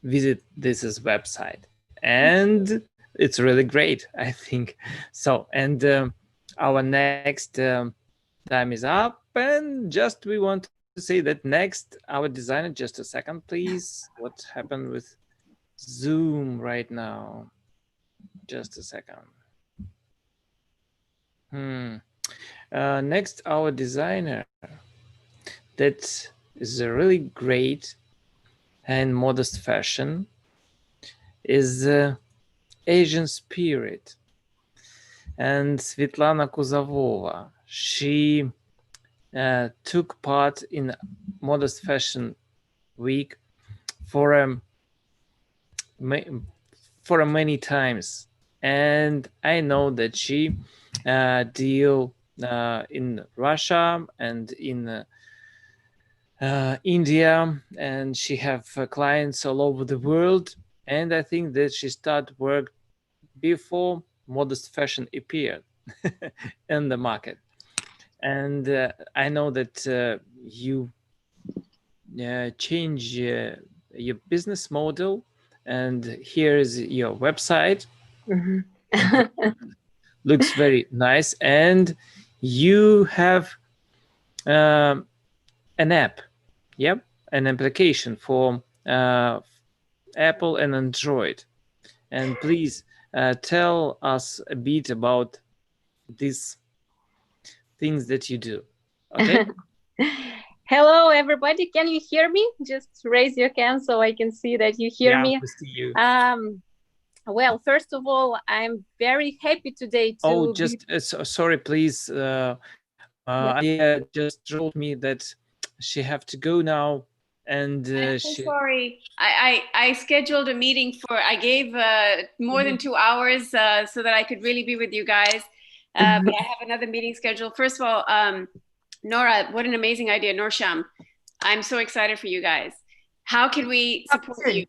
Speaker 1: visit this website, and it's really great, I think. So, and our next time is up, and just we want to say that next our designer, just a second please, what happened with Zoom right now, just a second. Next our designer that is a really great and modest fashion is Asian Spirit, and Svetlana Kuzavova. She took part in Modest Fashion Week for many times, and I know that she deal in Russia and in India, and she have clients all over the world. And I think that she started work before modest fashion appeared in the market. And I know that you change your business model, and here is your website. Looks very nice, and you have an app, yep, an application for Apple and Android. And please tell us a bit about these things that you do. Okay.
Speaker 3: Hello, everybody. Can you hear me? Just raise your hand so I can see that you hear me.
Speaker 1: We see you.
Speaker 3: Well, first of all, I'm very happy today to
Speaker 1: just sorry, please. Alia just told me that she have to go now, and
Speaker 5: I'm so sorry. I scheduled a meeting I gave more than 2 hours so that I could really be with you guys. But I have another meeting scheduled. First of all, Nora, what an amazing idea. Norsham, I'm so excited for you guys. How can we support you?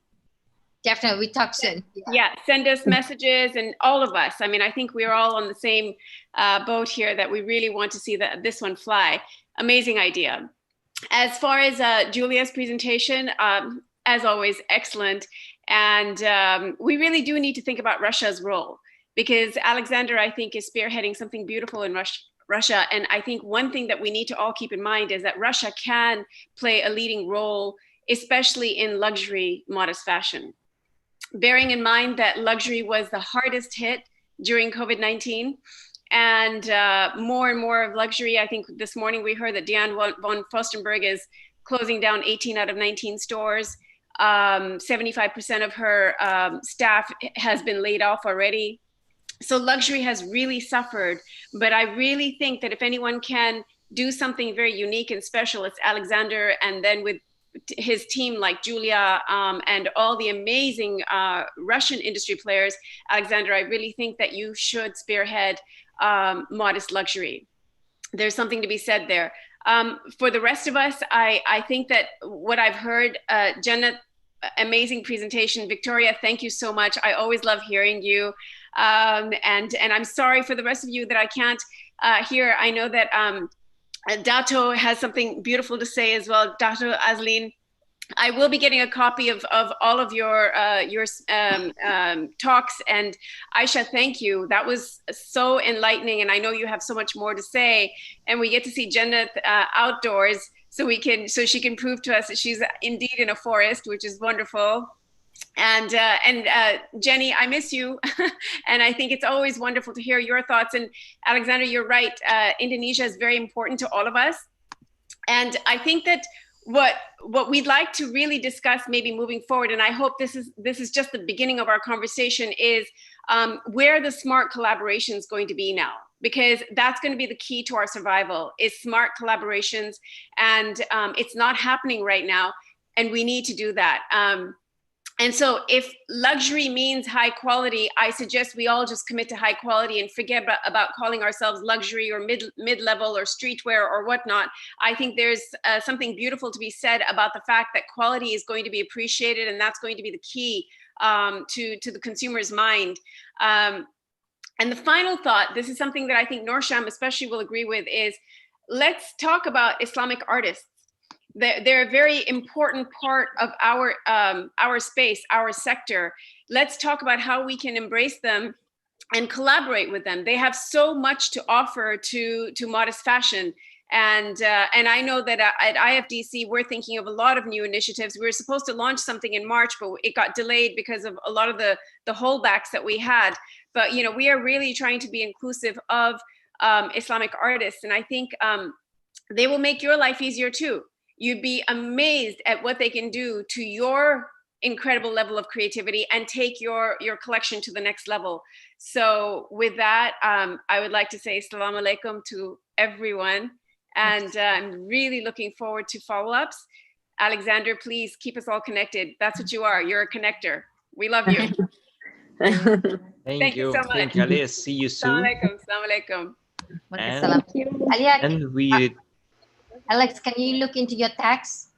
Speaker 4: Definitely, we talk soon.
Speaker 5: Yeah, send us messages, and all of us. I mean, I think we're all on the same boat here, that we really want to see this one fly. Amazing idea. As far as Julia's presentation, as always, excellent. And we really do need to think about Russia's role, because Alexander, I think, is spearheading something beautiful in Russia. And I think one thing that we need to all keep in mind is that Russia can play a leading role, especially in luxury modest fashion. Bearing in mind that luxury was the hardest hit during COVID-19, and more and more of luxury. I think this morning we heard that Diane von Furstenberg is closing down 18 out of 19 stores. 75% of her staff has been laid off already. So luxury has really suffered. But I really think that if anyone can do something very unique and special, it's Alexander, and then with his team like Julia and all the amazing Russian industry players. Alexander, I really think that you should spearhead modest luxury. There's something to be said there. For the rest of us, I think that what I've heard, Jenna, amazing presentation. Victoria, thank you so much. I always love hearing you. And I'm sorry for the rest of you that I can't hear. I know that Dato has something beautiful to say as well. Dato Azlin, I will be getting a copy of all of your talks. And Aisha, thank you. That was so enlightening. And I know you have so much more to say. And we get to see Jannat outdoors, so she can prove to us that she's indeed in a forest, which is wonderful. And Jenny, I miss you. And I think it's always wonderful to hear your thoughts. And Alexander, you're right. Indonesia is very important to all of us. And I think that what we'd like to really discuss maybe moving forward, and I hope this is just the beginning of our conversation, is where the smart collaboration is going to be now, because that's going to be the key to our survival, is smart collaborations. And it's not happening right now, and we need to do that. And so if luxury means high quality, I suggest we all just commit to high quality and forget about calling ourselves luxury or mid-level or streetwear or whatnot. I think there's something beautiful to be said about the fact that quality is going to be appreciated, and that's going to be the key to the consumer's mind. And the final thought, this is something that I think Norsham especially will agree with, is let's talk about Islamic artists. They're a very important part of our space, our sector. Let's talk about how we can embrace them and collaborate with them. They have so much to offer to modest fashion. And I know that at IFDC, we're thinking of a lot of new initiatives. We were supposed to launch something in March, but it got delayed because of a lot of the holdbacks that we had. But we are really trying to be inclusive of Islamic artists. And I think they will make your life easier too. You'd be amazed at what they can do to your incredible level of creativity and take your collection to the next level. So with that, I would like to say Assalamu alaikum to everyone. And I'm really looking forward to follow-ups. Alexander, please keep us all connected. That's what you are. You're a connector. We love you. Thank you so much.
Speaker 1: Thank you, Alia. See you soon.
Speaker 5: Assalamu alaikum.
Speaker 1: And,
Speaker 4: Alia,
Speaker 1: and we,
Speaker 4: Alex, can you look into your text?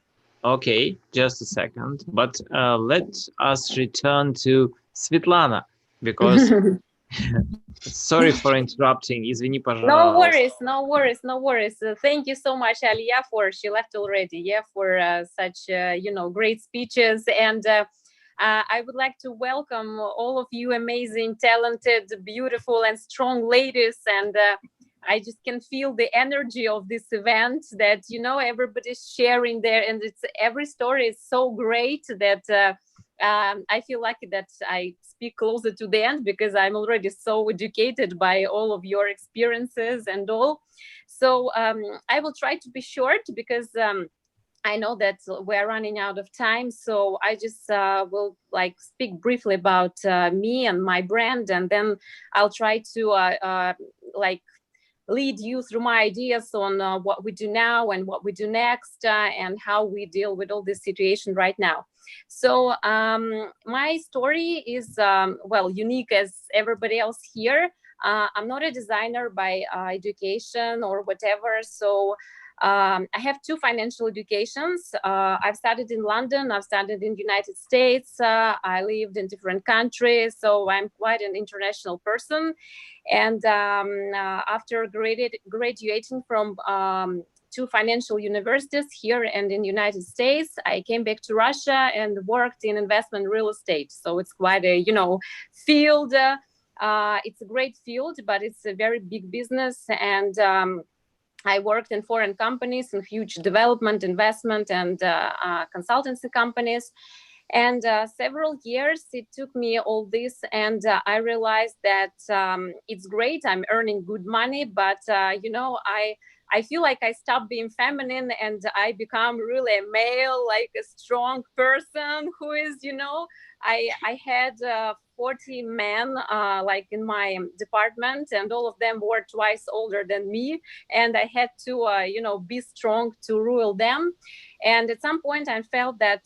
Speaker 1: okay, just a second. But let us return to Svetlana, because sorry for interrupting. Извини, пожалуйста.
Speaker 3: No worries, no worries, no worries. Thank you so much, Alia, for she left already. Yeah, for such great speeches, and I would like to welcome all of you, amazing, talented, beautiful, and strong ladies. And I just can feel the energy of this event. That everybody's sharing there, and every story is so great that. I feel lucky that I speak closer to the end because I'm already so educated by all of your experiences and all. So I will try to be short because I know that we're running out of time. So I just will speak briefly about me and my brand, and then I'll try to lead you through my ideas on what we do now and what we do next and how we deal with all this situation right now. So my story is, unique as everybody else here. I'm not a designer by education or whatever. So I have two financial educations. I've studied in London, I've studied in the United States, I lived in different countries, so I'm quite an international person. And after graduating from two financial universities here and in the United States, I came back to Russia and worked in investment real estate. So it's quite a, field. It's a great field, but it's a very big business. And I worked in foreign companies, in huge development, investment, and consultancy companies. And several years it took me all this, and I realized that it's great. I'm earning good money, but I feel like I stopped being feminine and I become really a male, like a strong person who is, I had 40 men in my department, and all of them were twice older than me, and I had to be strong to rule them. And at some point I felt that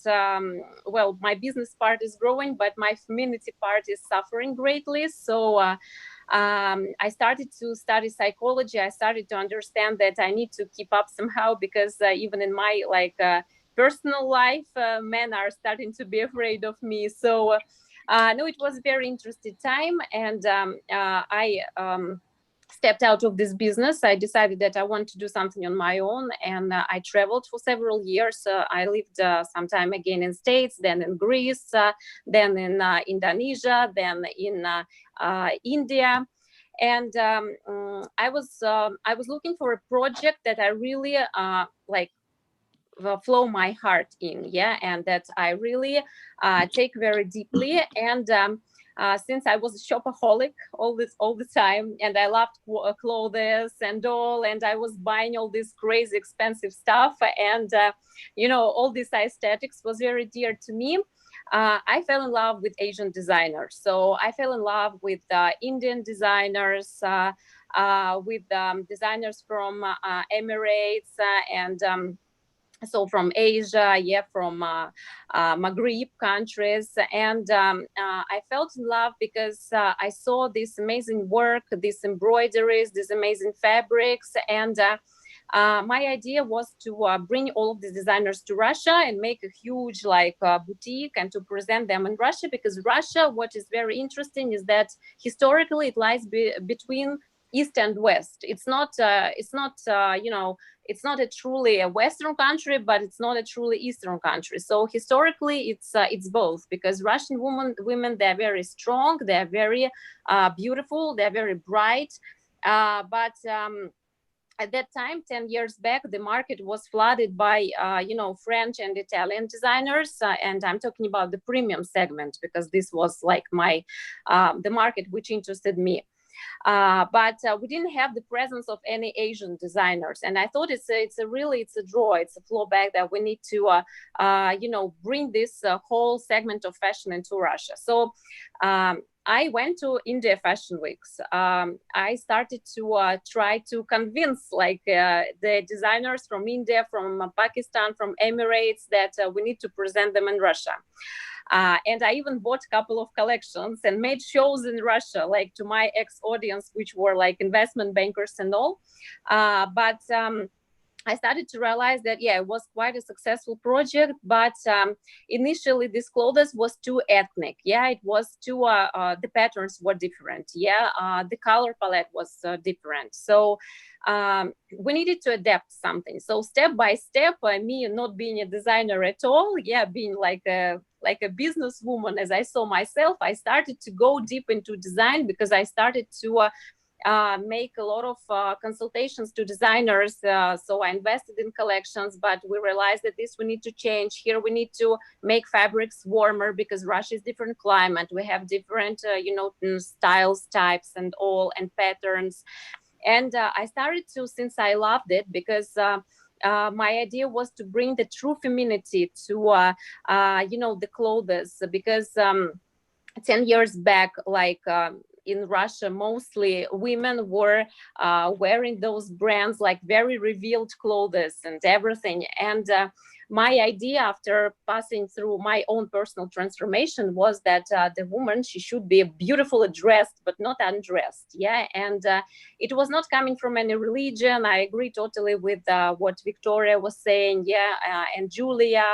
Speaker 3: my business part is growing, but my femininity part is suffering greatly. So I started to study psychology. I started to understand that I need to keep up somehow, because even in my personal life, men are starting to be afraid of me. So no, it was a very interesting time, and I stepped out of this business. I decided that I want to do something on my own, and I traveled for several years. I lived some time again in States, then in Greece, then in Indonesia, then in India. And I was looking for a project that I really flow my heart in, and that I really take very deeply. And since I was a shopaholic all the time, and I loved clothes and all, and I was buying all this crazy expensive stuff, and all this aesthetics was very dear to me. I fell in love with Asian designers. So I fell in love with Indian designers, with designers from Emirates, and so from Asia, from Maghreb countries. And I felt in love because I saw this amazing work, these embroideries, these amazing fabrics. And my idea was to bring all of these designers to Russia and make a huge boutique and to present them in Russia, because Russia, what is very interesting is that historically it lies between East and West. It's not a truly a Western country, but it's not a truly Eastern country. So historically, it's both, because Russian women, they're very strong, they're very beautiful, they're very bright. But at that time, 10 years back, the market was flooded by French and Italian designers, and I'm talking about the premium segment, because this was my the market which interested me. But we didn't have the presence of any Asian designers, and I thought it's a draw, it's a fallback that we need to bring this whole segment of fashion into Russia. So I went to India Fashion Weeks. I started to try to convince the designers from India, from Pakistan, from Emirates that we need to present them in Russia. And I even bought a couple of collections and made shows in Russia, like to my ex-audience, which were like investment bankers and all. But I started to realize that, yeah, it was quite a successful project, but initially this clothes was too ethnic. Yeah, it was too, the patterns were different. Yeah, the color palette was different. So we needed to adapt something. So step by step, me not being a designer at all, yeah, being like a businesswoman as I saw myself, I started to go deep into design because I started to make a lot of consultations to designers. So I invested in collections, but we realized that this we need to change. Here we need to make fabrics warmer because Russia is different climate. We have different, styles, types and all, and patterns. And I started to, since I loved it, because my idea was to bring the true femininity to, the clothes, because 10 years back, in Russia, mostly women were wearing those brands, like very revealed clothes and everything. And my idea, after passing through my own personal transformation, was that the woman, she should be beautifully dressed, but not undressed. Yeah, and it was not coming from any religion. I agree totally with what Victoria was saying. Yeah, and Julia,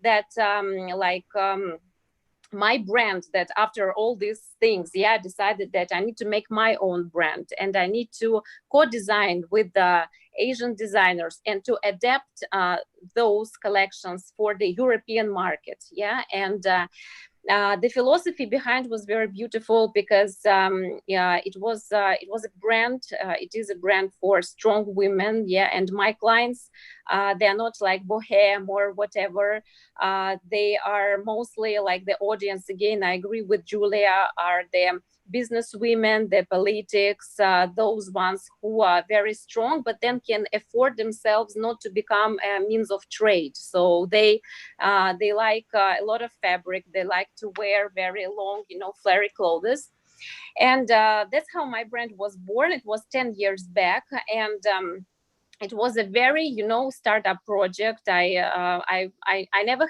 Speaker 3: that my brand, that after all these things, yeah, I decided that I need to make my own brand and I need to co-design with the Asian designers and to adapt those collections for the European market. Yeah, and the philosophy behind was very beautiful because it was a brand. It is a brand for strong women. Yeah, and my clients, they are not like bohem or whatever. They are mostly like the audience. Again, I agree with Julia. Are the business women, the politics, those ones who are very strong, but then can afford themselves not to become a means of trade. So they like a lot of fabric. They like to wear very long, flary clothes. And that's how my brand was born. It was 10 years back. And it was a very, startup project. I've never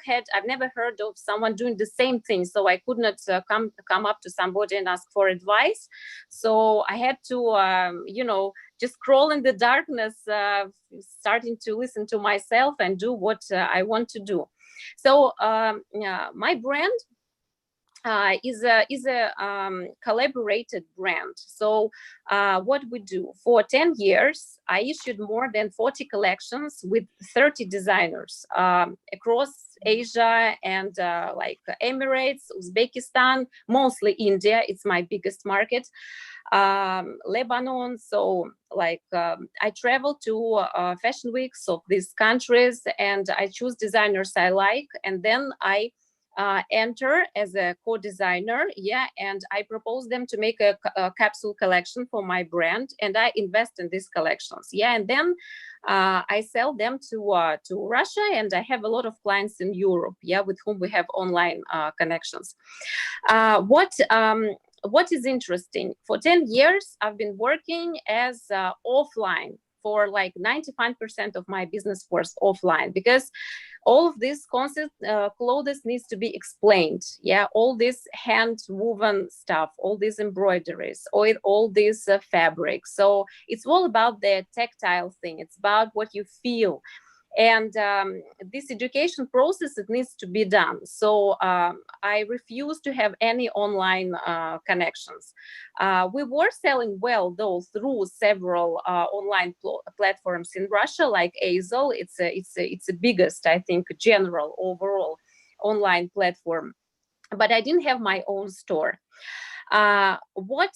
Speaker 3: heard of someone doing the same thing. So I could not come up to somebody and ask for advice. So I had to, just crawl in the darkness, starting to listen to myself and do what I want to do. So my brand is a collaborated brand. So what we do, for 10 years, I issued more than 40 collections with 30 designers across Asia and like Emirates, Uzbekistan, mostly India. It's my biggest market. Lebanon. So I travel to fashion weeks of these countries and I choose designers I like, and then I enter as a co-designer, yeah, and I propose them to make a capsule collection for my brand, and I invest in these collections, yeah, and then I sell them to Russia, and I have a lot of clients in Europe, yeah, with whom we have online connections. What is interesting, for 10 years, I've been working as offline for like 95% of my business was offline, because all of this concept clothes needs to be explained. Yeah, all this hand woven stuff, all these embroideries, all these fabrics. So it's all about the tactile thing. It's about what you feel. And this education process, it needs to be done. So I refuse to have any online connections. We were selling well, though, through several online platforms in Russia, like Azel. It's the biggest, I think, general overall online platform. But I didn't have my own store. What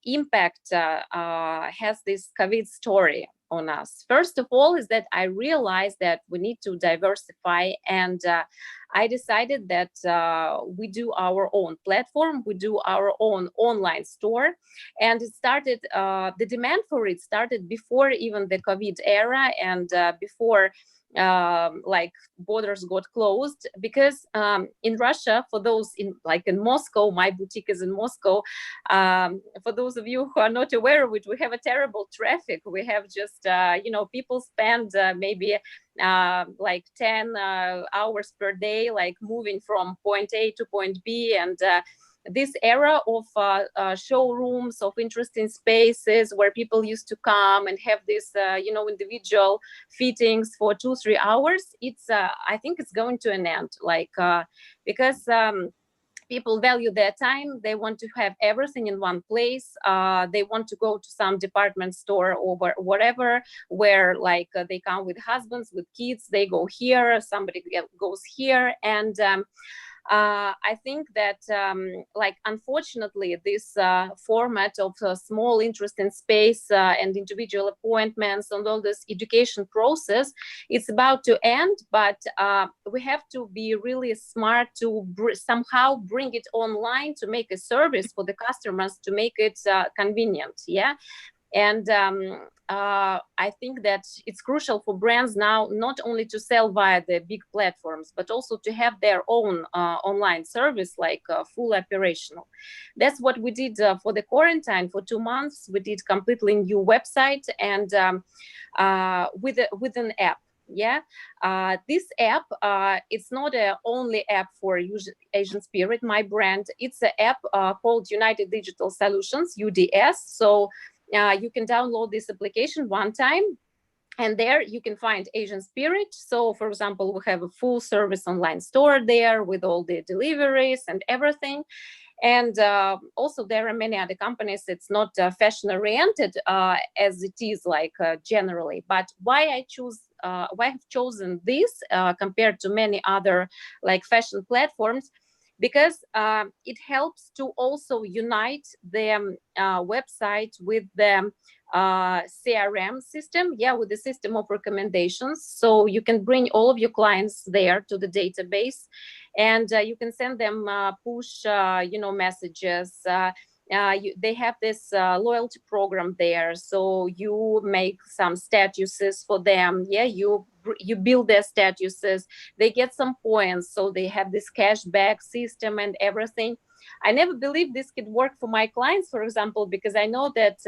Speaker 3: impact has this COVID story on us? First of all, is that I realized that we need to diversify, and I decided that we do our own platform, we do our own online store, and it started, the demand for it started before even the COVID era, and before like borders got closed, because in Russia, for those in Moscow, my boutique is in Moscow. For those of you who are not aware of it, we have a terrible traffic. We have just people spend maybe like 10 hours per day, like moving from point A to point B, and this era of showrooms, of interesting spaces where people used to come and have this, individual fittings for 2-3 hours, it's I think it's going to an end, because people value their time. They want to have everything in one place. They want to go to some department store or whatever, where they come with husbands, with kids, they go here, somebody goes here. And I think that, unfortunately, this format of small interesting space and individual appointments and all this education process, it's about to end, but we have to be really smart to somehow bring it online, to make a service for the customers, to make it convenient. Yeah. And I think that it's crucial for brands now not only to sell via the big platforms, but also to have their own online service, full operational. That's what we did for the quarantine. For 2 months, we did completely new website, and with an app. Yeah, this app, it's not a only app for Asian Spirit, my brand. It's an app called United Digital Solutions, UDS. So you can download this application one time, and there you can find Asian Spirit. So, for example, we have a full service online store there with all the deliveries and everything. And also there are many other companies. It's not fashion oriented as it is generally. But why I've chosen this compared to many other fashion platforms, because it helps to also unite the website with the CRM system, with the system of recommendations. So you can bring all of your clients there to the database, and you can send them push, messages. They have this loyalty program there, so you make some statuses for them. Yeah, you build their statuses, they get some points, so they have this cashback system and everything. I never believed this could work for my clients, for example, because I know that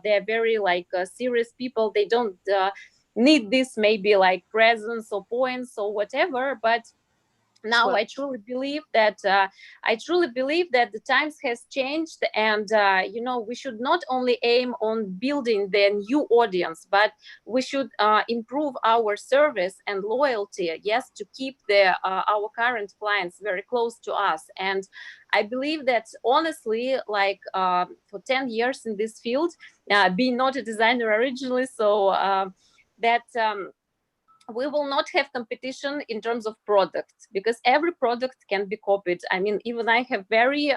Speaker 3: they're very serious people. They don't need this maybe presence or points or whatever, but now I truly believe that the times has changed, and we should not only aim on building the new audience, but we should improve our service and loyalty. Yes, to keep our current clients very close to us. And I believe that honestly, for 10 years in this field, being not a designer originally, so that. We will not have competition in terms of product, because every product can be copied. I mean, even I have very,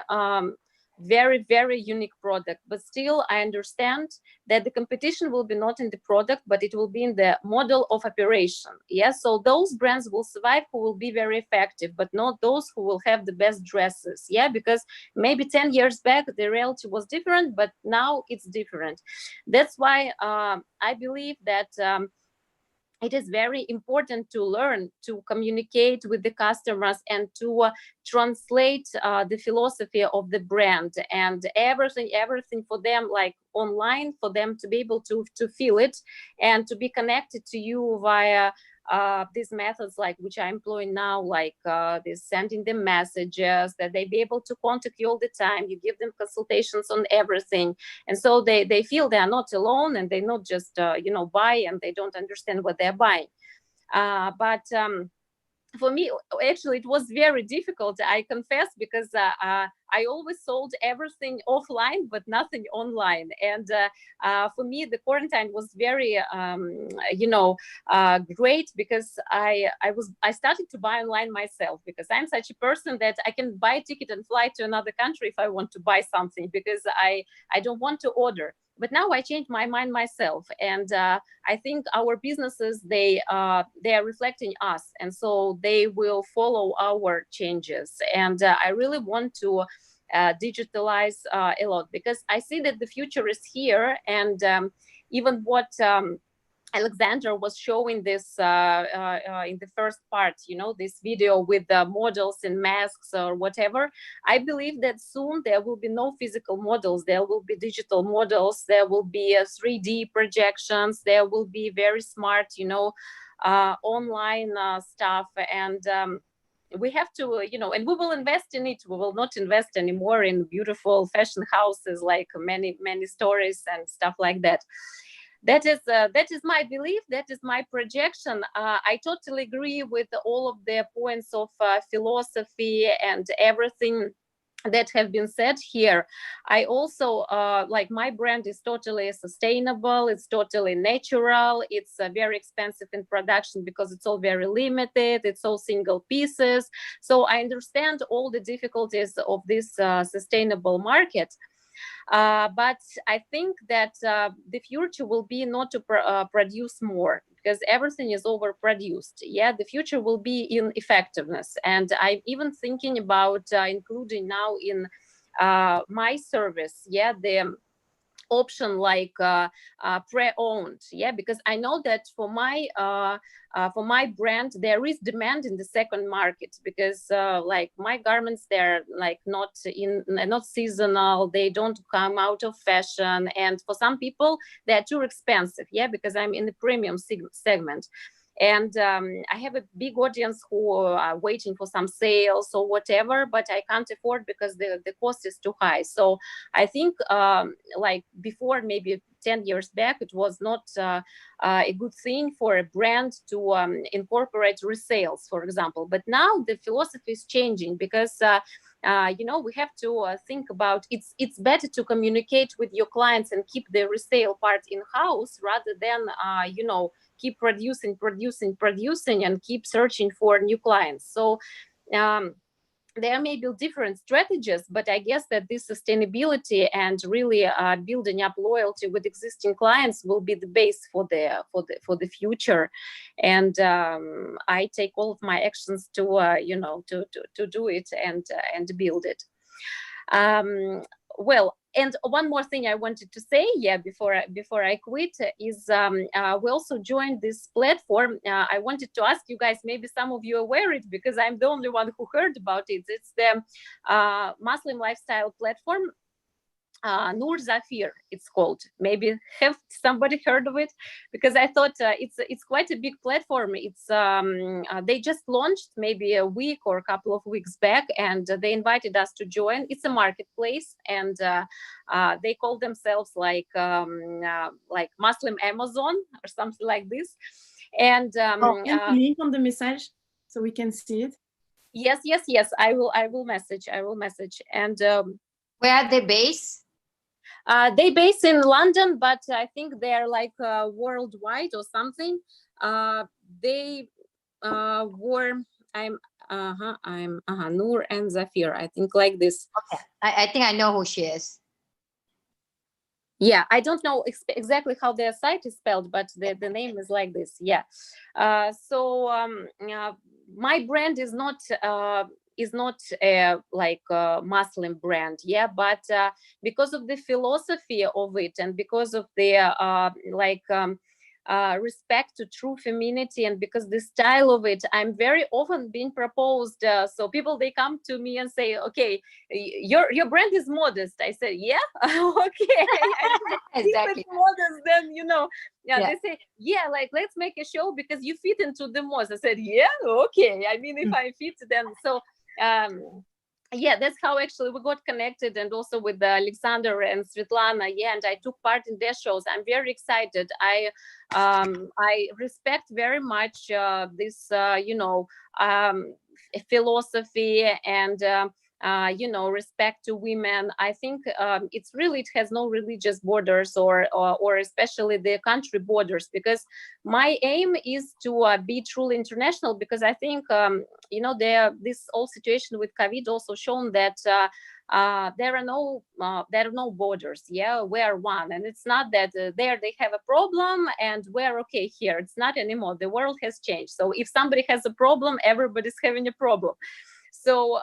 Speaker 3: very unique product, but still I understand that the competition will be not in the product, but it will be in the model of operation. Yes, so those brands will survive who will be very effective, but not those who will have the best dresses. Yeah, because maybe 10 years back the reality was different, but now it's different. That's why I believe that it is very important to learn to communicate with the customers and to translate the philosophy of the brand and everything for them, online, for them to be able to feel it and to be connected to you via these methods which I employ now, this sending them messages, that they be able to contact you all the time. You give them consultations on everything, and so they feel they are not alone, and they not just buy and they don't understand what they're buying. But for me, actually, it was very difficult, I confess, because I always sold everything offline, but nothing online. And for me, the quarantine was very, great, because I started to buy online myself, because I'm such a person that I can buy a ticket and fly to another country if I want to buy something, because I don't want to order. But now I changed my mind myself, and I think our businesses, they are reflecting us, and so they will follow our changes. And I really want to digitalize a lot, because I see that the future is here, and even what Alexander was showing this in the first part, you know, this video with the models in masks or whatever. I believe that soon there will be no physical models. There will be digital models. There will be 3D projections. There will be very smart, you know, online stuff. And we have to, you know, and we will invest in it. We will not invest anymore in beautiful fashion houses like many stories and stuff like that. That is my belief. That is my projection. I totally agree with all of the points of philosophy and everything that have been said here. I also like my brand is totally sustainable. It's totally natural. It's very expensive in production because it's all very limited. It's all single pieces. So I understand all the difficulties of this sustainable market. But I think that the future will be not to produce more, because everything is overproduced. Yeah, the future will be in effectiveness. And I'm even thinking about including now in my service, yeah, the option like pre-owned, yeah, because I know that for my brand there is demand in the second market, because like my garments, they're like not seasonal, they don't come out of fashion, and for some people they're too expensive, yeah, because I'm in the premium segment. And I have a big audience who are waiting for some sales or whatever, but I can't afford because the cost is too high. So I think like before, maybe 10 years back, it was not a good thing for a brand to incorporate resales, for example. But now the philosophy is changing, because you know, we have to think about it's better to communicate with your clients and keep the resale part in-house rather than you know, keep producing and keep searching for new clients. So there may be different strategies, but I guess that this sustainability and really building up loyalty with existing clients will be the base for the future. And I take all of my actions to you know, to do it and build it. Well, and one more thing I wanted to say, yeah, before I quit, is we also joined this platform. I wanted to ask you guys, maybe some of you are aware it, because I'm the only one who heard about it. It's the Muslim lifestyle platform. Nur Zafir, it's called. Maybe have somebody heard of it? Because I thought it's quite a big platform. It's they just launched maybe a week or a couple of weeks back, and they invited us to join. It's a marketplace, and they call themselves like Muslim Amazon or something like this. And
Speaker 14: link on the message so we can see it.
Speaker 3: Yes. I will message. And
Speaker 4: where are they based?
Speaker 3: They based in London, but I think they're like worldwide or something. They were I'm Nur and Zafir, I think, like this.
Speaker 4: Okay, I think I know who she is.
Speaker 3: Yeah, I don't know exactly how their site is spelled, but the name is like this. Yeah. So my brand is not a like a Muslim brand, yeah, but because of the philosophy of it, and because of the respect to true femininity, and because the style of it, I'm very often being proposed. So people, they come to me and say, okay, your brand is modest. I said, yeah, okay.
Speaker 4: Exactly.
Speaker 3: If it's modest, then, you know, yeah,
Speaker 4: Yeah.
Speaker 3: they say, yeah, like, let's make a show because you fit into the most. I said, yeah, okay. I mean, if I fit, then so. Yeah, that's how actually we got connected, and also with Alexander and Svetlana. Yeah, and I took part in their shows. I'm very excited. I respect very much this you know, philosophy and you know, respect to women. I think it's really, it has no religious borders or especially the country borders, because my aim is to be truly international, because I think you know, this whole situation with COVID also shown that there are no borders. Yeah, we are one, and it's not that there they have a problem and we're okay here. It's not anymore. The world has changed. So if somebody has a problem, everybody's having a problem. So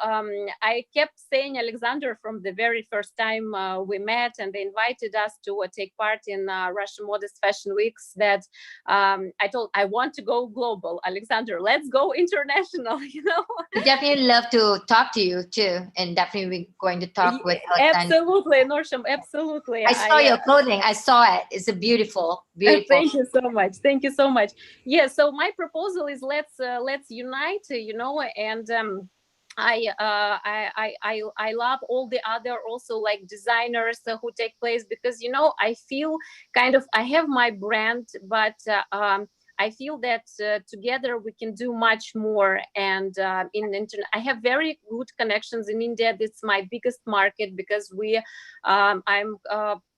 Speaker 3: I kept saying, Alexander, from the very first time we met and they invited us to take part in Russia.Modest Fashion Weeks, that I told, I want to go global. Alexander, let's go international, you know.
Speaker 4: We definitely love to talk to you too. And definitely we're going to talk with Alexander.
Speaker 3: Absolutely, Norsham, absolutely.
Speaker 4: I saw your clothing. I saw it. It's a beautiful, beautiful.
Speaker 3: Thank you so much. Thank you so much. Yeah. So my proposal is let's unite. You know, and I love all the other also like designers who take place, because you know I feel kind of I have my brand, but I feel that together we can do much more. And in internet, I have very good connections in India. It's my biggest market because I'm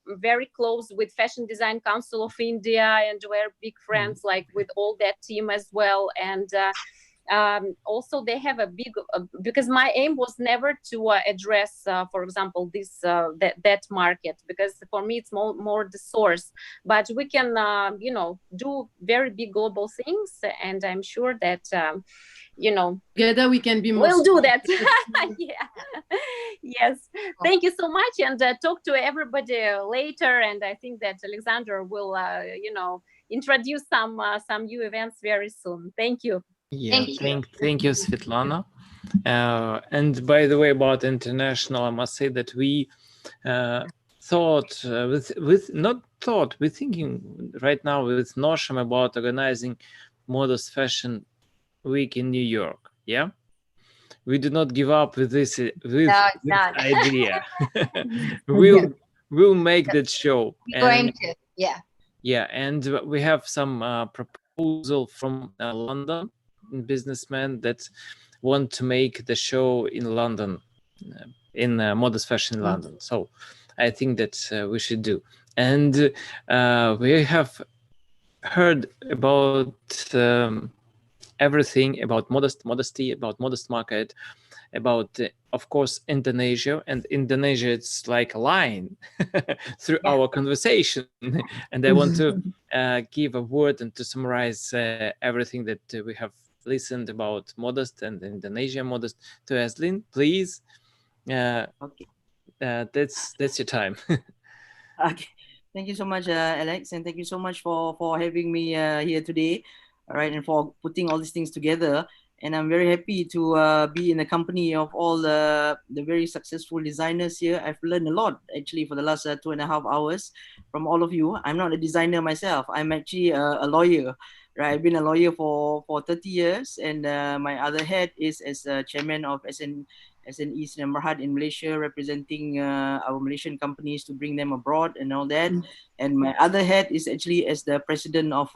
Speaker 3: very close with Fashion Design Council of India, and we're big friends like with all that team as well. And also they have a big because my aim was never to address for example this that market, because for me it's more the source, but we can you know do very big global things, and I'm sure that you know
Speaker 14: together we can be more
Speaker 3: we'll do that. Yeah. Yes, thank you so much, and talk to everybody later. And I think that Alexander will you know introduce some new events very soon. Thank you.
Speaker 1: Yeah, thank you, Svetlana. And by the way, about international, I must say that we thought we're thinking right now with Norsham about organizing Modest Fashion Week in New York. Yeah, we do not give up with this idea. we'll make that show.
Speaker 4: We're going to, yeah.
Speaker 1: Yeah, and we have some proposal from London businessmen that want to make the show in London, in Modest Fashion in London. So I think that we should do. And we have heard about everything about modesty, about modest market, about of course Indonesia, and Indonesia it's like a line through our conversation. And I want to give a word and to summarize everything that we have listened about Modest and Indonesia Modest to Eslin, please.
Speaker 15: Okay.
Speaker 1: That's your time.
Speaker 15: Okay. Thank you so much, Alex, and thank you so much for having me here today. All right, and for putting all these things together. And I'm very happy to be in the company of all the very successful designers here. I've learned a lot actually for the last 2.5 hours from all of you. I'm not a designer myself. I'm actually a lawyer. Right, I've been a lawyer for 30 years, and my other hat is as chairman of SNE Sdn Bhd in Malaysia, representing our Malaysian companies to bring them abroad and all that. And my other hat is actually as the president of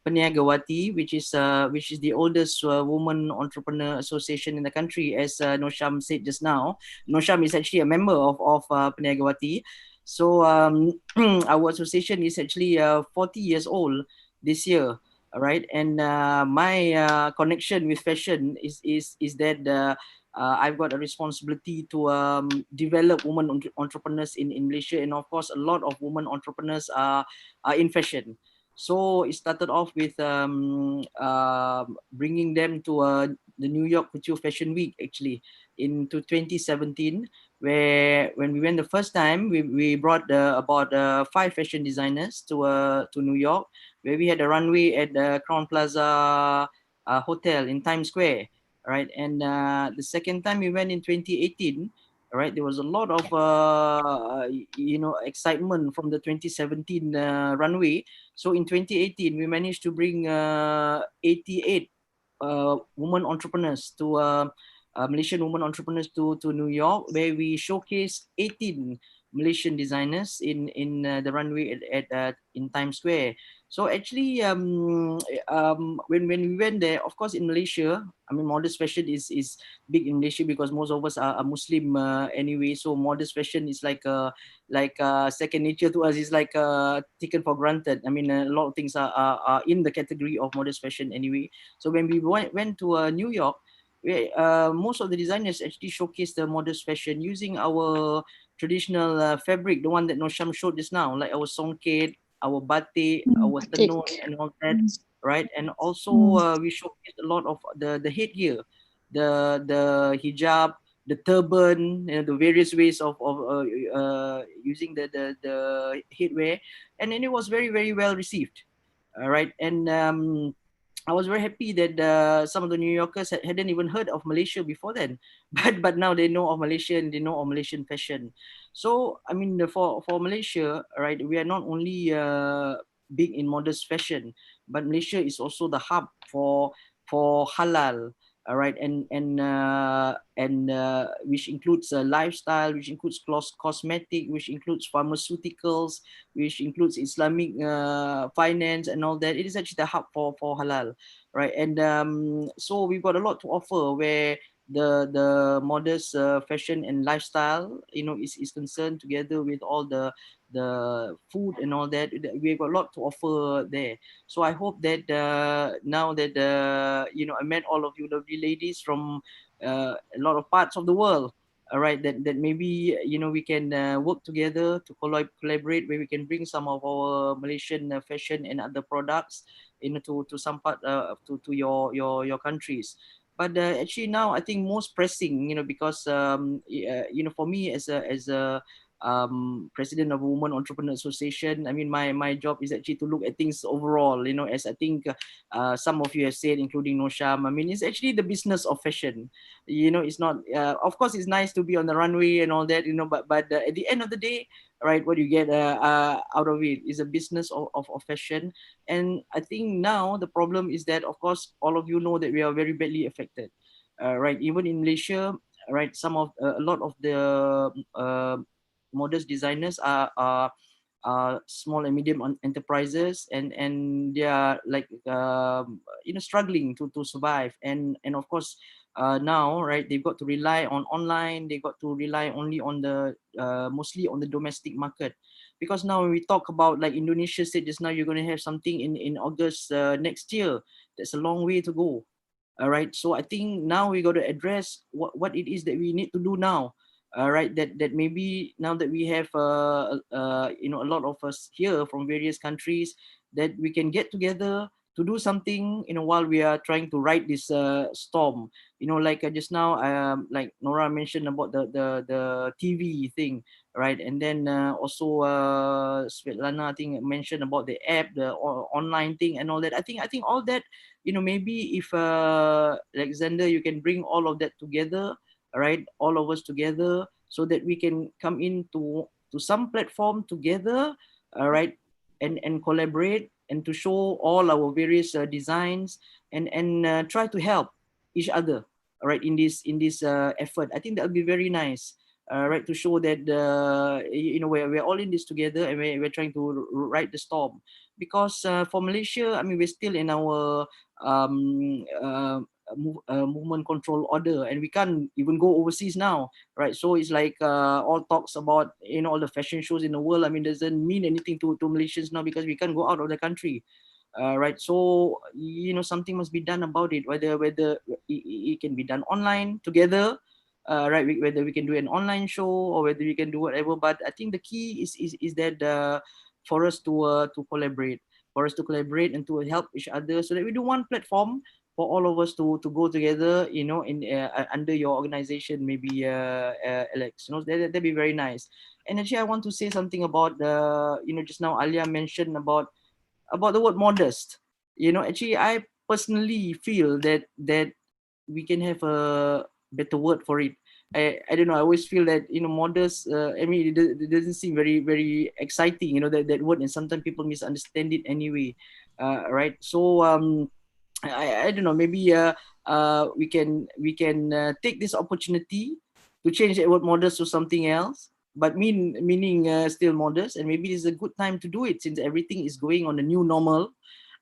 Speaker 15: Peniagawati, which is the oldest woman entrepreneur association in the country, as Norsham said just now. Norsham is actually a member of Peniagawati. So our association is actually 40 years old this year. All right, and my connection with fashion is that I've got a responsibility to develop women entrepreneurs in Malaysia, and of course a lot of women entrepreneurs are in fashion. So it started off with bringing them to the New York Couture Fashion Week actually into 2017, where when we went the first time, we brought about 5 fashion designers to New York, where we had a runway at the Crown Plaza Hotel in Times Square, right? And the second time we went in 2018, right, there was a lot of excitement from the 2017 runway. So in 2018, we managed to bring 88 women entrepreneurs to Malaysian women entrepreneurs to New York, where we showcased 18 Malaysian designers in the runway at in Times Square. So actually, when we went there, of course, in Malaysia, I mean, modest fashion is big in Malaysia because most of us are Muslim anyway. So modest fashion is like second nature to us. It's like taken for granted. I mean, a lot of things are in the category of modest fashion anyway. So when we went to New York, most of the designers actually showcased the modest fashion using our traditional fabric, the one that Norsham showed just now, like our songket, our batik, our tenun, and all that, right? And also we showcased a lot of the headgear, the hijab, the turban, the various ways of using the headwear, and then it was very, very well received. All right, and I was very happy that some of the New Yorkers hadn't even heard of Malaysia before then, but now they know of Malaysia and they know of Malaysian fashion. So I mean, for Malaysia, right, we are not only big in modest fashion, but Malaysia is also the hub for halal. All right, and which includes lifestyle, which includes cosmetic, which includes pharmaceuticals, which includes Islamic finance and all that. It is actually the hub for halal, right? And so we've got a lot to offer where the modest fashion and lifestyle, is concerned, together with all the food and all that. We've got a lot to offer there. So I hope that now that I met all of you lovely ladies from a lot of parts of the world, all right, that maybe we can work together to collaborate, where we can bring some of our Malaysian fashion and other products to some part to your countries. But actually now I think most pressing, because for me as a president of a Women Entrepreneur Association, I mean, my job is actually to look at things overall, as I think some of you have said, including Norsham. I mean, it's actually the business of fashion. It's not, of course, it's nice to be on the runway and all that, but at the end of the day, right, what you get out of it is a business of fashion. And I think now the problem is that, of course, all of you know that we are very badly affected, right? Even in Malaysia, right, a lot of the modest designers are small and medium enterprises, and they are like struggling to survive, and of course now, right, they've got to rely on online. They've got to rely only on the mostly on the domestic market, because now when we talk about, like Indonesia said just now, you're going to have something in August next year. That's a long way to go. All right, so I think now we got to address what it is that we need to do now. Right, that maybe now that we have a lot of us here from various countries, that we can get together to do something, while we are trying to ride this storm. Like just now, like Nora mentioned about the TV thing, right? And then also Svetlana, I think, mentioned about the app, the online thing and all that. I think all that, maybe if Alexander, you can bring all of that together, right, all of us together, so that we can come into some platform together, right, and collaborate, and to show all our various designs, and try to help each other, right, in this effort. I think that would be very nice, right, to show that we're all in this together, and we're trying to ride the storm. Because for Malaysia, I mean, we're still in our movement control order, and we can't even go overseas now, right? So it's like all talks about all the fashion shows in the world, I mean, doesn't mean anything to Malaysians now, because we can't go out of the country, right? So something must be done about it, whether it can be done online together, right, whether we can do an online show, or whether we can do whatever. But I think the key is that for us to collaborate, and to help each other, so that we do one platform for all of us to go together, in under your organization, maybe Alex, that'd be very nice. And actually, I want to say something about just now Alia mentioned about the word modest. Actually, I personally feel that we can have a better word for it. I don't know. I always feel that modest. I mean, it doesn't seem very, very exciting. That word, and sometimes people misunderstand it anyway. Right. So I don't know. Maybe we can take this opportunity to change that word modest to something else, but meaning still modest. And maybe it's a good time to do it, since everything is going on the new normal.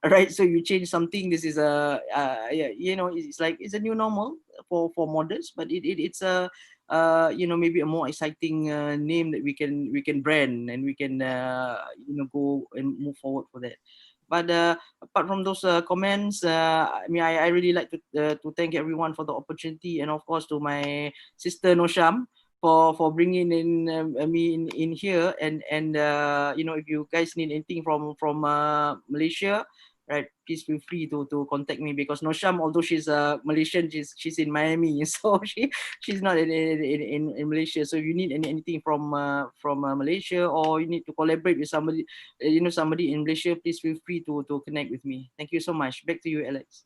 Speaker 15: Right, so you change something. This is it's like it's a new normal for modest, but it's a maybe a more exciting name that we can brand, and we can go and move forward for that. But apart from those comments, I mean, I really like to thank everyone for the opportunity, and of course to my sister Norsham for bringing in me in here, and if you guys need anything from Malaysia, right, please feel free to contact me, because Norsham, although she's Malaysian, she's in Miami, so she's not in Malaysia. So if you need anything from Malaysia, or you need to collaborate with somebody, somebody in Malaysia, please feel free to connect with me. Thank you so much. Back to you, Alex.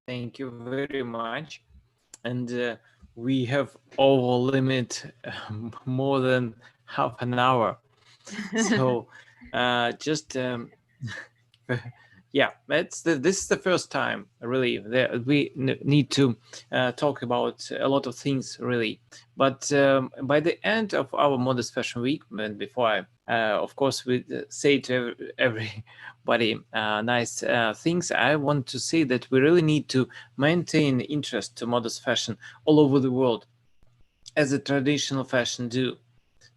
Speaker 1: Thank you very much. And we have over limit more than half an hour. So just yeah, this is the first time really that we need to talk about a lot of things really. But by the end of our Modest Fashion Week, and before I of course we say to everybody nice things, I want to say that we really need to maintain interest to modest fashion all over the world, as a traditional fashion do.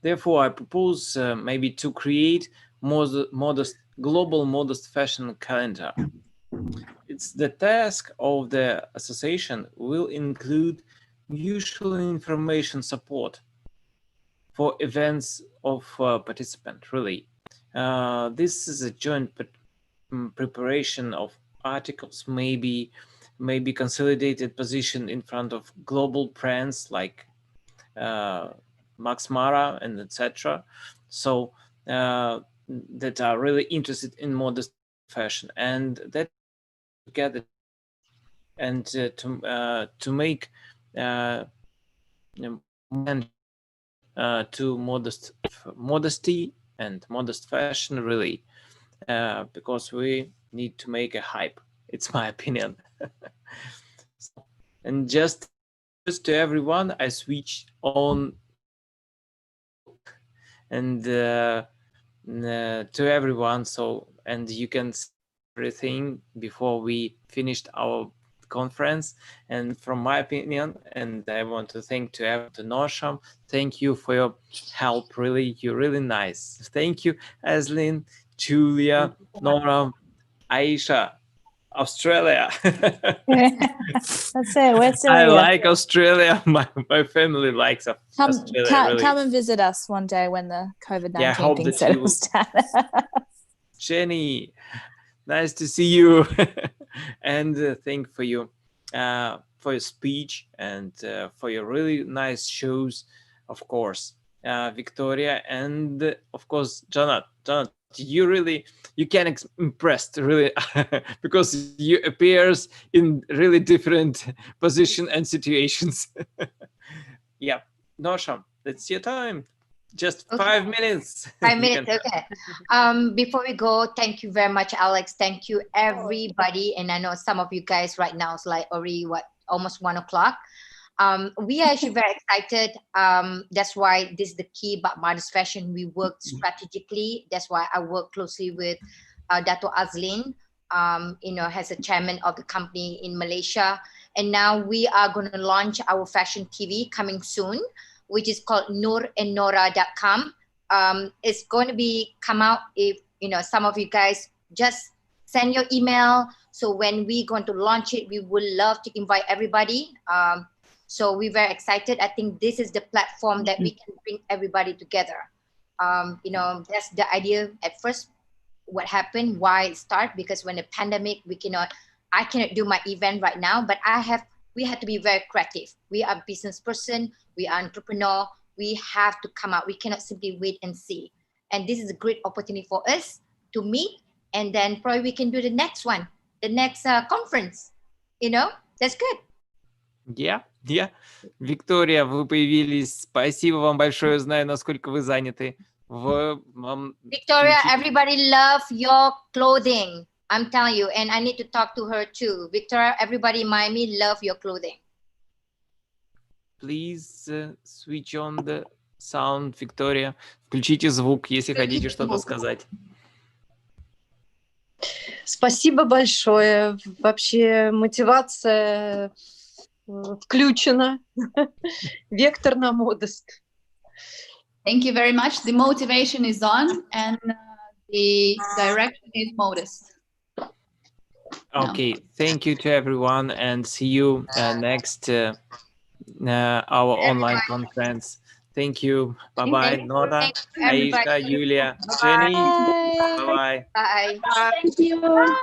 Speaker 1: Therefore, I propose maybe to create global modest fashion calendar. It's the task of the association will include usual information support for events of participant, really. This is a joint preparation of articles, maybe consolidated position in front of global brands like Max Mara and etc. So that are really interested in modest fashion, and that together and to make to modesty and modest fashion really, because we need to make a hype. It's my opinion. And just to everyone, I switch on and to everyone, so and you can see everything before we finished our conference. And from my opinion, and I want to thank to Norsham, thank you for your help, really, you're really nice. Thank you, Aslin, Julia, Nora, Aisha, Australia.
Speaker 16: That's it. We're still
Speaker 1: I
Speaker 16: here.
Speaker 1: like Australia. My family likes Australia. Really.
Speaker 16: Come and visit us one day when the COVID-19
Speaker 1: yeah, I hope
Speaker 16: thing
Speaker 1: that
Speaker 16: settles down.
Speaker 1: Jenny, nice to see you. And thank for you for your speech and for your really nice shows, of course, Victoria, and of course, Janet, you can impressed really because you appears in really different position and situations. Yeah, Norsham, that's your time. Just 5 minutes.
Speaker 4: 5 minutes, okay. Before we go, thank you very much, Alex. Thank you, everybody. And I know some of you guys right now it's like already almost 1 o'clock. We are actually very excited. That's why this is the key about modest fashion. We work strategically. That's why I work closely with Dato Azlin, as a chairman of the company in Malaysia. And now we are going to launch our fashion TV coming soon, which is called noorandnora.com. It's going to come out if, some of you guys just send your email. So when we're going to launch it, we would love to invite everybody. So we're very excited. I think this is the platform that we can bring everybody together. That's the idea at first, what happened, why it started, because when the pandemic, I cannot do my event right now, but we had to be very creative. We are business person, we are entrepreneur, we have to come out. We cannot simply wait and see. And this is a great opportunity for us to meet, and then probably we can do the next one, the next conference. That's good.
Speaker 1: Yeah. Виктория, вы появились. Спасибо вам большое. Знаю, насколько вы заняты.
Speaker 4: Victoria, everybody love your clothing. I'm telling you, and I need to talk to her too. Victoria, everybody in Miami love your clothing.
Speaker 1: Please switch on the sound, Victoria. Включите звук, если хотите что-то сказать.
Speaker 12: Спасибо большое. Вообще мотивация включена. Вектор на Modest.
Speaker 11: Thank you very much. The motivation is on, and the direction is Modest.
Speaker 1: Okay, thank you to everyone, and see you next our online conference. Thank you. Bye-bye,
Speaker 4: Thank
Speaker 1: Nora,
Speaker 4: you, everybody.
Speaker 1: Aisha, Julia,
Speaker 4: Bye-bye.
Speaker 1: Jenny.
Speaker 16: Bye.
Speaker 1: Bye-bye.
Speaker 4: Bye.
Speaker 13: Thank you.